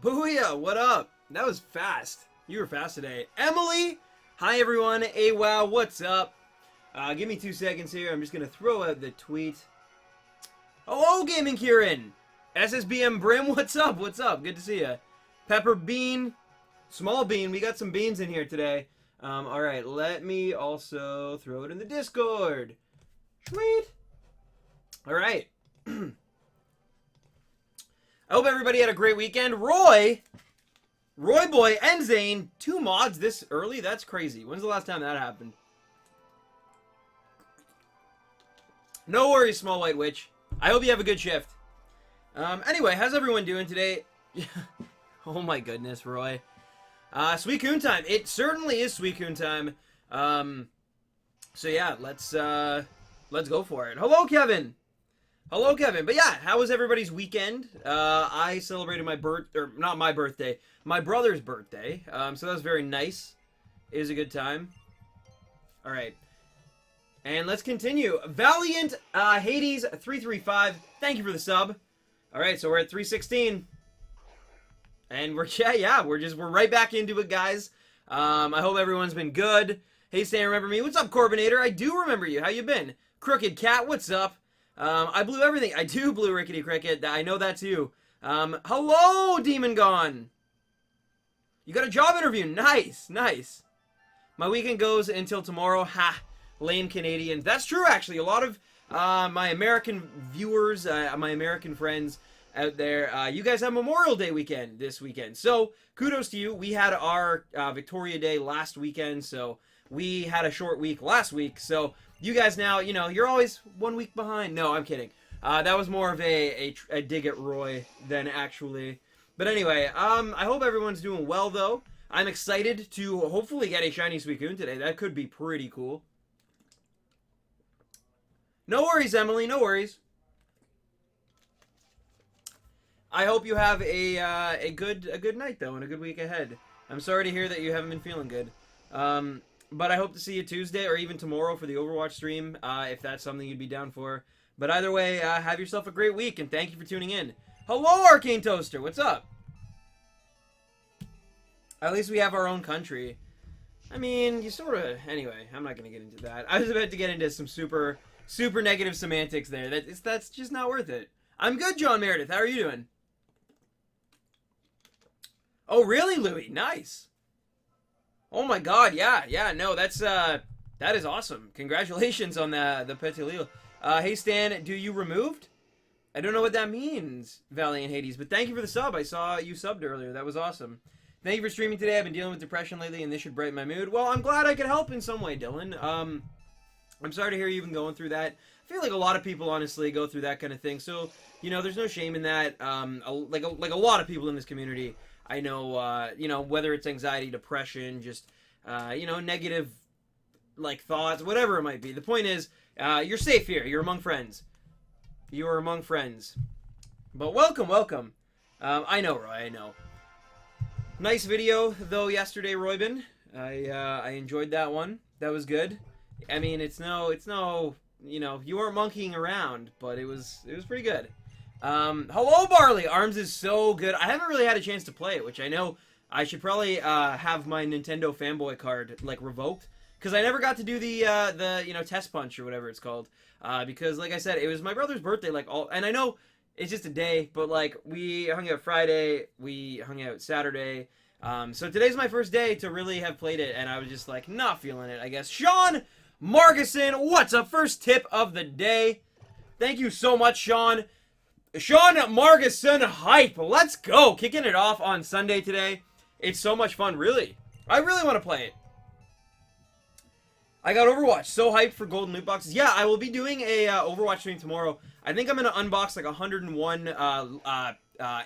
Booyah, what up? That was fast. You were fast today. Emily, hi everyone. Hey, wow, what's up? Give me 2 seconds here. I'm just going to throw out the tweet. Hello, Gaming Kieran. SSBM Brim, what's up? What's up? Good to see you. Pepper Bean, Small Bean. We got some beans in here today. Alright, let me also throw it in the Discord. Sweet. Alright. I hope everybody had a great weekend. Roy Boy, and Zane, 2 mods this early? That's crazy. When's the last time that happened? No worries, Small White Witch. I hope you have a good shift. Anyway, how's everyone doing today? Oh my goodness, Roy. Suicune time. It certainly is Suicune time. So yeah, let's go for it. Hello, Kevin. Hello, Kevin. But yeah, how was everybody's weekend? I celebrated my not my birthday, my brother's birthday. So that was very nice. It was a good time. All right. And let's continue. Valiant Hades 335. Thank you for the sub. All right, so we're at 316. And we're right back into it, guys. I hope everyone's been good. Hey, Stan, remember me? What's up, Corbinator? I do remember you. How you been? Crooked Cat, what's up? I blew everything. I do blue Rickety Cricket. I know that's you. Hello, Demon Gone. You got a job interview. Nice, nice. My weekend goes until tomorrow. Ha, lame Canadians. That's true, actually. A lot of my American viewers, my American friends out there, you guys have Memorial Day weekend this weekend. So, kudos to you. We had our Victoria Day last weekend, so we had a short week last week. So, you guys now, you know, you're always 1 week behind. No, I'm kidding. That was more of a dig at Roy than actually. But anyway, I hope everyone's doing well, though. I'm excited to hopefully get a Shiny Suicune today. That could be pretty cool. No worries, Emily. No worries. I hope you have a good night, though, and a good week ahead. I'm sorry to hear that you haven't been feeling good. But I hope to see you Tuesday or even tomorrow for the Overwatch stream, if that's something you'd be down for. But either way, have yourself a great week, and thank you for tuning in. Hello, Arcane Toaster. What's up? At least we have our own country. I mean, you sort of... Anyway, I'm not going to get into that. I was about to get into some super negative semantics there. That's just not worth it. I'm good, John Meredith. How are you doing? Oh, really, Louie? Nice. Oh my god, yeah, no, that is awesome. Congratulations on the Petit Lille. Hey Stan, do you removed? I don't know what that means, Valiant Hades, but thank you for the sub. I saw you subbed earlier. That was awesome. Thank you for streaming today. I've been dealing with depression lately, and this should brighten my mood. Well, I'm glad I could help in some way, Dylan. I'm sorry to hear you even going through that. I feel like a lot of people, honestly, go through that kind of thing. So, you know, there's no shame in that. Like a lot of people in this community, I know, you know, whether it's anxiety, depression, just, you know, negative, like, thoughts, whatever it might be. The point is, you're safe here. You're among friends. You are among friends. But welcome, welcome. I know, Roy, I know. Nice video, though, yesterday, Roybin. I enjoyed that one. That was good. I mean, it's no, you know, you weren't monkeying around, but it was pretty good. Hello, Barley! ARMS is so good. I haven't really had a chance to play it, which I know I should probably have my Nintendo fanboy card, like, revoked. Because I never got to do the you know, test punch or whatever it's called. Because, like I said, it was my brother's birthday, like, and I know it's just a day, but, like, we hung out Friday, we hung out Saturday. So today's my first day to really have played it, and I was just, like, not feeling it, I guess. Sean Marguson, what's up? First tip of the day. Thank you so much, Sean. Sean Marguson hype. Let's go. Kicking it off on Sunday today. It's so much fun, really. I really want to play it. I got Overwatch. So hyped for golden loot boxes. Yeah, I will be doing a Overwatch stream tomorrow. I think I'm going to unbox like 101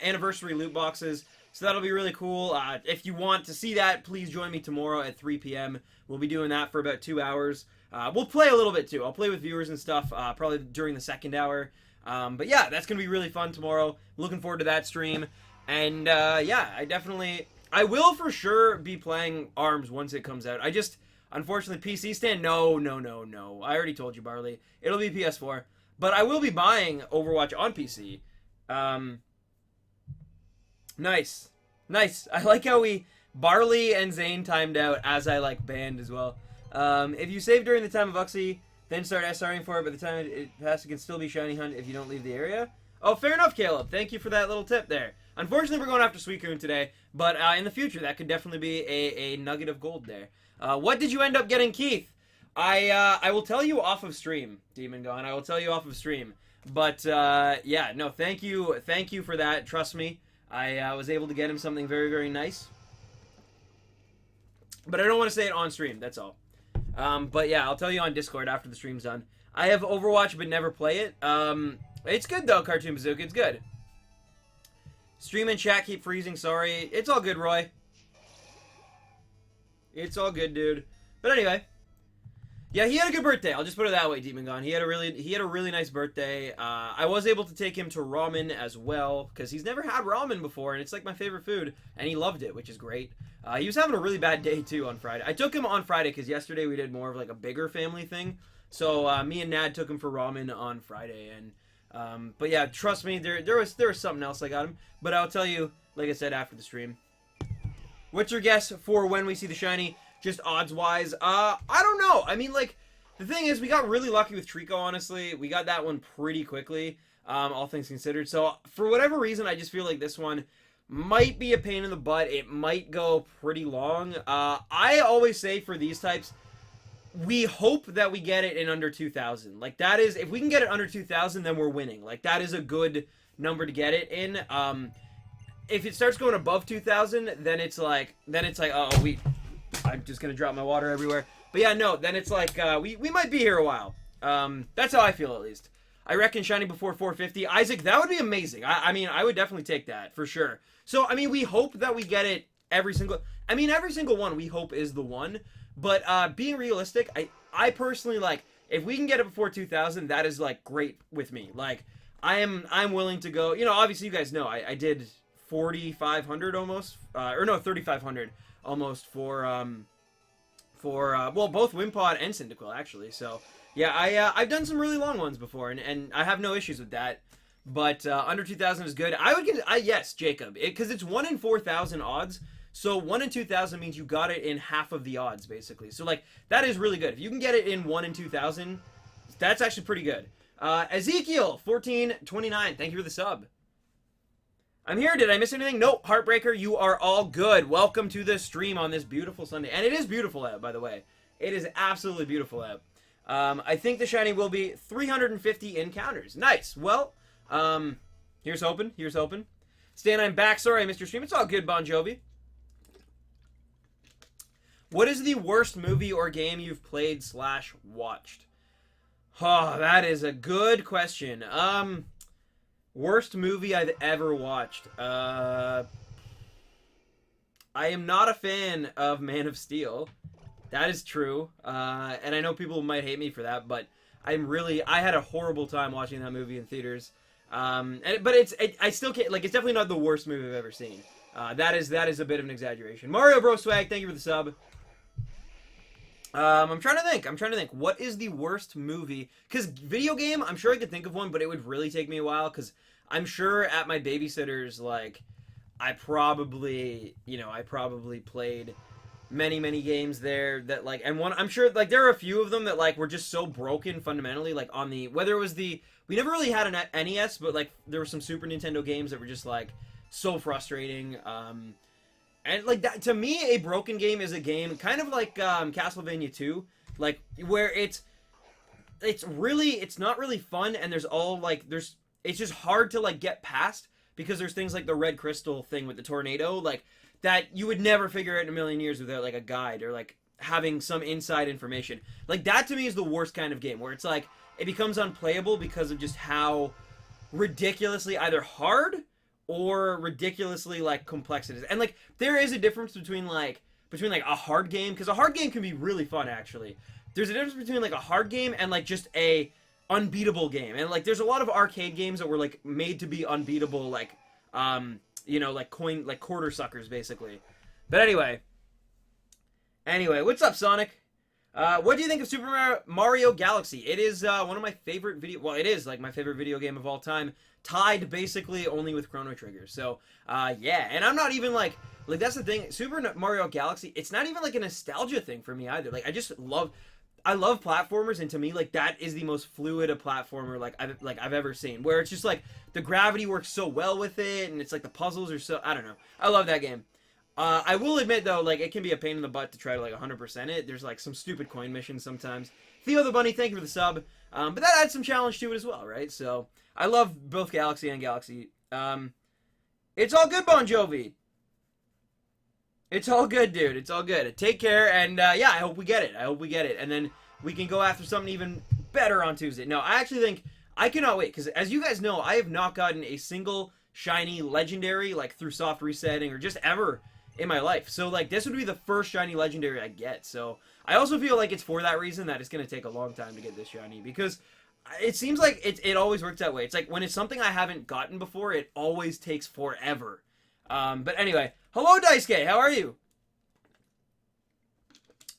anniversary loot boxes. So that'll be really cool. If you want to see that, please join me tomorrow at 3 p.m. We'll be doing that for about 2 hours. We'll play a little bit too. I'll play with viewers and stuff probably during the second hour. But yeah, that's going to be really fun tomorrow. Looking forward to that stream. And yeah, I will for sure be playing ARMS once it comes out. Unfortunately, PC stand, no. I already told you, Barley. It'll be PS4. But I will be buying Overwatch on PC. Nice. Nice. I like how we Barley and Zane timed out as I like banned as well. If you save during the time of Uxie, then start SRing for it. By the time it passes, it can still be shiny hunt if you don't leave the area. Oh, fair enough, Caleb. Thank you for that little tip there. Unfortunately, we're going after Suicune today, but in the future, that could definitely be a nugget of gold there. What did you end up getting, Keith? I will tell you off of stream, Demon Gone. I will tell you off of stream. But yeah, no, thank you for that. Trust me, I was able to get him something very, very nice. But I don't want to say it on stream. That's all. But yeah, I'll tell you on Discord after the stream's done. I have Overwatch, but never play it. It's good though, Cartoon Bazooka. It's good. Stream and chat keep freezing. Sorry, it's all good, Roy. It's all good, dude. But anyway. Yeah, he had a good birthday. I'll just put it that way, Demon Gone. He had a really nice birthday. I was able to take him to ramen as well because he's never had ramen before, and it's like my favorite food, and he loved it, which is great. He was having a really bad day too on Friday. I took him on Friday because yesterday we did more of like a bigger family thing. So me and Nad took him for ramen on Friday, and but yeah, trust me, there was something else I got him. But I'll tell you, like I said, after the stream. What's your guess for when we see the shiny? Just odds-wise, I don't know. I mean, like, the thing is, we got really lucky with Trico, honestly. We got that one pretty quickly, all things considered. So, for whatever reason, I just feel like this one might be a pain in the butt. It might go pretty long. I always say for these types, we hope that we get it in under 2,000. Like, that is, if we can get it under 2,000, then we're winning. Like, that is a good number to get it in. If it starts going above 2,000, then it's like, uh-oh, I'm just gonna drop my water everywhere. But yeah, no, then it's like, we might be here a while. That's how I feel, at least. I reckon shiny before 450. Isaac, that would be amazing. I mean, I would definitely take that, for sure. So, I mean, we hope that we get it every single one we hope is the one. But, being realistic, I personally, like, if we can get it before 2,000, that is, like, great with me. Like, I'm willing to go, you know, obviously you guys know, I did 4,500 almost, or no, 3,500. Almost for well, both Wimpod and Cyndaquil, actually. So, yeah, I've done some really long ones before, and I have no issues with that. But under 2,000 is good. I would get, yes, Jacob, because it's 1 in 4,000 odds. So 1 in 2,000 means you got it in half of the odds, basically. So, like, that is really good. If you can get it in 1 in 2,000, that's actually pretty good. Ezekiel, 1429, thank you for the sub. I'm here. Did I miss anything? Nope. Heartbreaker, you are all good. Welcome to the stream on this beautiful Sunday. And it is beautiful out, by the way. It is absolutely beautiful out. I think the shiny will be 350 encounters. Nice. Well, here's hoping. Here's hoping. Stan, I'm back. Sorry I missed your stream. It's all good, Bon Jovi. What is the worst movie or game you've played / watched? Oh, that is a good question. Worst movie I've ever watched. I am not a fan of Man of Steel. That is true. And I know people might hate me for that, but I had a horrible time watching that movie in theaters. But I still can't, like, it's definitely not the worst movie I've ever seen. That is a bit of an exaggeration. Mario Bro Swag, thank you for the sub. I'm trying to think. What is the worst movie? Because video game, I'm sure I could think of one, but it would really take me a while. Because I'm sure at my babysitter's, like, I probably played many games there that, like, and I'm sure, like, there are a few of them that, like, were just so broken fundamentally, like, on the, whether it was we never really had an NES, but, like, there were some Super Nintendo games that were just, like, so frustrating. And, like, that, to me, a broken game is a game kind of like Castlevania 2, like, where it's not really fun, and it's just hard to, like, get past, because there's things like the red crystal thing with the tornado, like, that you would never figure out in a million years without, like, a guide, or, like, having some inside information. Like, that to me is the worst kind of game, where it's, like, it becomes unplayable because of just how ridiculously either hard or ridiculously, like, complex it is. And, like, there is a difference between a hard game, because a hard game can be really fun, actually. There's a difference between, like, a hard game and, like, just a unbeatable game. And, like, there's a lot of arcade games that were, like, made to be unbeatable, like, you know, like quarter suckers, basically. But anyway, what's up, Sonic? What do you think of Super Mario Galaxy? It is one of my favorite video. Well, it is like my favorite video game of all time, tied basically only with Chrono Trigger. So, yeah, and I'm not even like that's the thing. Super Mario Galaxy. It's not even like a nostalgia thing for me either. Like I love platformers, and to me, like that is the most fluid a platformer I've ever seen. Where it's just like the gravity works so well with it, and it's like the puzzles are so I don't know. I love that game. I will admit though, like it can be a pain in the butt to try to like 100% it. There's like some stupid coin missions sometimes. Theo the Bunny, thank you for the sub. But that adds some challenge to it as well, right? So I love both Galaxy and Galaxy. It's all good, Bon Jovi. It's all good, dude. It's all good. Take care, and yeah, I hope we get it. I hope we get it, and then we can go after something even better on Tuesday. No, I actually think I cannot wait because, as you guys know, I have not gotten a single shiny legendary like through soft resetting or just ever in my life. So like this would be the first shiny legendary I get. So I also feel like it's for that reason that it's going to take a long time to get this shiny because it seems like it always works that way. It's like when it's something I haven't gotten before, it always takes forever. But anyway, hello Daisuke, how are you?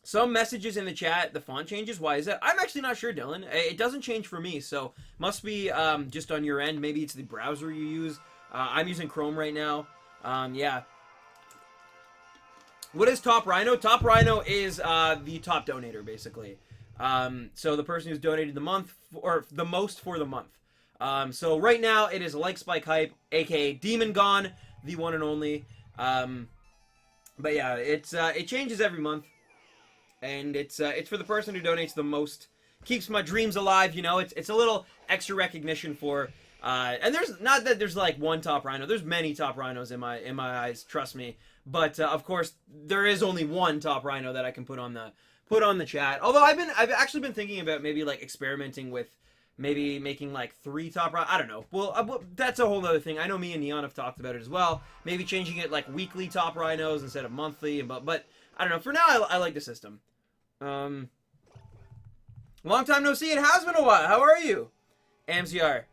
Some messages in the chat, the font changes. Why is that? I'm actually not sure, Dylan. It doesn't change for me, so must be just on your end. Maybe it's the browser you use. I'm using Chrome right now. Yeah. What is Top Rhino? Top Rhino is the top donator, basically. So the person who's donated the month, or the most for the month. So right now, it is Like Spike Hype, aka Demon Gone, the one and only. But yeah, it changes every month. And it's for the person who donates the most. Keeps my dreams alive, you know. It's a little extra recognition for... and there's not that there's like one top rhino. There's many top rhinos in my eyes. Trust me. But of course, there is only one top rhino that I can put on the chat. Although I've actually been thinking about maybe like experimenting with maybe making like 3 top rhinos. I don't know. Well, that's a whole other thing. I know me and Neon have talked about it as well. Maybe changing it like weekly top rhinos instead of monthly. But I don't know. For now, I like the system. Long time no see. It has been a while. How are you, MCR?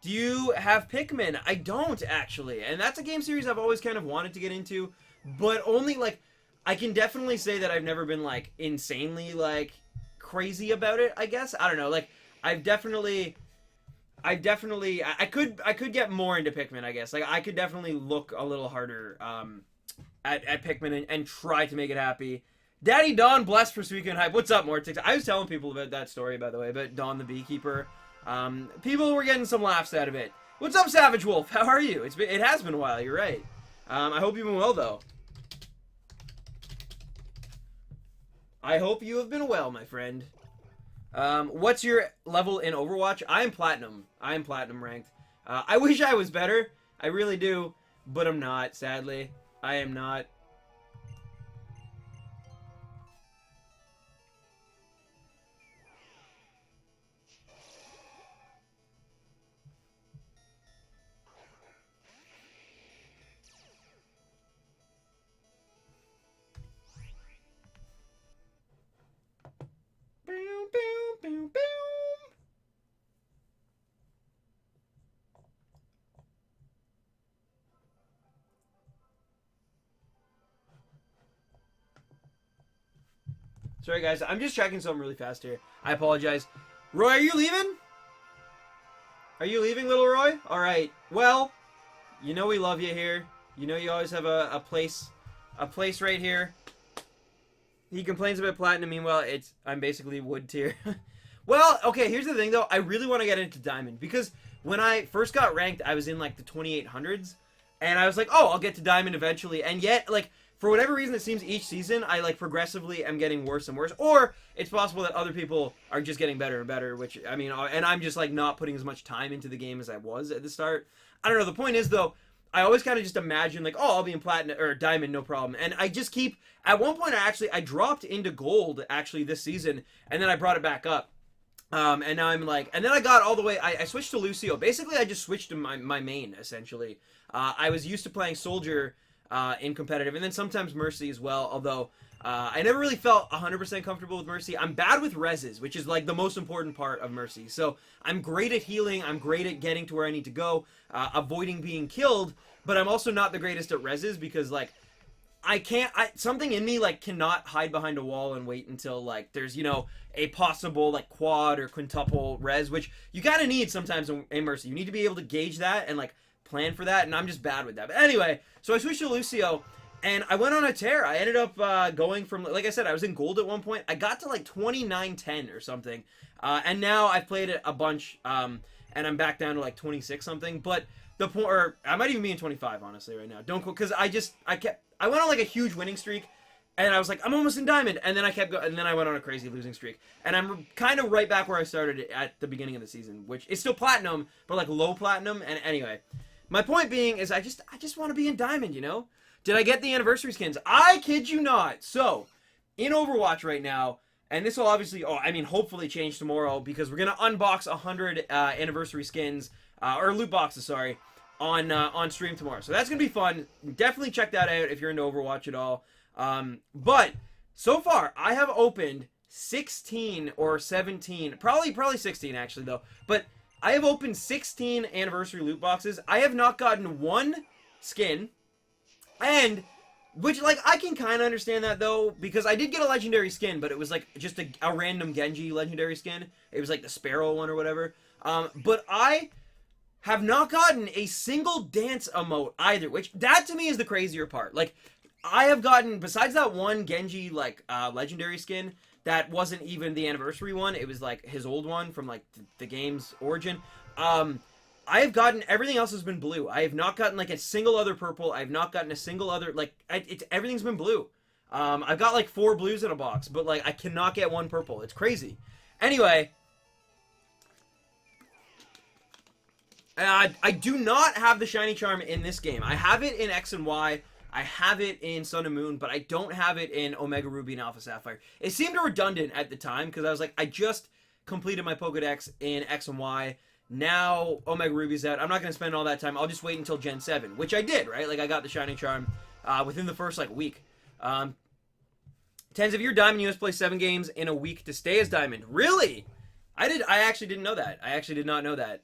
Do you have Pikmin? I don't, actually. And that's a game series I've always kind of wanted to get into. But only, like, I can definitely say that I've never been, like, insanely, like, crazy about it, I guess. I don't know. Like, I could get more into Pikmin, I guess. Like, I could definitely look a little harder at Pikmin and try to make it happy. Daddy Don, blessed for Suicune Hype. What's up, Mortix? I was telling people about that story, by the way, about Don the Beekeeper. People were getting some laughs out of it. What's up, Savage Wolf? How are you? It has been a while, you're right. I hope you've been well, though. I hope you have been well, my friend. What's your level in Overwatch? I am Platinum. I am Platinum ranked. I wish I was better. I really do. But I'm not, sadly. I am not. Sorry, guys. I'm just checking something really fast here. I apologize. Roy, are you leaving? Are you leaving, little Roy? All right. Well, you know we love you here. You know you always have a place right here. He complains about Platinum. Meanwhile, I'm basically wood tier. Well, okay, here's the thing, though. I really want to get into Diamond, because when I first got ranked, I was in, like, the 2800s, and I was like, oh, I'll get to Diamond eventually, and yet, like, for whatever reason, it seems each season, I, like, progressively am getting worse and worse, or it's possible that other people are just getting better and better, which, I mean, and I'm just, like, not putting as much time into the game as I was at the start. I don't know, the point is, though, I always kind of just imagine, like, oh, I'll be in Platinum, or Diamond, no problem, and I just keep, at one point, I dropped into Gold, actually, this season, and then I brought it back up. And now I'm like, and then I got all the way, I switched to Lucio. Basically, I just switched to my main, essentially. I was used to playing Soldier in competitive, and then sometimes Mercy as well, although I never really felt 100% comfortable with Mercy. I'm bad with reses, which is like the most important part of Mercy. So I'm great at healing, I'm great at getting to where I need to go, avoiding being killed, but I'm also not the greatest at reses, because like, I can't. Something in me like cannot hide behind a wall and wait until like there's a possible like quad or quintuple res, which you gotta need sometimes in Mercy. You need to be able to gauge that and like plan for that, and I'm just bad with that. But anyway, so I switched to Lucio, and I went on a tear. I ended up going from, like I said, I was in gold at one point. I got to like 29-10 or something, and now I've played it a bunch, and I'm back down to like 26 something. But the point, or I might even be in 25 honestly right now. Don't because I went on like a huge winning streak, and I was like, I'm almost in diamond, and then I kept going, and then I went on a crazy losing streak, and I'm kind of right back where I started at the beginning of the season, which is still platinum, but like low platinum. And anyway, my point being is I just want to be in diamond, Did I get the anniversary skins? I kid you not. So, in Overwatch right now, and this will obviously, hopefully change tomorrow, because we're gonna unbox 100 anniversary skins, or loot boxes, sorry, on stream tomorrow. So that's gonna be fun. Definitely check that out if you're into Overwatch at all. But so far I have opened 16 or 17, probably 16 actually though. But I have opened 16 anniversary loot boxes. I have not gotten one skin, and which like I can kind of understand that though, because I did get a legendary skin, but it was like just a random Genji legendary skin. It was like the Sparrow one or whatever. But I have not gotten a single dance emote either, which that to me is the crazier part. Like, I have gotten, besides that one Genji, like, legendary skin, that wasn't even the anniversary one, it was, like, his old one from, like, the game's origin, I have gotten, everything else has been blue. I have not gotten, like, a single other purple. I have not gotten a single other, like, everything's been blue. I've got, like, 4 blues in a box, but, like, I cannot get one purple. It's crazy. Anyway, I do not have the Shiny Charm in this game. I have it in X and Y. I have it in Sun and Moon, but I don't have it in Omega Ruby and Alpha Sapphire. It seemed redundant at the time, because I was like, I just completed my Pokedex in X and Y. Now Omega Ruby's out. I'm not going to spend all that time. I'll just wait until Gen 7, which I did, right? Like, I got the Shiny Charm within the first, like, week. Tens, if you're Diamond, you must play 7 games in a week to stay as Diamond. Really? I actually didn't know that. I actually did not know that.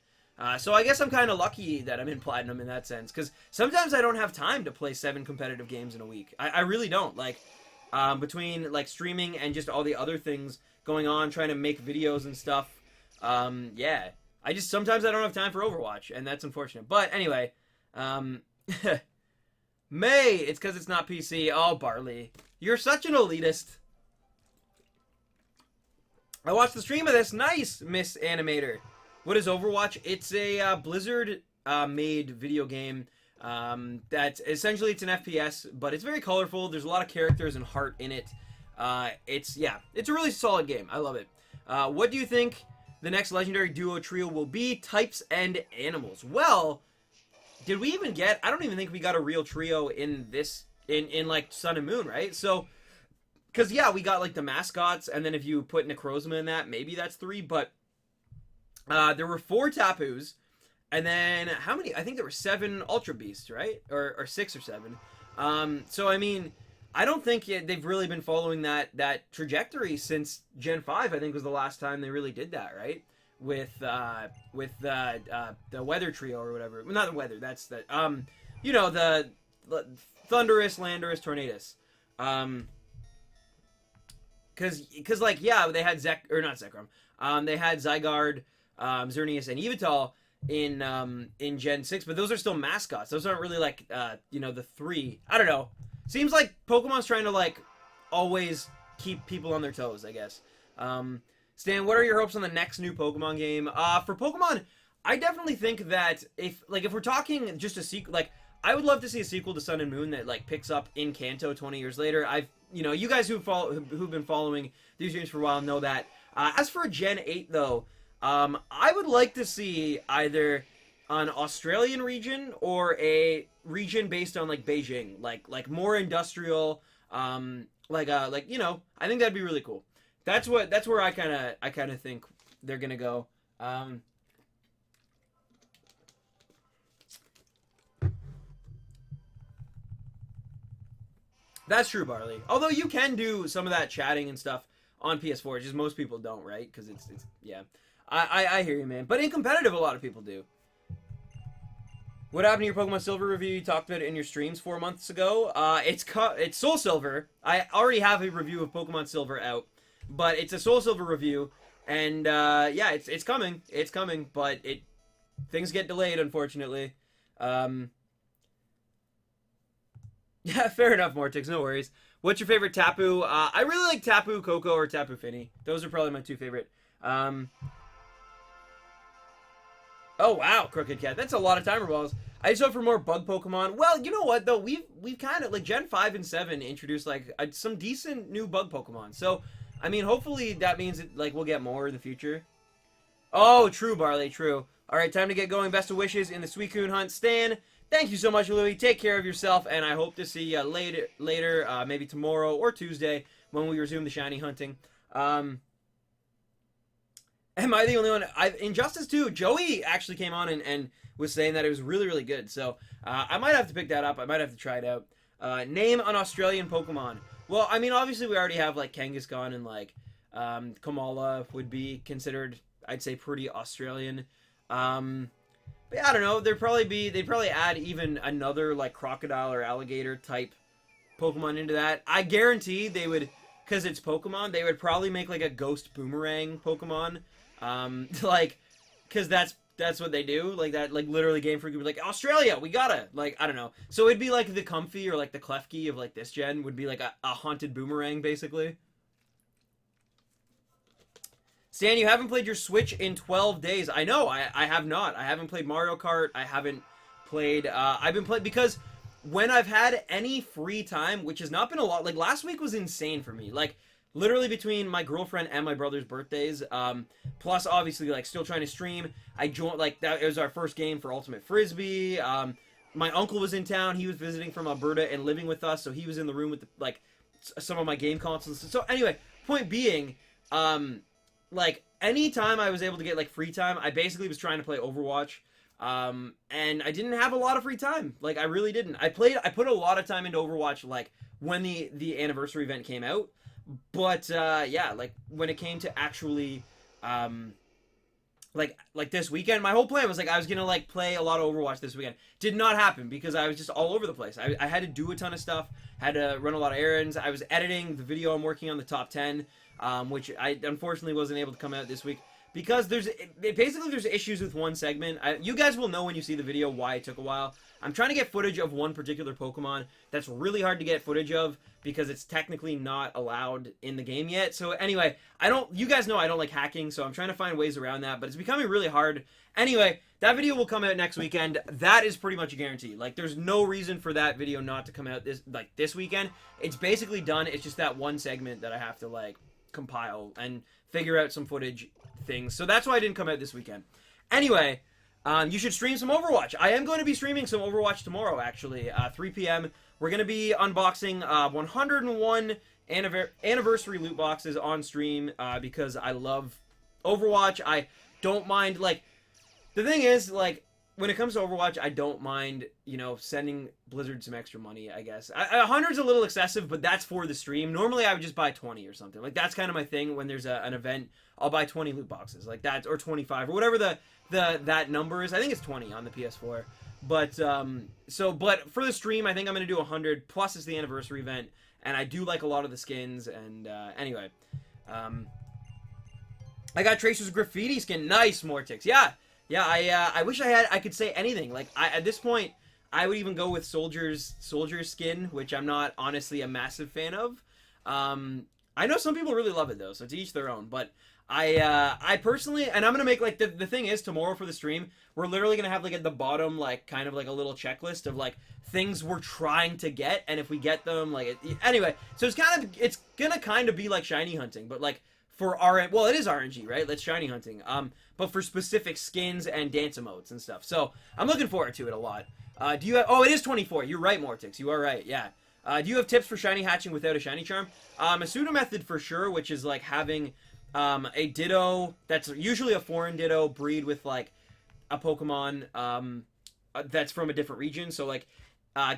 So I guess I'm kind of lucky that I'm in Platinum in that sense, because sometimes I don't have time to play 7 competitive games in a week. I really don't. Like, between, like, streaming and just all the other things going on, trying to make videos and stuff, yeah. Sometimes I don't have time for Overwatch, and that's unfortunate. But anyway, May, it's because it's not PC. Oh, Barley. You're such an elitist. I watched the stream of this. Nice, Miss Animator. What is Overwatch? It's a Blizzard made video game that's essentially, it's an FPS, but it's very colorful. There's a lot of characters and heart in it. It's a really solid game. I love it. What do you think the next legendary duo trio will be? Types and animals. Well, did we even get, I don't even think we got a real trio in this, in like Sun and Moon, right? So, because yeah, we got like the mascots, and then if you put Necrozma in that, maybe that's 3, but there were 4 Tapus, and then how many? I think there were 7 Ultra Beasts, right? Or 6 or 7. So I mean, I don't think they've really been following that trajectory since Gen 5. I think was the last time they really did that, right? With the Weather Trio or whatever. Well, not the Weather. That's the the Thunderous, Landorus, Tornadus. Because like yeah, they had not Zekrom. They had Zygarde, Xerneas, and Yveltal in Gen 6, but those are still mascots. Those aren't really like the 3. I don't know. Seems like Pokemon's trying to like always keep people on their toes, I guess. Stan, what are your hopes on the next new Pokemon game? For Pokemon, I definitely think that if we're talking just a sequel, like I would love to see a sequel to Sun and Moon that like picks up in Kanto 20 years later. You guys who've been following these games for a while know that. As for Gen 8 though, I would like to see either an Australian region or a region based on like Beijing, like more industrial, I think that'd be really cool. That's where I kind of think they're gonna go. That's true, Barley. Although you can do some of that chatting and stuff on PS4, just most people don't, right? Because it's yeah. I hear you, man. But in competitive, a lot of people do. What happened to your Pokemon Silver review? You talked about it in your streams 4 months ago. It's Soul Silver. I already have a review of Pokemon Silver out, but it's a Soul Silver review, and yeah, it's coming. It's coming, but things get delayed, unfortunately. Yeah, fair enough, Mortix. No worries. What's your favorite Tapu? I really like Tapu Koko or Tapu Fini. Those are probably my two favorite. Oh wow, Crooked Cat. That's a lot of timer balls. I just hope for more bug Pokemon. Well, you know what though? We've kind of like Gen 5 and 7 introduced like some decent new bug Pokemon. So, I mean, hopefully that means that, like, we'll get more in the future. Oh, true, Barley, true. All right, time to get going. Best of wishes in the Suicune hunt. Stan, thank you so much, Louie. Take care of yourself, and I hope to see you later, maybe tomorrow or Tuesday when we resume the shiny hunting. Am I the only one? Injustice 2, Joey actually came on and was saying that it was really, really good. So I might have to pick that up. I might have to try it out. Name an Australian Pokemon. Well, I mean, obviously we already have like Kangaskhan and like Kamala would be considered, I'd say, pretty Australian. But yeah, I don't know. They'd probably add even another like crocodile or alligator type Pokemon into that. I guarantee they would, because it's Pokemon, they would probably make like a ghost boomerang Pokemon. Like, because that's what they do. Like that, like literally Game Freak would be like, Australia, we gotta, like, I don't know. So it'd be like the Comfey or like the Klefki of like this gen would be like a haunted boomerang basically. Stan, you haven't played your Switch in 12 days. I know, I have not. I haven't played Mario Kart. I haven't played, I've been playing, because when I've had any free time, which has not been a lot, like last week was insane for me. Like, literally between my girlfriend and my brother's birthdays, plus obviously like still trying to stream. I joined, like, that it was our first game for Ultimate Frisbee. My uncle was in town. He was visiting from Alberta and living with us, so he was in the room with like some of my game consoles. So anyway, point being, like anytime I was able to get like free time, I basically was trying to play Overwatch. And I didn't have a lot of free time. Like, I really didn't. I put a lot of time into Overwatch like when the anniversary event came out. But yeah, like when it came to actually like this weekend, my whole plan was like I was gonna like play a lot of Overwatch this weekend. Did not happen because I was just all over the place. I had to do a ton of stuff, had to run a lot of errands. I was editing the video I'm working on, the top 10, which I unfortunately wasn't able to come out this week because there's issues with one segment. You guys will know when you see the video why it took a while. I'm trying to get footage of one particular Pokemon that's really hard to get footage of because it's technically not allowed in the game yet. So anyway, you guys know I don't like hacking, so I'm trying to find ways around that, but it's becoming really hard. Anyway, that video will come out next weekend. That is pretty much a guarantee. Like, there's no reason for that video not to come out this weekend. It's basically done. It's just that one segment that I have to like compile and figure out some footage things. So that's why I didn't come out this weekend. Anyway, you should stream some Overwatch. I am going to be streaming some Overwatch tomorrow, actually, 3 p.m. We're going to be unboxing 101 anniversary loot boxes on stream because I love Overwatch. I don't mind, like, the thing is, like, when it comes to Overwatch, I don't mind, you know, sending Blizzard some extra money, I guess. 100's a little excessive, but that's for the stream. Normally, I would just buy 20 or something. Like, that's kind of my thing when there's an event. I'll buy 20 loot boxes, like that, or 25, or whatever that number is. I think it's 20 on the PS4. But, but for the stream, I think I'm going to do 100, plus it's the anniversary event, and I do like a lot of the skins, and, anyway. I got Tracer's Graffiti skin. Nice, Mortix. Yeah, I wish I could say anything. Like, at this point, I would even go with Soldier's skin, which I'm not, honestly, a massive fan of. I know some people really love it, though, so to each their own, but I personally, and I'm gonna make, like, the thing is, tomorrow for the stream, we're literally gonna have, like, at the bottom, like, kind of like a little checklist of, like, things we're trying to get, and if we get them, like, anyway, so it's gonna kind of be like shiny hunting, but, like, for well, it is RNG, right? That's shiny hunting, but for specific skins and dance emotes and stuff, so I'm looking forward to it a lot. Do you have, oh, it is 24, you're right, Mortix, you are right, yeah. Do you have tips for shiny hatching without a shiny charm? A pseudo method for sure, which is, like, having a Ditto that's usually a foreign Ditto breed with like a Pokemon that's from a different region. So like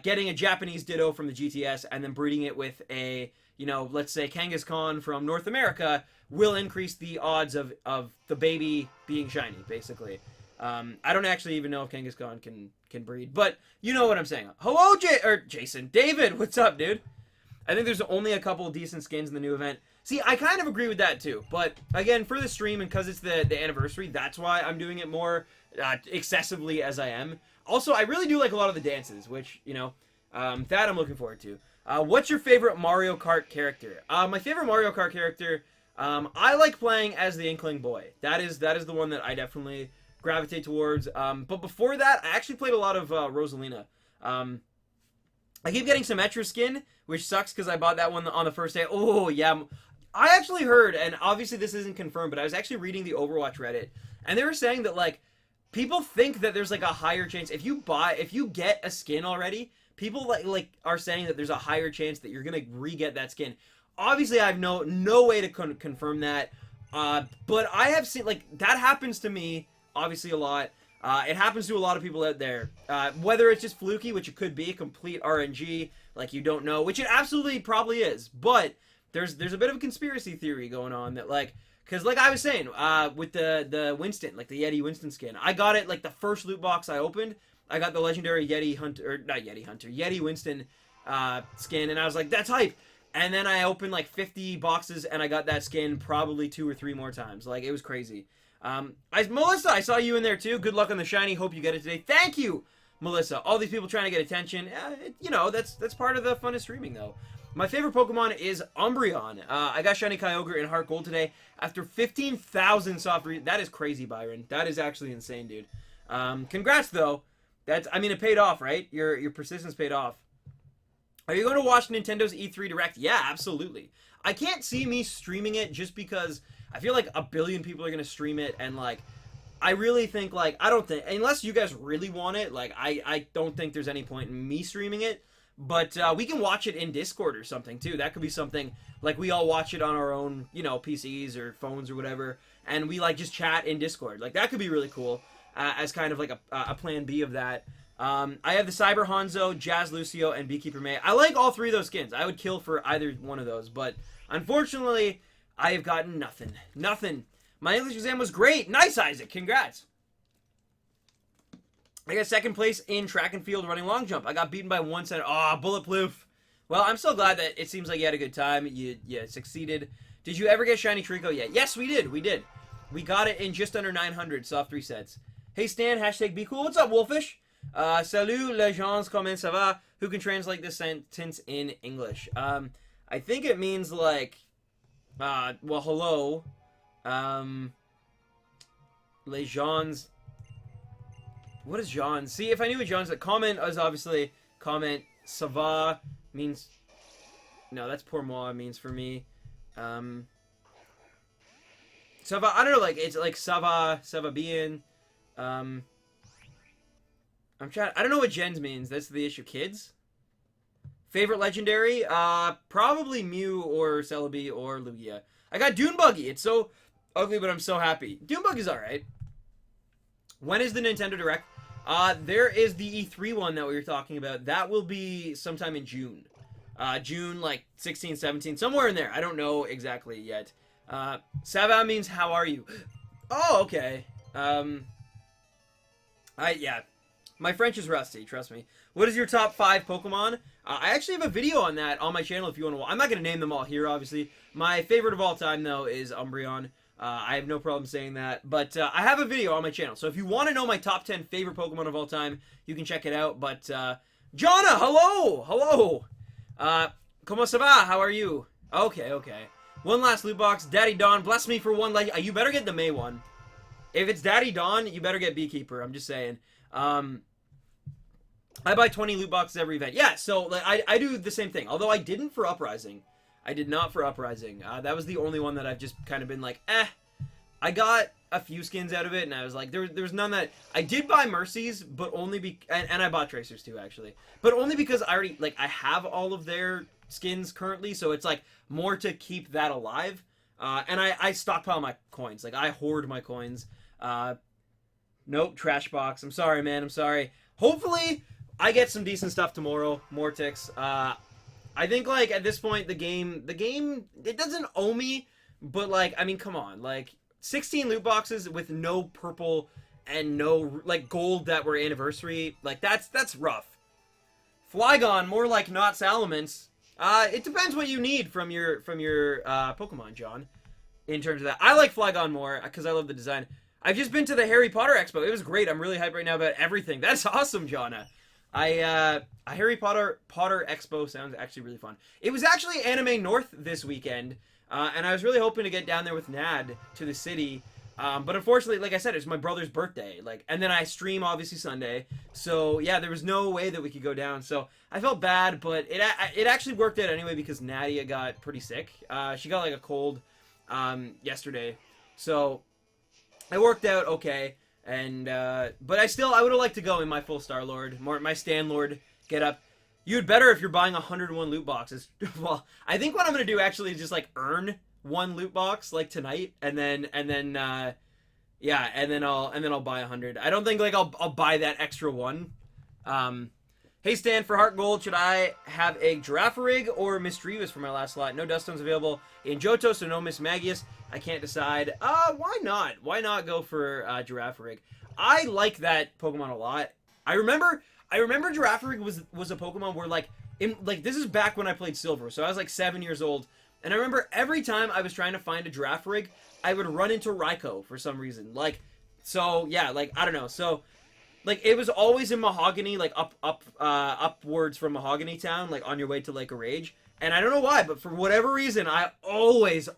getting a Japanese Ditto from the GTS and then breeding it with a, you know, let's say Kangaskhan from North America will increase the odds of the baby being shiny, basically. I don't actually even know if Kangaskhan can breed, but you know what I'm saying. Hello, Jason. David, what's up, dude? I think there's only a couple of decent skins in the new event. See, I kind of agree with that too, but again, for the stream and because it's the anniversary, that's why I'm doing it more excessively as I am. Also, I really do like a lot of the dances, which, you know, that I'm looking forward to. What's your favorite Mario Kart character? My favorite Mario Kart character, I like playing as the Inkling Boy. That is the one that I definitely gravitate towards. But before that, I actually played a lot of Rosalina. I keep getting Symmetra skin, which sucks because I bought that one on the first day. Oh, yeah. I actually heard, and obviously this isn't confirmed, but I was actually reading the Overwatch Reddit, and they were saying that, like, people think that there's, like, a higher chance. If you get a skin already, people, like are saying that there's a higher chance that you're going to re-get that skin. Obviously, I have no way to confirm that, but I have seen, like, that happens to me, obviously, a lot. It happens to a lot of people out there. Whether it's just fluky, which it could be, complete RNG, like you don't know, which it absolutely probably is. But there's a bit of a conspiracy theory going on that, like, because like I was saying, with the Winston, like the Yeti Winston skin, I got it like the first loot box I opened. I got the legendary Yeti Winston skin, and I was like, that's hype. And then I opened like 50 boxes, and I got that skin probably 2 or 3 more times. Like, it was crazy. Melissa, I saw you in there too. Good luck on the shiny. Hope you get it today. Thank you, Melissa. All these people trying to get attention. You know, that's part of the fun of streaming, though. My favorite Pokemon is Umbreon. I got Shiny Kyogre in Heart Gold today after 15,000 soft read. That is crazy, Byron. That is actually insane, dude. Congrats, though. I mean, it paid off, right? Your persistence paid off. Are you going to watch Nintendo's E3 Direct? Yeah, absolutely. I can't see me streaming it just because I feel like a billion people are going to stream it, and, like, I really think, like, I don't think, unless you guys really want it, like, I don't think there's any point in me streaming it, but we can watch it in Discord or something, too. That could be something, like, we all watch it on our own, you know, PCs or phones or whatever, and we, like, just chat in Discord. Like, that could be really cool as kind of, like, a plan B of that. I have the Cyber Hanzo, Jazz Lucio, and Beekeeper May. I like all 3 of those skins. I would kill for either one of those, but unfortunately, I have gotten nothing. Nothing. My English exam was great. Nice, Isaac. Congrats. I got 2nd place in track and field running long jump. I got beaten by 1 cent. Oh, bulletproof. Well, I'm so glad that it seems like you had a good time. You succeeded. Did you ever get Shiny Trico yet? Yes, we did. We did. We got it in just under 900 soft resets. Hey, Stan, hashtag be cool. What's up, Wolfish? Salut, les gens, comment ça va? Who can translate this sentence in English? I think it means, like, well, hello. Les gens. What is gens? See, if I knew what gens, like, comment is obviously comment. Ça va means, no, that's pour moi means for me. Ça va, I don't know, like, it's like ça va bien. I don't know what gens means. That's the issue. Kids? Favorite legendary? Probably Mew or Celebi or Lugia. I got Dune Buggy. It's so ugly, but I'm so happy. Dune Buggy's alright. When is the Nintendo Direct? There is the E3 one that we were talking about. That will be sometime in June. June, like, 16, 17, somewhere in there. I don't know exactly yet. Ça va means how are you? Oh, okay. Yeah. My French is rusty, trust me. What is your top 5 Pokemon? I actually have a video on that on my channel if you want to watch. I'm not going to name them all here, obviously. My favorite of all time, though, is Umbreon. I have no problem saying that. But I have a video on my channel. So if you want to know my top 10 favorite Pokemon of all time, you can check it out. But, Jonna, hello! Hello! Comment ça va? How are you? Okay. One last loot box. Daddy Don, bless me for one. You better get the May one. If it's Daddy Don, you better get Beekeeper. I'm just saying. I buy 20 loot boxes every event. Yeah, so like I do the same thing. Although I didn't for Uprising. I did not for Uprising. That was the only one that I've just kind of been like, I got a few skins out of it, and I was like, there's none that... I did buy Mercies, but only and I bought Tracers too, actually. But only because I already, like, I have all of their skins currently, so it's, like, more to keep that alive. And I stockpile my coins. Like, I hoard my coins. Nope, trash box. I'm sorry, man. I'm sorry. Hopefully, I get some decent stuff tomorrow. Mortix. I think, like, at this point, the game, it doesn't owe me, but, like, I mean, come on. Like, 16 loot boxes with no purple and no like gold that were anniversary. Like that's rough. Flygon, more like not Salamence. It depends what you need from your Pokemon, John. In terms of that, I like Flygon more because I love the design. I've just been to the Harry Potter Expo. It was great. I'm really hyped right now about everything. That's awesome, Jonna. A Harry Potter Expo sounds actually really fun. It was actually Anime North this weekend, and I was really hoping to get down there with Nad to the city. But unfortunately, like I said, it's my brother's birthday. And then I stream obviously Sunday. So yeah, there was no way that we could go down. So I felt bad, but it actually worked out anyway because Nadia got pretty sick. She got like a cold yesterday. So it worked out okay. And but I would have liked to go in my full Star Lord, my Stan Lord get up. You'd better if you're buying 101 loot boxes. Well, I think what I'm gonna do actually is just like earn one loot box like tonight, and then I'll buy 100. I don't think like I'll buy that extra one. Hey Stan, for Heart Gold, should I have a Girafarig or Misdreavus for my last slot? No Duststones available in Johto, so no Mismagius. I can't decide. Why not? Why not go for Girafarig? I like that Pokemon a lot. I remember Girafarig was a Pokemon where like this is back when I played Silver, so I was like 7 years old. And I remember every time I was trying to find a Girafarig, I would run into Raikou for some reason. I don't know. So, it was always in Mahogany, upwards from Mahogany Town, on your way to Lake Rage. And I don't know why, but for whatever reason, I always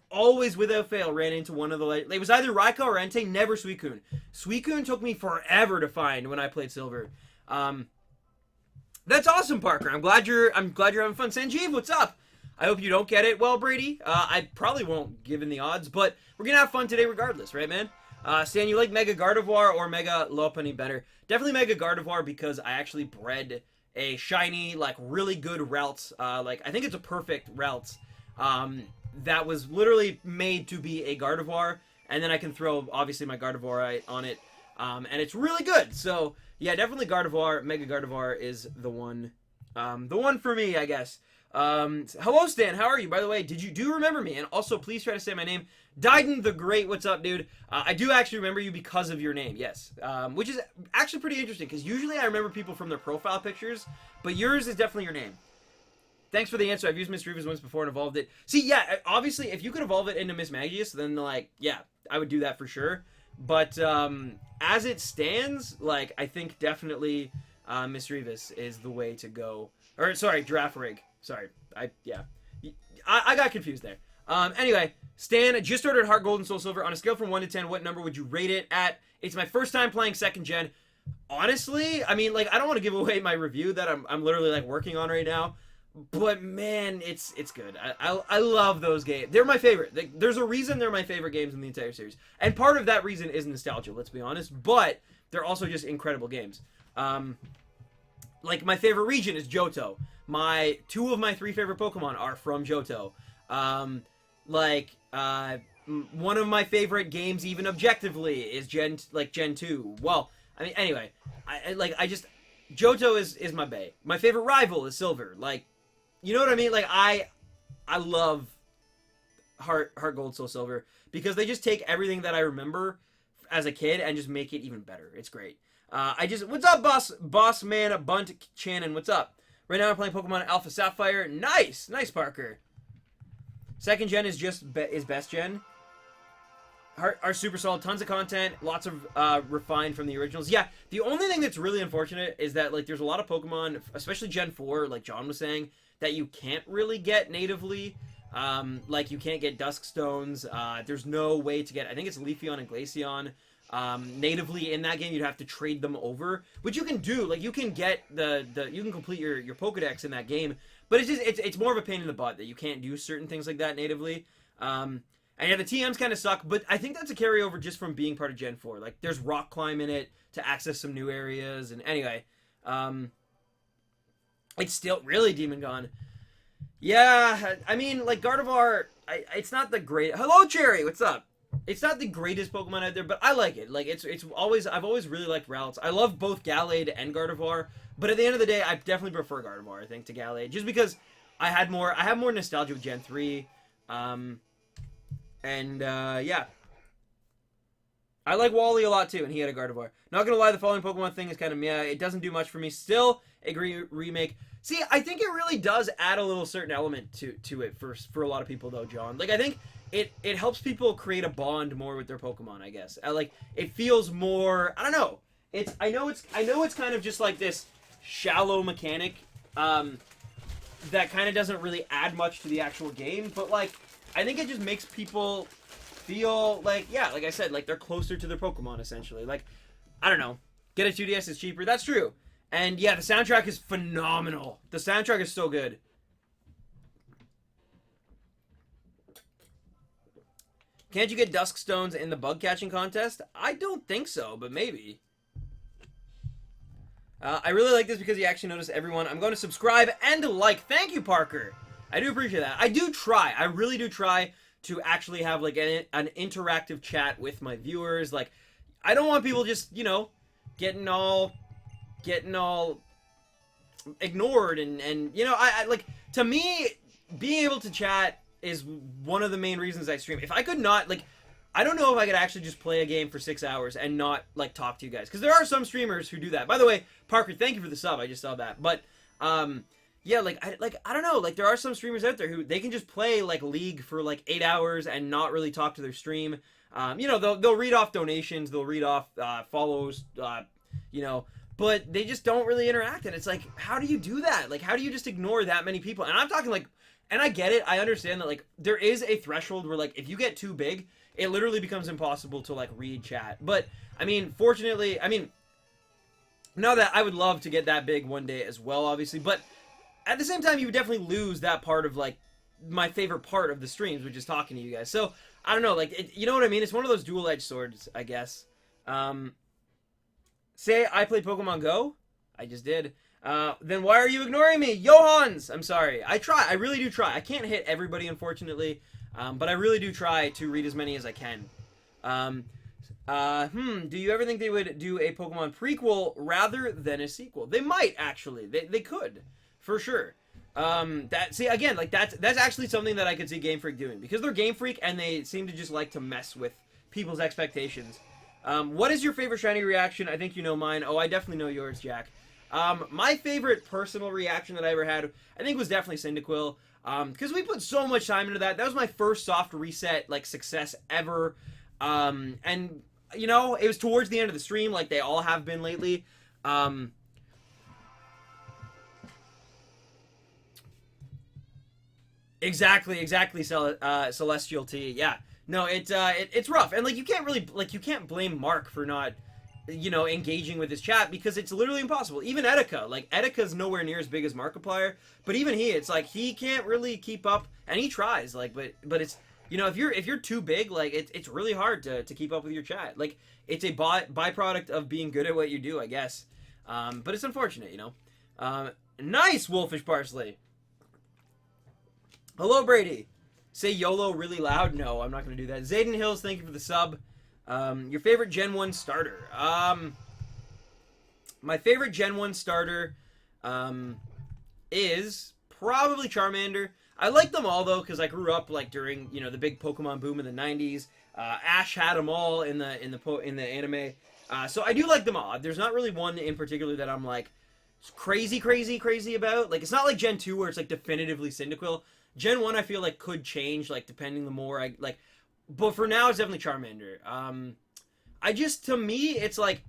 without fail ran into one of the... It was either Raikou or Entei, never Suicune. Suicune took me forever to find when I played Silver. That's awesome, Parker. I'm glad you're having fun. Sanjeev, what's up? I hope you don't get it well, Brady. I probably won't, given the odds, but we're going to have fun today regardless, right, man? Stan, you like Mega Gardevoir or Mega Lopunny better? Definitely Mega Gardevoir because I actually bred a shiny, really good Ralts. I think it's a perfect Ralts that was literally made to be a Gardevoir, and then I can throw, obviously, my Gardevoir on it, and it's really good. So, yeah, definitely Gardevoir. Mega Gardevoir is the one for me, I guess. Hello Stan, how are you? By the way, do you remember me? And also, please try to say my name. Dyden the Great, what's up, dude? I do actually remember you because of your name, yes. Which is actually pretty interesting, because usually I remember people from their profile pictures, but yours is definitely your name. Thanks for the answer. I've used Misdreavus once before and evolved it. See, yeah, obviously, if you could evolve it into Mismagius, then, yeah, I would do that for sure. But, as it stands, I think definitely, Misdreavus is the way to go. Or, sorry, Girafarig. Sorry, I got confused there. Anyway, Stan just ordered Heart Gold and Soul Silver. On a scale from 1 to 10, what number would you rate it at? It's my first time playing 2nd gen. Honestly, I mean, I don't want to give away my review that I'm literally, working on right now. But, man, it's good. I love those games. They're my favorite. There's a reason they're my favorite games in the entire series. And part of that reason is nostalgia, let's be honest. But they're also just incredible games. My favorite region is Johto. Two of my 3 favorite Pokemon are from Johto. One of my favorite games, even objectively, is Gen 2. Well, I mean, anyway, Johto is my bae. My favorite rival is Silver. You know what I mean? I love Heart Gold, Soul Silver, because they just take everything that I remember as a kid and just make it even better. It's great. What's up, boss man, Bunt Channon, what's up? Right now I'm playing Pokemon Alpha Sapphire. Nice, Parker. 2nd gen is best gen. Are super solid, tons of content, lots of refined from the originals. Yeah, the only thing that's really unfortunate is that there's a lot of Pokemon, especially Gen 4, like John was saying, that you can't really get natively. You can't get Dusk Stones. There's no way to get, I think it's Leafeon and Glaceon. Natively in that game, you'd have to trade them over, which you can do. You can get you can complete your Pokedex in that game, but it's more of a pain in the butt that you can't do certain things like that natively. And yeah, the TMs kind of suck, but I think that's a carryover just from being part of Gen 4. There's Rock Climb in it to access some new areas, and anyway, it's still really Demon Gone. Yeah, I mean, Gardevoir, it's not the great. Hello, Cherry, what's up? It's not the greatest Pokemon out there, but I like it. I've always really liked Ralts. I love both Gallade and Gardevoir, but at the end of the day, I definitely prefer Gardevoir, I think, to Gallade, just because I have more nostalgia with Gen 3. Yeah. I like Wally a lot too, and he had a Gardevoir. Not gonna lie, the following Pokemon thing is kind of meh. It doesn't do much for me. Still, a remake. See, I think it really does add a little certain element to it for a lot of people though, John. Like I think it helps people create a bond more with their Pokemon. I guess. Like it feels more. I don't know. I know it's kind of just like this shallow mechanic that kind of doesn't really add much to the actual game, but like I think it just makes people feel like, yeah, like I said, like they're closer to their Pokemon essentially. Like I don't know, get a 2DS is cheaper. That's true. And yeah, the soundtrack is phenomenal. The soundtrack is so good. Can't you get Dusk Stones in the bug catching contest? I don't think so, but maybe. I really like this because you actually notice everyone. I'm going to subscribe and like. Thank you, Parker. I do appreciate that. I do try. I really do try to actually have like an interactive chat with my viewers. Like, I don't want people just, you know, getting all ignored and you know, I like, to me, being able to chat is one of the main reasons I stream. If I could not, like, I don't know if I could actually just play a game for 6 hours and not, like, talk to you guys. Because there are some streamers who do that. By the way, Parker, thank you for the sub. I just saw that. But, yeah, I don't know. Like, there are some streamers out there who, they can just play, like, League for, like, 8 hours and not really talk to their stream. You know, they'll read off donations. They'll read off follows, you know. But they just don't really interact. And it's like, how do you do that? Like, how do you just ignore that many people? And I'm talking, like, and I get it. I understand that, like, there is a threshold where, like, if you get too big, it literally becomes impossible to, like, read chat. But, I mean, fortunately, I mean, now that I would love to get that big one day as well, obviously. But at the same time, you would definitely lose that part of, like, my favorite part of the streams, which is talking to you guys. So, I don't know, like, you know what I mean? It's one of those dual-edged swords, I guess. Say I played Pokemon Go? I just did. Then why are you ignoring me? Johans! I'm sorry. I try. I really do try. I can't hit everybody, unfortunately. But I really do try to read as many as I can. Do you ever think they would do a Pokemon prequel rather than a sequel? They might, actually. They could. For sure. See, again, like, that's actually something that I could see Game Freak doing. Because they're Game Freak, and they seem to just like to mess with people's expectations. What is your favorite shiny reaction? I think you know mine. Oh, I definitely know yours, Jack. My favorite personal reaction that I ever had, I think, was definitely Cyndaquil. Because we put so much time into that. That was my first soft reset, like, success ever. And, you know, it was towards the end of the stream, like they all have been lately. Exactly, Celestial T, yeah. No, it's rough. And, like, you can't really, like, you can't blame Mark for not, you know, engaging with his chat, because it's literally impossible. Even Etika, like, Etika's nowhere near as big as Markiplier, but even it's like, he can't really keep up, and he tries, like, but it's, you know, if you're too big, like, it's really hard to keep up with your chat. Like, it's a byproduct of being good at what you do, I guess. But it's unfortunate, you know. Nice, Wolfish Parsley! Hello, Brady! Say YOLO really loud? No, I'm not going to do that. Zayden Hills, thank you for the sub. Your favorite Gen 1 starter? My favorite Gen 1 starter is probably Charmander. I like them all, though, because I grew up, like, during, you know, the big Pokemon boom in the 90s. Ash had them all in the anime. So I do like them all. There's not really one in particular that I'm, like, crazy about. Like, it's not like Gen 2 where it's, like, definitively Cyndaquil. Gen 1, I feel like, could change, like, depending the more I, like... But for now, it's definitely Charmander. To me, it's like,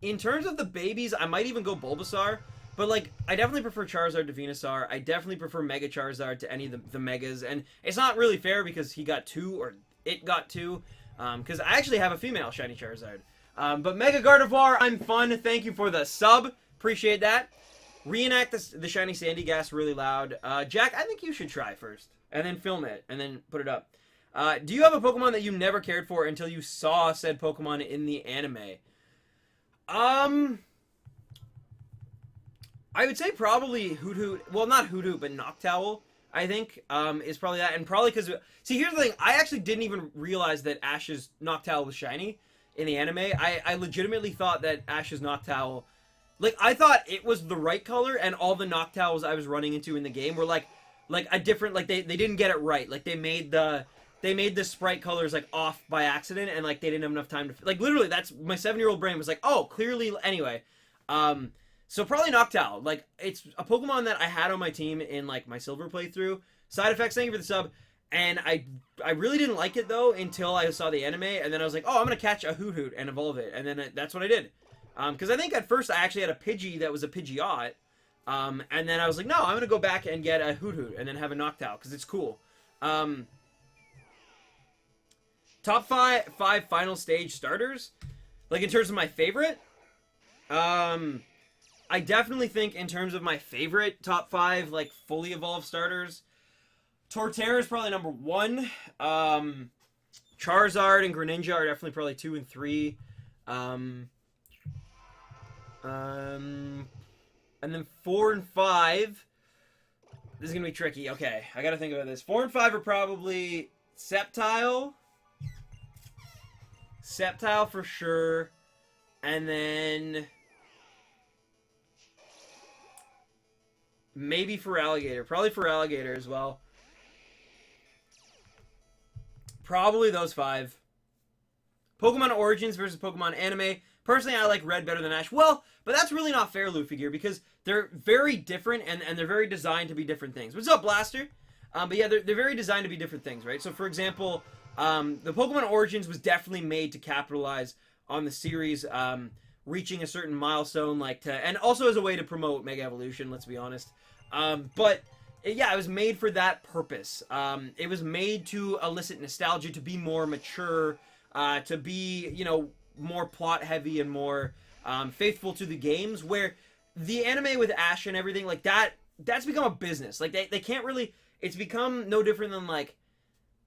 in terms of the babies, I might even go Bulbasaur. But, like, I definitely prefer Charizard to Venusaur. I definitely prefer Mega Charizard to any of the Megas. And it's not really fair because he got 2, or it got 2. Because I actually have a female Shiny Charizard. But Mega Gardevoir, I'm fun. Thank you for the sub. Appreciate that. Reenact the Shiny Sandyghast really loud. Jack, I think you should try first. And then film it. And then put it up. Do you have a Pokemon that you never cared for until you saw said Pokemon in the anime? I would say probably Hoot. Well, not Hoot, but Noctowl, I think, is probably that. And probably because... See, here's the thing. I actually didn't even realize that Ash's Noctowl was shiny in the anime. I legitimately thought that Ash's Noctowl... Like, I thought it was the right color, and all the Noctowls I was running into in the game were, like a different... Like, they didn't get it right. Like, they made the they made the sprite colors like off by accident, and like they didn't have enough time to like literally. That's my 7-year-old brain was like, oh, clearly anyway. So probably Noctowl. Like it's a Pokemon that I had on my team in like my Silver playthrough. Side effects, thank you for the sub. And I really didn't like it though until I saw the anime, and then I was like, oh, I'm gonna catch a Hoot and evolve it, and then that's what I did. Because I think at first I actually had a Pidgey that was a Pidgeot, and then I was like, no, I'm gonna go back and get a Hoot and then have a Noctowl because it's cool. Top five final stage starters, like in terms of my favorite. I definitely think in terms of my favorite top 5 like fully evolved starters, Torterra is probably number 1. Charizard and Greninja are definitely probably 2 and 3. And then 4 and 5. This is gonna be tricky. Okay, I gotta think about this. 4 and 5 are probably Sceptile for sure, and then maybe Feraligatr. Probably Feraligatr as well. Probably those 5. Pokemon Origins versus Pokemon Anime. Personally, I like Red better than Ash. Well, but that's really not fair, Luffy Gear, because they're very different, and they're very designed to be different things. What's up, Blaster? But yeah, they're very designed to be different things, right? So, for example, the Pokemon Origins was definitely made to capitalize on the series reaching a certain milestone, and also as a way to promote Mega Evolution, let's be honest. But yeah, it was made for that purpose. It was made to elicit nostalgia, to be more mature, to be, you know, more plot heavy and more faithful to the games, where the anime with Ash and everything like that's become a business. Like they can't really, it's become no different than like,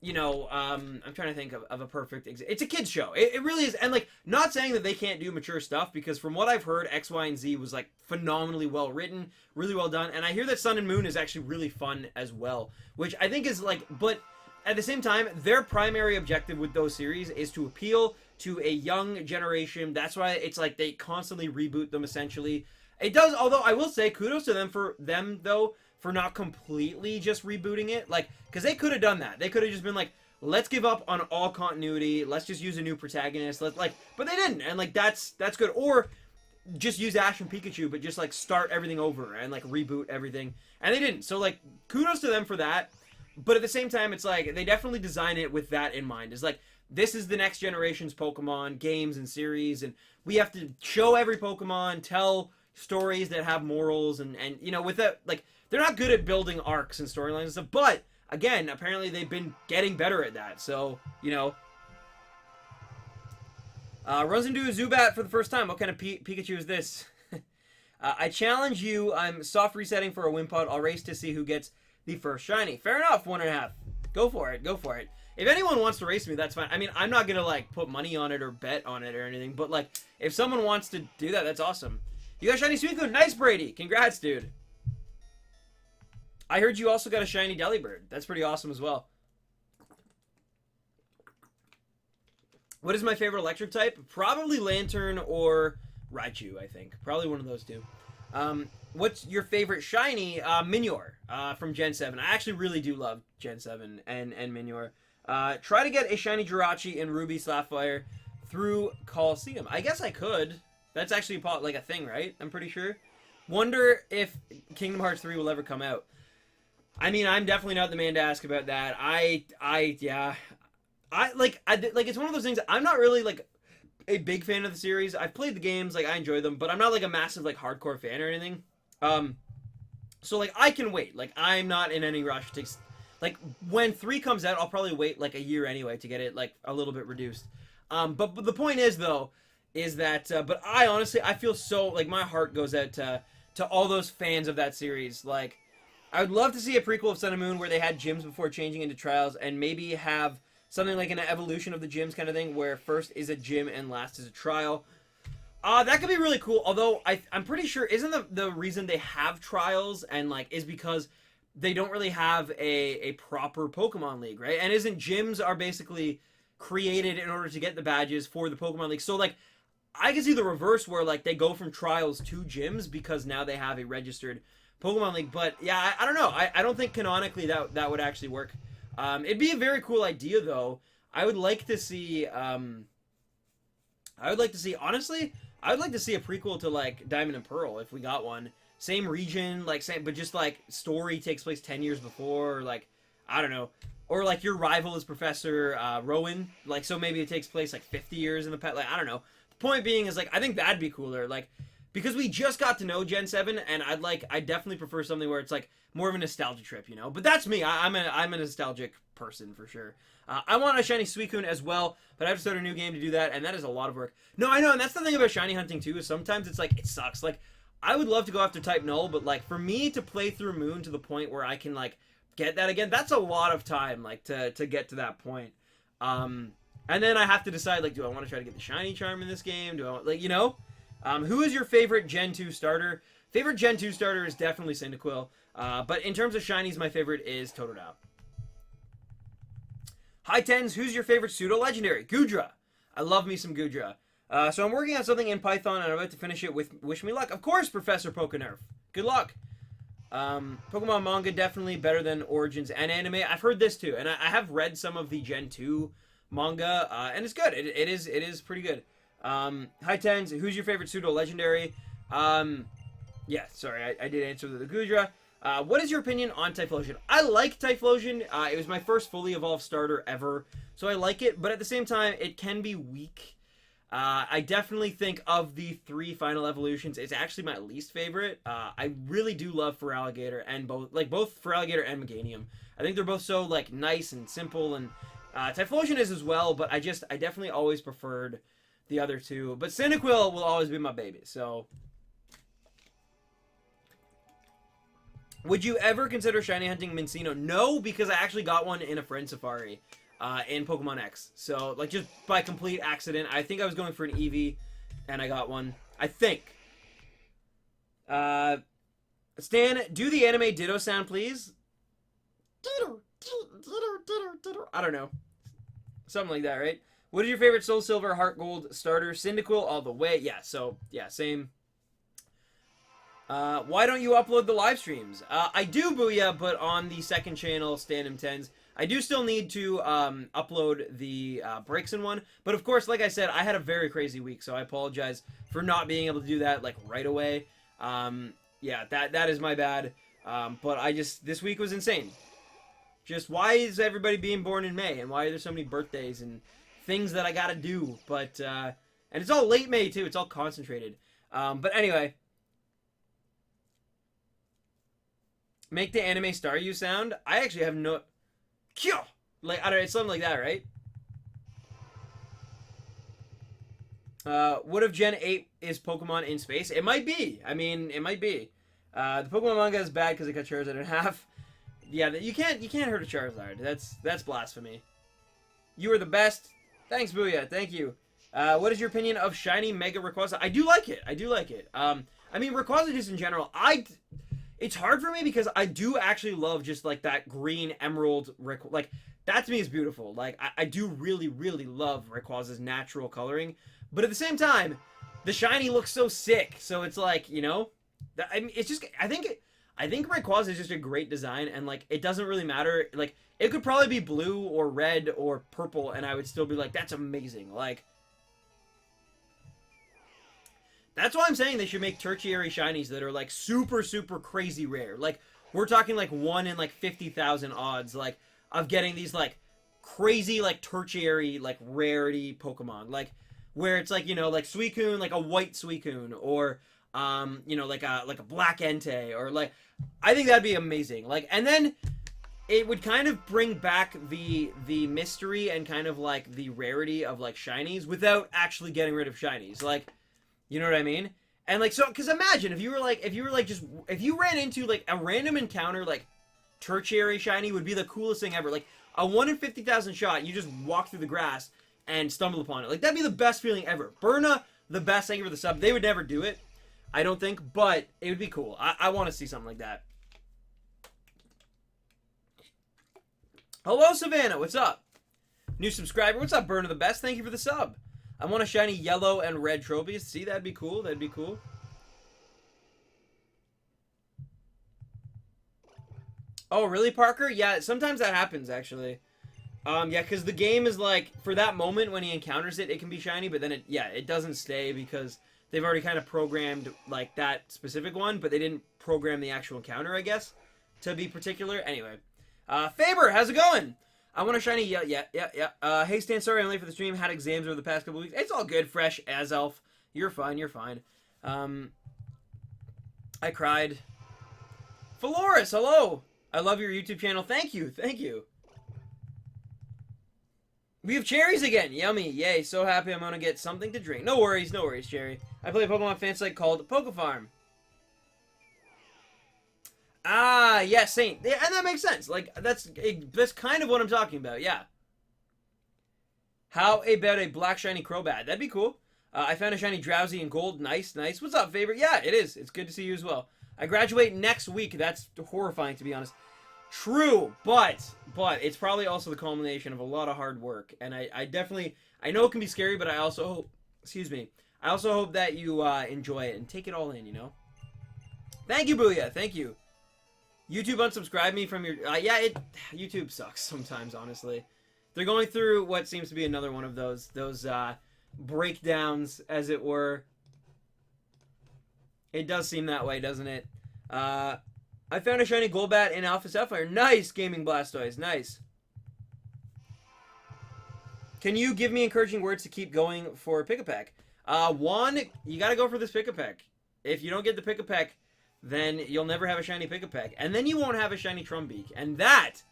you know, I'm trying to think of a perfect example. It's a kid's show. It really is. And like, not saying that they can't do mature stuff, because from what I've heard, X, Y, and Z was like phenomenally well written, really well done. And I hear that Sun and Moon is actually really fun as well, which I think is like, but at the same time, their primary objective with those series is to appeal to a young generation. That's why it's like they constantly reboot them essentially. It does, although I will say kudos to them though, for not completely just rebooting it, like, because they could have done that. They could have just been like, let's give up on all continuity, let's just use a new protagonist, but they didn't, and like that's good. Or just use Ash and Pikachu, but just like start everything over and like reboot everything, and they didn't. So like kudos to them for that. But at the same time, it's like they definitely design it with that in mind. It's like, this is the next generation's Pokemon games and series, and we have to show every Pokemon, tell stories that have morals, and you know, with that, like, they're not good at building arcs and storylines and stuff, but again, apparently they've been getting better at that. So, you know, runs into a Zubat for the first time. What kind of Pikachu is this? I challenge you. I'm soft resetting for a Wimpod. I'll race to see who gets the first shiny. Fair enough, 1.5. Go for it. Go for it. If anyone wants to race me, that's fine. I mean, I'm not going to, like, put money on it or bet on it or anything, but, like, if someone wants to do that, that's awesome. You got Shiny Suicune. Nice, Brady. Congrats, dude. I heard you also got a shiny Delibird. That's pretty awesome as well. What is my favorite electric type? Probably Lantern or Raichu, I think. Probably one of those two. What's your favorite shiny? Minior from Gen 7. I actually really do love Gen 7 and Minior. Try to get a shiny Jirachi in Ruby Sapphire through Coliseum. I guess I could. That's actually like a thing, right? I'm pretty sure. Wonder if Kingdom Hearts 3 will ever come out. I mean, I'm definitely not the man to ask about that. Yeah. It's one of those things. I'm not really like a big fan of the series. I've played the games, like I enjoy them, but I'm not like a massive like hardcore fan or anything. So like I can wait. Like I'm not in any rush to like when 3 comes out, I'll probably wait like a year anyway to get it like a little bit reduced. But the point is though, is that but I honestly I feel so like my heart goes out to all those fans of that series. Like I would love to see a prequel of Sun and Moon where they had gyms before changing into trials, and maybe have something like an evolution of the gyms kind of thing, where first is a gym and last is a trial. That could be really cool, although I'm pretty sure, isn't the reason they have trials and like is because they don't really have a proper Pokemon League, right? And isn't gyms are basically created in order to get the badges for the Pokemon League. So like I can see the reverse where like they go from trials to gyms because now they have a registered Pokemon League. But yeah, I don't know. I don't think canonically that would actually work. It'd be a very cool idea, though. I would like to see. Honestly, I would like to see a prequel to like Diamond and Pearl if we got one. Same region, like same, but just like story takes place 10 years before, or like I don't know, or like your rival is Professor Rowan, like so maybe it takes place like 50 years in the past. Like I don't know. The point being is like I think that'd be cooler, like because we just got to know Gen 7, and I definitely prefer something where it's like more of a nostalgia trip, you know. But that's me. I'm a nostalgic person for sure. I want a shiny Suicune as well, but I have to start a new game to do that, and that is a lot of work. No, I know, and that's the thing about shiny hunting too, is sometimes it's like, it sucks. Like, I would love to go after type null, but like, for me to play through Moon to the point where I can like, get that again, that's a lot of time, like, to get to that point. And then I have to decide, like, do I want to try to get the shiny charm in this game? Do I want, like, you know? Who is your favorite Gen 2 starter? Favorite Gen 2 starter is definitely Cyndaquil, but in terms of shinies, my favorite is Totodile. Hi Tens, who's your favorite pseudo-legendary? Goodra. I love me some Goodra. So I'm working on something in Python, and I'm about to finish it with Wish Me Luck. Of course, Professor Pokenerf. Good luck. Pokemon manga, definitely better than Origins and anime. I've heard this too, and I have read some of the Gen 2 manga, and it's good. It is pretty good. Hi Tens, who's your favorite pseudo-legendary? Yeah, sorry, I did answer the Goodra. What is your opinion on Typhlosion? I like Typhlosion. It was my first fully evolved starter ever, so I like it, but at the same time, it can be weak. I definitely think of the 3 final evolutions, it's actually my least favorite. I really do love Feraligatr and both Feraligatr and Meganium. I think they're both so like nice and simple, and Typhlosion is as well, but I definitely always preferred the other two. But Cyndaquil will always be my baby, so... Would you ever consider shiny hunting Minccino? No, because I actually got one in a friend safari in Pokemon X. So, like, just by complete accident. I think I was going for an Eevee, and I got one. I think. Stan, do the anime Ditto sound, please. I don't know. Something like that, right? What is your favorite Soul Silver, Heart Gold starter? Cyndaquil all the way. Yeah, so, yeah, same. Why don't you upload the live streams? I do, Booyah, but on the second channel, StanM10s. I do still need to upload the Braixen one. But of course, like I said, I had a very crazy week, so I apologize for not being able to do that like right away. Yeah, that is my bad. But this week was insane. Just why is everybody being born in May, and why are there so many birthdays and things that I gotta do? But and it's all late May too. It's all concentrated. But anyway. Make the anime Staryu sound. I actually have no... Kyo! Like, I don't know, it's something like that, right? What if Gen 8 is Pokemon in space? It might be. I mean, it might be. The Pokemon manga is bad because it cut Charizard in half. Yeah, you can't hurt a Charizard. That's blasphemy. You are the best. Thanks, Booyah. Thank you. What is your opinion of shiny Mega Rayquaza? I do like it. I do like it. I mean, Rayquaza just in general, it's hard for me because I do actually love just like that green emerald like that to me is beautiful. Like I do really, really love Rayquaza's natural coloring, but at the same time, the shiny looks so sick. So it's like, you know, I mean, it's just I think Rayquaza is just a great design, and like it doesn't really matter. Like it could probably be blue or red or purple, and I would still be like, that's amazing. Like. That's why I'm saying they should make tertiary shinies that are like super, super crazy rare. Like we're talking like 1 in like 50,000 odds, like of getting these like crazy like tertiary like rarity Pokemon, like where it's like, you know, like Suicune, like a white Suicune, or you know, like a black Entei, or like I think that'd be amazing. Like, and then it would kind of bring back the mystery and kind of like the rarity of like shinies without actually getting rid of shinies, like. You know what I mean? And like, so, because imagine if you ran into like a random encounter, like tertiary shiny would be the coolest thing ever. Like a 1 in 50,000 shot, you just walk through the grass and stumble upon it. Like that'd be the best feeling ever. Burna, the best. Thank you for the sub. They would never do it, I don't think, but it would be cool. I want to see something like that. Hello, Savannah. What's up? New subscriber. What's up, Burna the best? Thank you for the sub. I want a shiny yellow and red trophies. See, that'd be cool. That'd be cool. Oh, really, Parker? Yeah, sometimes that happens, actually. Yeah, because the game is like, for that moment when he encounters it, it can be shiny, but then it doesn't stay because they've already kind of programmed, like, that specific one, but they didn't program the actual encounter, I guess, to be particular. Anyway. Faber, how's it going? I want a shiny, yeah. Hey, Stan, sorry I'm late for the stream. Had exams over the past couple weeks. It's all good, fresh as elf. You're fine, you're fine. I cried. Phaloris, hello! I love your YouTube channel. Thank you, thank you. We have cherries again. Yummy. Yay. So happy I'm going to get something to drink. No worries, Cherry. I play a Pokemon fan site called PokeFarm. Ah, yeah, Saint. Yeah, and that makes sense. Like, that's kind of what I'm talking about, yeah. How about a black shiny Crobat? That'd be cool. I found a shiny Drowsy in gold. Nice, nice. What's up, favorite? Yeah, it is. It's good to see you as well. I graduate next week. That's horrifying, to be honest. True, but it's probably also the culmination of a lot of hard work, and I definitely, I know it can be scary, but I also hope, I also hope that you enjoy it and take it all in, you know? Thank you, Booyah, thank you. YouTube unsubscribed me from your, YouTube sucks sometimes, honestly. They're going through what seems to be another one of those breakdowns, as it were. It does seem that way, doesn't it? I found a shiny Golbat in Alpha Sapphire. Nice, Gaming Blastoise. Nice. Can you give me encouraging words to keep going for Pikipek? One, you gotta go for this Pikipek. If you don't get the Pikipek, then you'll never have a shiny Pikipek. And then you won't have a shiny Trumbeak. And that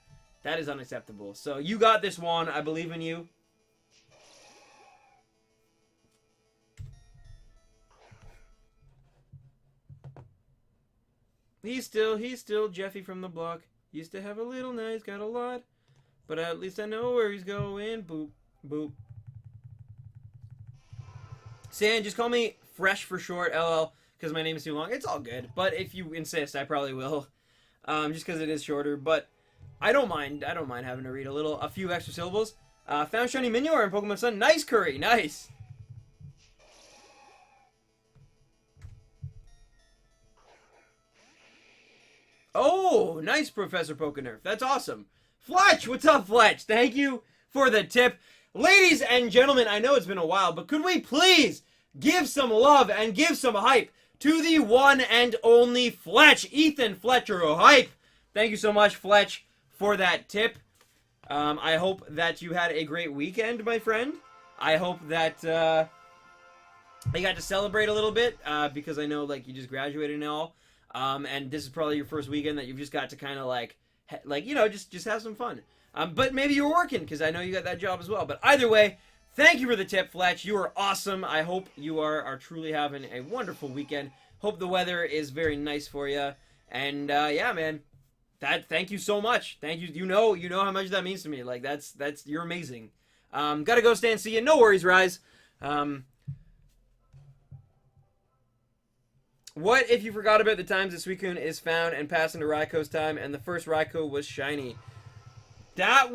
is unacceptable. So you got this one. I believe in you. He's still Jeffy from the block. Used to have a little, now he's got a lot. But at least I know where he's going. Boop, boop. San, just call me Fresh for short, LL, because my name is too long. It's all good. But if you insist, I probably will. Just because it is shorter. But I don't mind. I don't mind having to read a few extra syllables. Found shiny Minior in Pokemon Sun. Nice, Curry. Nice. Oh, nice, Professor Pokenerf. That's awesome. Fletch, what's up, Fletch? Thank you for the tip. Ladies and gentlemen, I know it's been a while, but could we please give some love and give some hype to the one and only Fletch, Ethan Fletcher Hype. Thank you so much, Fletch, for that tip. I hope that you had a great weekend, my friend. I hope that you got to celebrate a little bit, because I know, like, you just graduated and all. And this is probably your first weekend that you've just got to kind of like, you know, just have some fun. But maybe you're working, because I know you got that job as well. But either way, thank you for the tip, Fletch. You are awesome. I hope you are truly having a wonderful weekend. Hope the weather is very nice for you. And yeah, man, thank you so much. Thank you. You know how much that means to me. Like, you're amazing. Gotta go, Stan. See you. No worries, Rise. What if you forgot about the times that Suicune is found and passed into Raikou's time and the first Raikou was shiny? That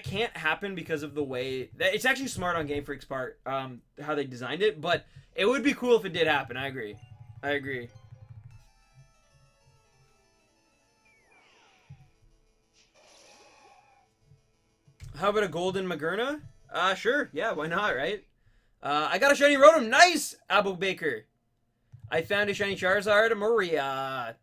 can't happen because of the way... It's actually smart on Game Freak's part, how they designed it, but it would be cool if it did happen. I agree. How about a golden Magerna? Sure. Yeah, why not, right? I got a shiny Rotom. Nice, Abu Baker. I found a shiny Charizard. Maria.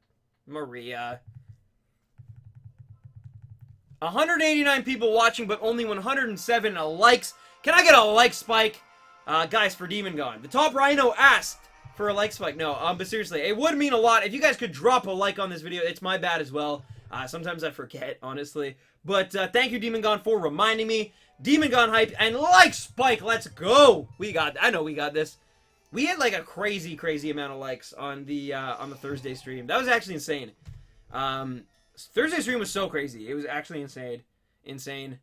189 people watching, but only 107 likes. Can I get a like spike? Guys, for Demon Gone. The Top Rhino asked for a like spike. No, but seriously, it would mean a lot if you guys could drop a like on this video. It's my bad as well. Sometimes I forget, honestly. But thank you, Demon Gone, for reminding me. Demon Gone hype and like spike. Let's go. I know we got this. We had like a crazy amount of likes on the Thursday stream. That was actually insane. Thursday stream was so crazy. It was actually insane.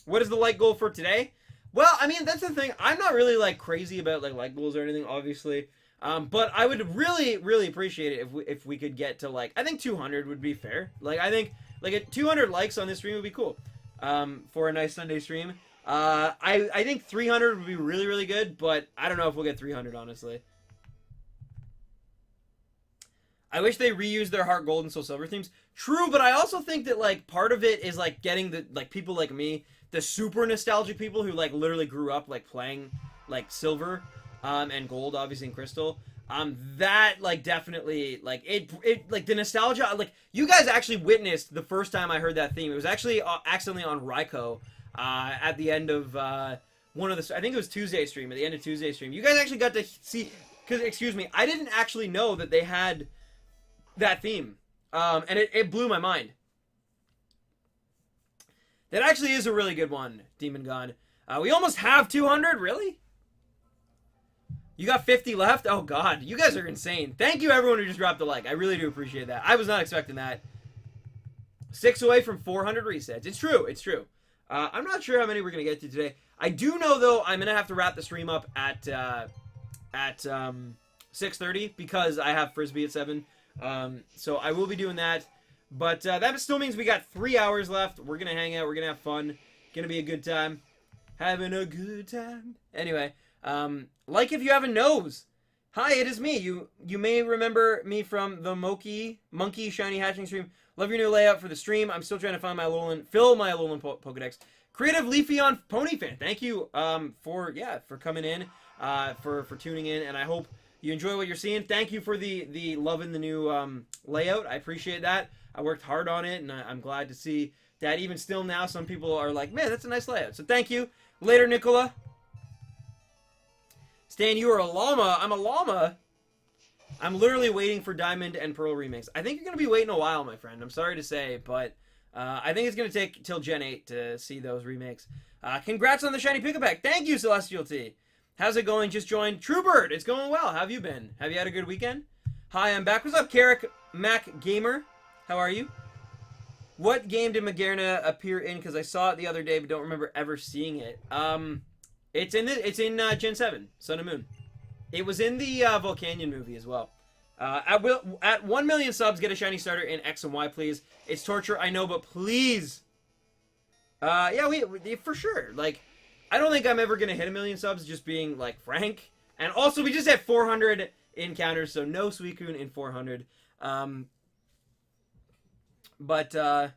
What is the like goal for today? Well, I mean, that's the thing. I'm not really like crazy about like goals or anything, obviously. But I would really appreciate it if we could get to like, I think 200 would be fair. Like, I think like 200 likes on this stream would be cool. For a nice Sunday stream. I think 300 would be really, really good, but I don't know if we'll get 300, honestly. I wish they reused their Heart Gold and Soul Silver themes. True, but I also think that, like, part of it is, like, getting the, like, people like me, the super nostalgic people who, like, literally grew up, like, playing, like, Silver, and Gold, obviously, and Crystal. That, like, definitely, like, it like, the nostalgia, like, you guys actually witnessed the first time I heard that theme. It was actually accidentally on Raichu, at the end of, one of the, I think it was Tuesday stream, at the end of Tuesday stream. You guys actually got to see, because, excuse me, I didn't actually know that they had that theme, and it blew my mind. That actually is a really good one, Demon God. We almost have 200, really? You got 50 left? Oh god, you guys are insane. Thank you everyone who just dropped a like. I really do appreciate that. I was not expecting that. 6 away from 400 resets. It's true, it's true. I'm not sure how many we're going to get to today. I do know, though, I'm going to have to wrap the stream up at 6:30 because I have Frisbee at 7. So I will be doing that. But that still means we got 3 hours left. We're going to hang out. We're going to have fun. Going to be a good time. Having a good time. Anyway, like if you have a nose. Hi, it is me. You may remember me from the Monkey Shiny Hatching stream. Love your new layout for the stream. I'm still trying to find my fill my Alolan Pokedex. Creative Leafeon Pony fan. Thank you for coming in, for tuning in, and I hope you enjoy what you're seeing. Thank you for the loving the new layout. I appreciate that. I worked hard on it, and I'm glad to see that even still now some people are like, man, that's a nice layout. So thank you. Later, Nicola. Stan, you are a llama. I'm a llama. I'm literally waiting for Diamond and Pearl remakes. I think you're going to be waiting a while, my friend. I'm sorry to say, but I think it's going to take till Gen 8 to see those remakes. Congrats on the shiny Pikipek. Thank you, Celestial T. How's it going? Just joined. Truebird, it's going well. How have you been? Have you had a good weekend? Hi, I'm back. What's up, Carrick Mac Gamer? How are you? What game did Magearna appear in? Because I saw it the other day, but don't remember ever seeing it. It's in Gen 7, Sun and Moon. It was in the Volcanion movie as well. At 1 million subs, get a shiny starter in X and Y, please. It's torture, I know, but please. Yeah, we for sure. Like, I don't think I'm ever gonna hit 1 million subs, just being like frank. And also, we just had 400 encounters, so no Suicune in 400. But I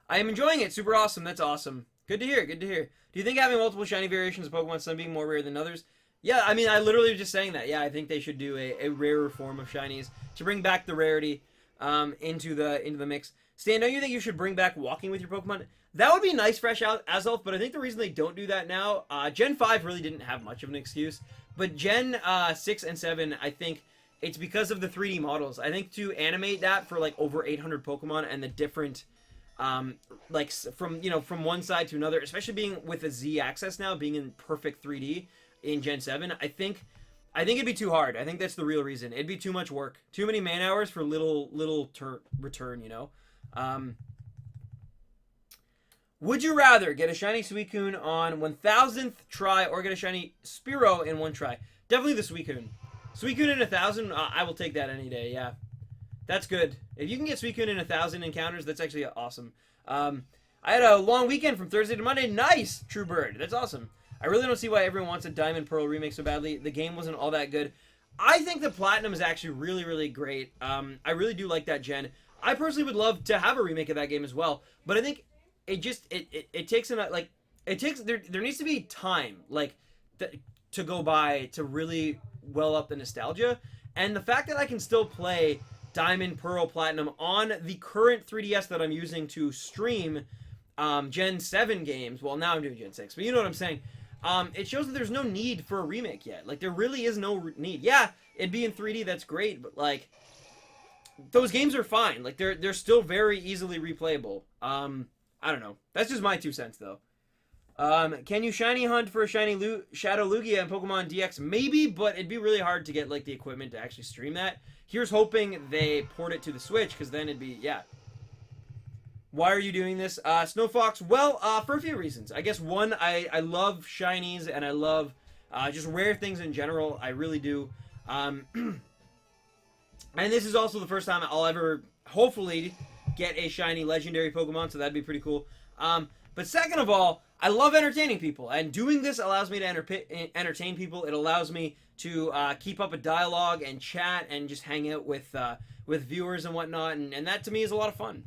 am enjoying it. Super awesome. That's awesome. Good to hear. Good to hear. Do you think having multiple shiny variations of Pokemon, some being more rare than others? Yeah, I mean, I literally was just saying that. Yeah, I think they should do a rarer form of shinies to bring back the rarity into the mix. Stan, don't you think you should bring back walking with your Pokemon? That would be nice, fresh out Azelf, but I think the reason they don't do that now, Gen 5 really didn't have much of an excuse, but Gen 6 and 7, I think it's because of the 3D models. I think to animate that for like over 800 Pokemon and the different, like from one side to another, especially being with a Z axis now, being in perfect 3D in Gen 7, I think it'd be too hard. I think that's the real reason. It'd be too much work. Too many man hours for little return, you know? Would you rather get a shiny Suicune on 1000th try or get a shiny Spearow in one try? Definitely the Suicune. Suicune in 1000, I will take that any day, yeah. That's good. If you can get Suicune in 1000 encounters, that's actually awesome. I had a long weekend from Thursday to Monday. Nice, Truebird. That's awesome. I really don't see why everyone wants a Diamond Pearl remake so badly. The game wasn't all that good. I think the Platinum is actually really, really great. I really do like that gen. I personally would love to have a remake of that game as well. But I think it takes there needs to be time to go by to really well up the nostalgia. And the fact that I can still play Diamond, Pearl, Platinum on the current 3DS that I'm using to stream Gen 7 games. Well, now I'm doing Gen 6, but you know what I'm saying. It shows that there's no need for a remake yet. Like, there really is no need. Yeah, it'd be in 3D, that's great, but, like, those games are fine. Like, they're still very easily replayable. I don't know. That's just my 2 cents, though. Can you shiny hunt for a shiny Shadow Lugia in Pokemon DX? Maybe, but it'd be really hard to get, like, the equipment to actually stream that. Here's hoping they port it to the Switch, because then it'd be, yeah. Why are you doing this? Snow Fox, well, for a few reasons. I guess one, I love shinies, and I love just rare things in general. I really do. And this is also the first time I'll ever, hopefully, get a shiny legendary Pokemon, so that'd be pretty cool. But second of all, I love entertaining people, and doing this allows me to entertain people. It allows me to keep up a dialogue and chat and just hang out with viewers and whatnot, and that to me is a lot of fun.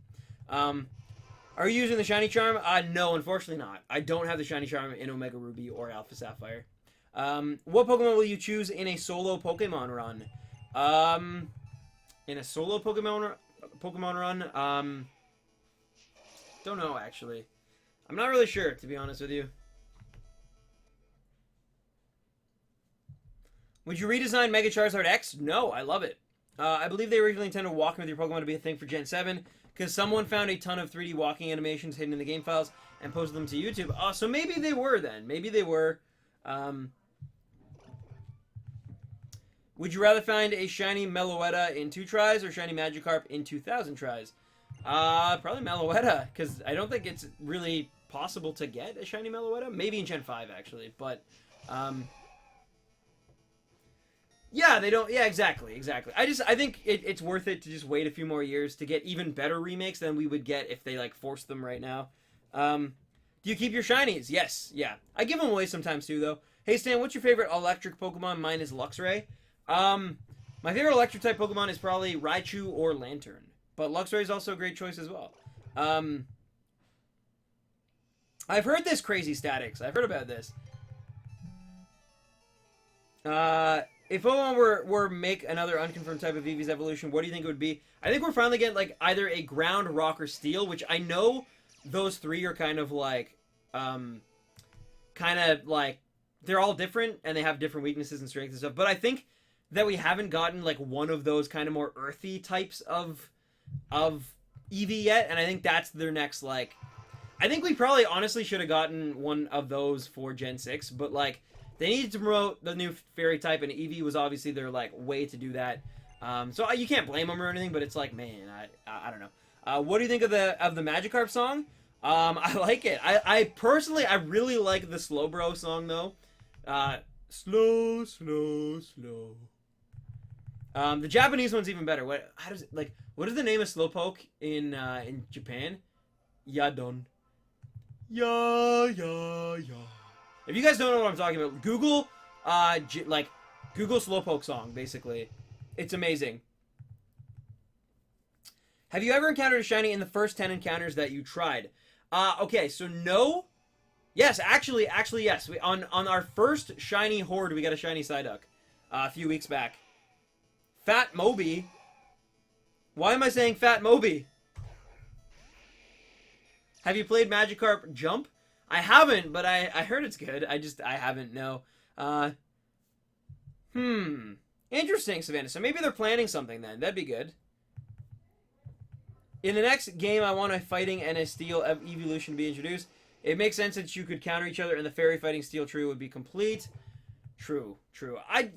Are you using the Shiny Charm? No, unfortunately not. I don't have the Shiny Charm in Omega Ruby or Alpha Sapphire. What Pokemon will you choose in a solo Pokemon run? In a solo Pokemon run, don't know, actually. I'm not really sure, to be honest with you. Would you redesign Mega Charizard X? No, I love it. I believe they originally intended walking with your Pokemon to be a thing for Gen 7, because someone found a ton of 3D walking animations hidden in the game files and posted them to YouTube. Oh, so maybe they were then. Maybe they were. Would you rather find a shiny Meloetta in 2 tries or shiny Magikarp in 2,000 tries? Probably Meloetta, because I don't think it's really possible to get a shiny Meloetta. Maybe in Gen 5, actually, but, yeah, they don't, yeah, exactly. I think it's worth it to just wait a few more years to get even better remakes than we would get if they, like, forced them right now. Do you keep your shinies? Yes, yeah. I give them away sometimes, too, though. Hey, Stan, what's your favorite electric Pokemon? Mine is Luxray. My favorite electric type Pokemon is probably Raichu or Lantern, but Luxray is also a great choice as well. I've heard this crazy statics. I've heard about this. If Pokemon were make another unconfirmed type of Eevee's evolution, what do you think it would be? I think we're finally getting like either a ground, rock, or steel, which I know those three are kind of like they're all different and they have different weaknesses and strengths and stuff. But I think that we haven't gotten like one of those kind of more earthy types of Eevee yet, and I think that's their next like. I think we probably honestly should have gotten one of those for Gen 6, but like they needed to promote the new fairy type, and Eevee was obviously their like way to do that. So you can't blame them or anything, but it's like, man, I don't know. What do you think of the Magikarp song? I like it. I personally really like the Slowbro song though. Slow, slow, slow. The Japanese one's even better. What is the name of Slowpoke in Japan? Yadon. Ya. If you guys don't know what I'm talking about, Google Google Slowpoke song, basically. It's amazing. Have you ever encountered a shiny in the first 10 encounters that you tried? Okay, so no. Yes, actually yes. On our first shiny horde, we got a shiny Psyduck a few weeks back. Fat Moby. Why am I saying Fat Moby? Have you played Magikarp Jump? I haven't, but I heard it's good. I haven't, no. Interesting, Savannah. So maybe they're planning something then. That'd be good. In the next game, I want a fighting and a steel evolution to be introduced. It makes sense that you could counter each other and the fairy fighting steel trio would be complete. True. I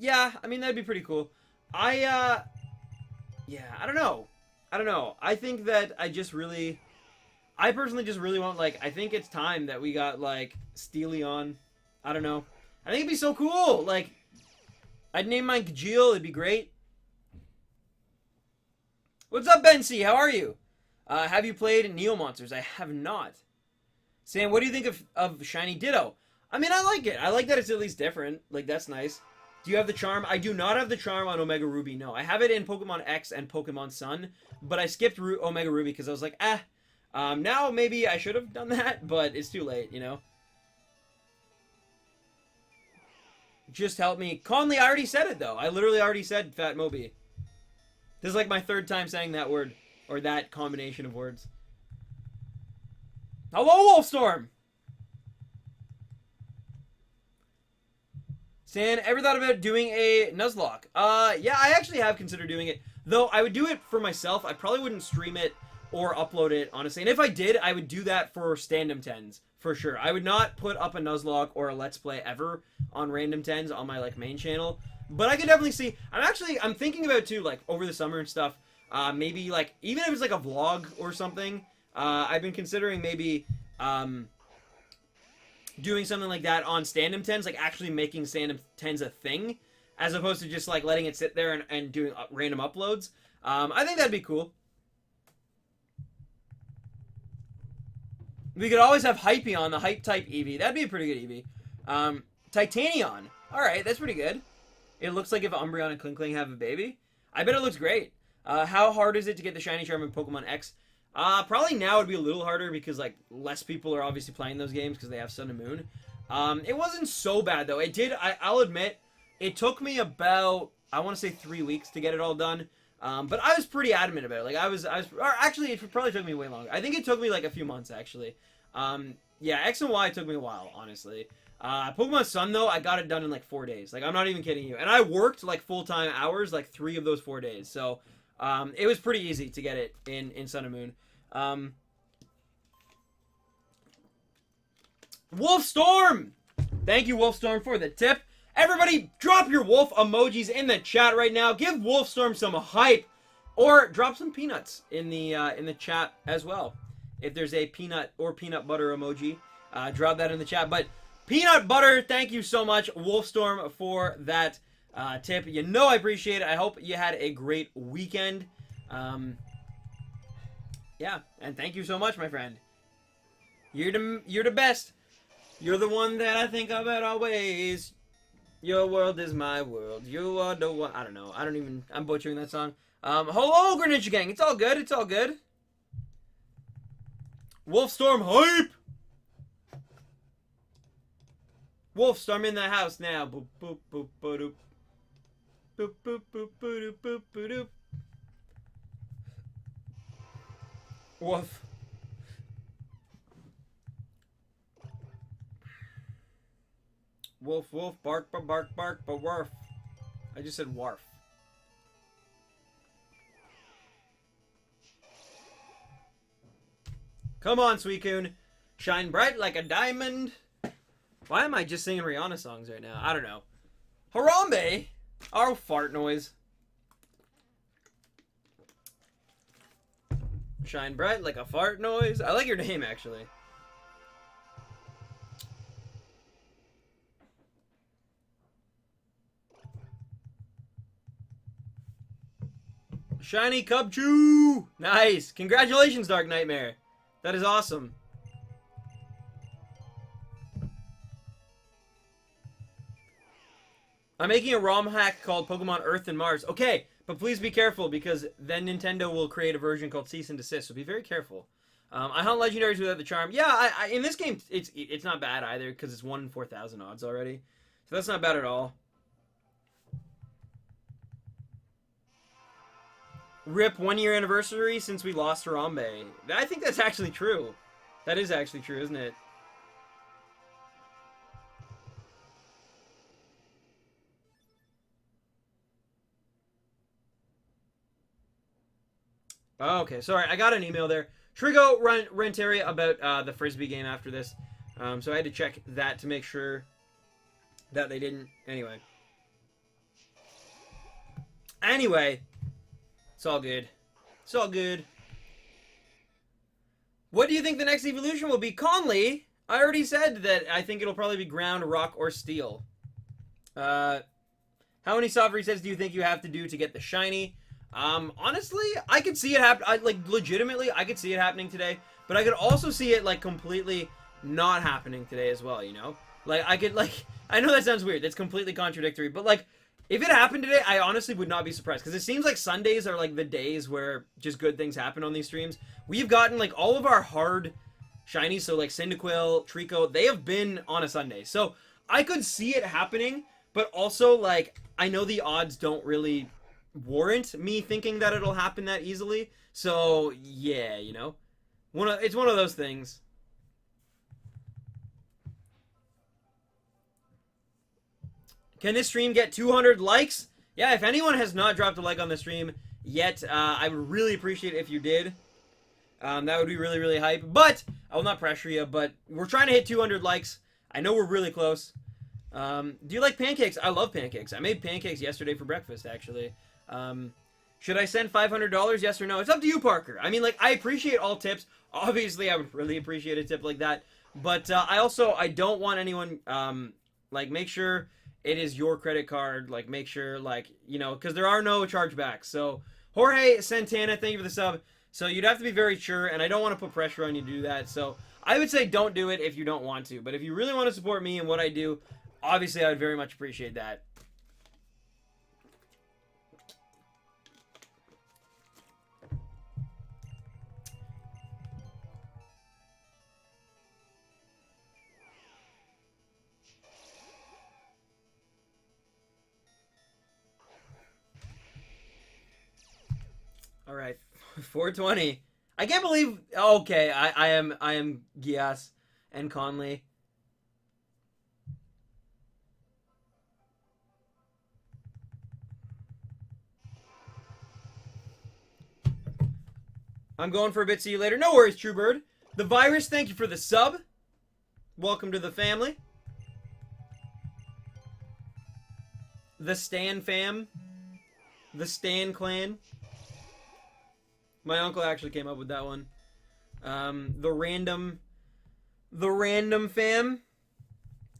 mean, that'd be pretty cool. I don't know. I think that I personally just really want, like, I think it's time that we got, like, Steelion. I don't know. I think it'd be so cool. Like, I'd name mine Kajil. It'd be great. What's up, Ben C? How are you? Have you played Neo Monsters? I have not. Sam, what do you think of Shiny Ditto? I mean, I like it. I like that it's at least different. Like, that's nice. Do you have the charm? I do not have the charm on Omega Ruby, no. I have it in Pokemon X and Pokemon Sun, but I skipped Omega Ruby because I was like, now maybe I should have done that, but it's too late, you know? Just help me. Conley, I already said it, though. I literally already said Fat Moby. This is like my third time saying that word, or that combination of words. Hello, Wolfstorm! Stan, ever thought about doing a Nuzlocke? Yeah, I actually have considered doing it. Though, I would do it for myself. I probably wouldn't stream it or upload it, honestly. And if I did, I would do that for Standom 10s, for sure. I would not put up a Nuzlocke or a Let's Play ever on Random 10s on my, like, main channel. But I could definitely see... I'm thinking about, too, like, over the summer and stuff, maybe, like, even if it's, like, a vlog or something, I've been considering maybe, doing something like that on Standom 10s, like, actually making Standom 10s a thing, as opposed to just, like, letting it sit there and doing random uploads. I think that'd be cool. We could always have Hypeon, the Hype-type Eevee. That'd be a pretty good Eevee. Titanion. Alright, that's pretty good. It looks like if Umbreon and Klinkling have a baby. I bet it looks great. How hard is it to get the Shiny Charm in Pokemon X? Probably now would be a little harder because, like, less people are obviously playing those games because they have Sun and Moon. It wasn't so bad, though. It did, I'll admit, it took me about, I want to say 3 weeks to get it all done. But I was pretty adamant about it. Like, or actually, it probably took me way longer. I think it took me, like, a few months, actually. Yeah, X and Y took me a while, honestly. Pokemon Sun, though, I got it done in, like, 4 days. Like, I'm not even kidding you. And I worked, like, full-time hours, like, 3 of those 4 days. So, it was pretty easy to get it in Sun and Moon. Wolfstorm! Thank you, Wolfstorm, for the tip. Everybody, drop your wolf emojis in the chat right now. Give Wolfstorm some hype. Or drop some peanuts in the chat as well. If there's a peanut or peanut butter emoji, drop that in the chat. But peanut butter, thank you so much, Wolfstorm, for that tip. You know I appreciate it. I hope you had a great weekend. Yeah, and thank you so much, my friend. You're the best. You're the one that I think about always. Your world is my world. You are the one. I don't know. I'm butchering that song. Hello, Greninja Gang. It's all good. It's all good. Wolfstorm hype. Wolfstorm in the house now. Boop, boop, boop, boop, boop, boop, boop, boop, boop, boop, boop. Wolf. Wolf, wolf, bark, bark, bark, but warf. I just said warf. Come on, Suicune. Shine bright like a diamond. Why am I just singing Rihanna songs right now? I don't know. Harambe! Our fart noise. Shine bright like a fart noise. I like your name, actually. Shiny Cubchoo! Nice! Congratulations, Dark Nightmare. That is awesome. I'm making a ROM hack called Pokemon Earth and Mars. Okay, but please be careful because then Nintendo will create a version called Cease and Desist, so be very careful. I hunt legendaries without the charm. Yeah, in this game, it's not bad either because it's 1 in 4,000 odds already. So that's not bad at all. RIP 1 year anniversary since we lost Harambe. I think that's actually true. That is actually true, isn't it? Oh, okay, sorry, I got an email there. Trigo Rentaria about the Frisbee game after this. So I had to check that to make sure that they didn't. Anyway. It's all good. It's all good. What do you think the next evolution will be? Conley, I already said that I think it'll probably be ground, rock, or steel. How many soft resets do you think you have to do to get the shiny? Honestly, I could see it happen. Like, legitimately, I could see it happening today. But I could also see it, like, completely not happening today as well, you know? Like, I could, like... I know that sounds weird. That's completely contradictory. But, like... If it happened today, I honestly would not be surprised. Because it seems like Sundays are like the days where just good things happen on these streams. We've gotten like all of our hard shinies, so like Cyndaquil, Trico, they have been on a Sunday. So I could see it happening, but also like I know the odds don't really warrant me thinking that it'll happen that easily. So yeah, you know, it's one of those things. Can this stream get 200 likes? Yeah, if anyone has not dropped a like on the stream yet, I would really appreciate it if you did. That would be really, really hype. But, I will not pressure you, but we're trying to hit 200 likes. I know we're really close. Do you like pancakes? I love pancakes. I made pancakes yesterday for breakfast, actually. Should I send $500? Yes or no? It's up to you, Parker. I mean, like, I appreciate all tips. Obviously, I would really appreciate a tip like that. But I don't want anyone, like, make sure... it is your credit card. Like, make sure, like, you know, because there are no chargebacks. So, Jorge Santana, thank you for the sub. So, you'd have to be very sure, and I don't want to put pressure on you to do that. So, I would say don't do it if you don't want to. But if you really want to support me and what I do, obviously I would very much appreciate that. All right, 420. I can't believe. Okay, I am Gias and Conley. I'm going for a bit. See you later. No worries, Truebird. The Virus, thank you for the sub. Welcome to the family. The Stan fam. The Stan clan. My uncle actually came up with that one. The random fam.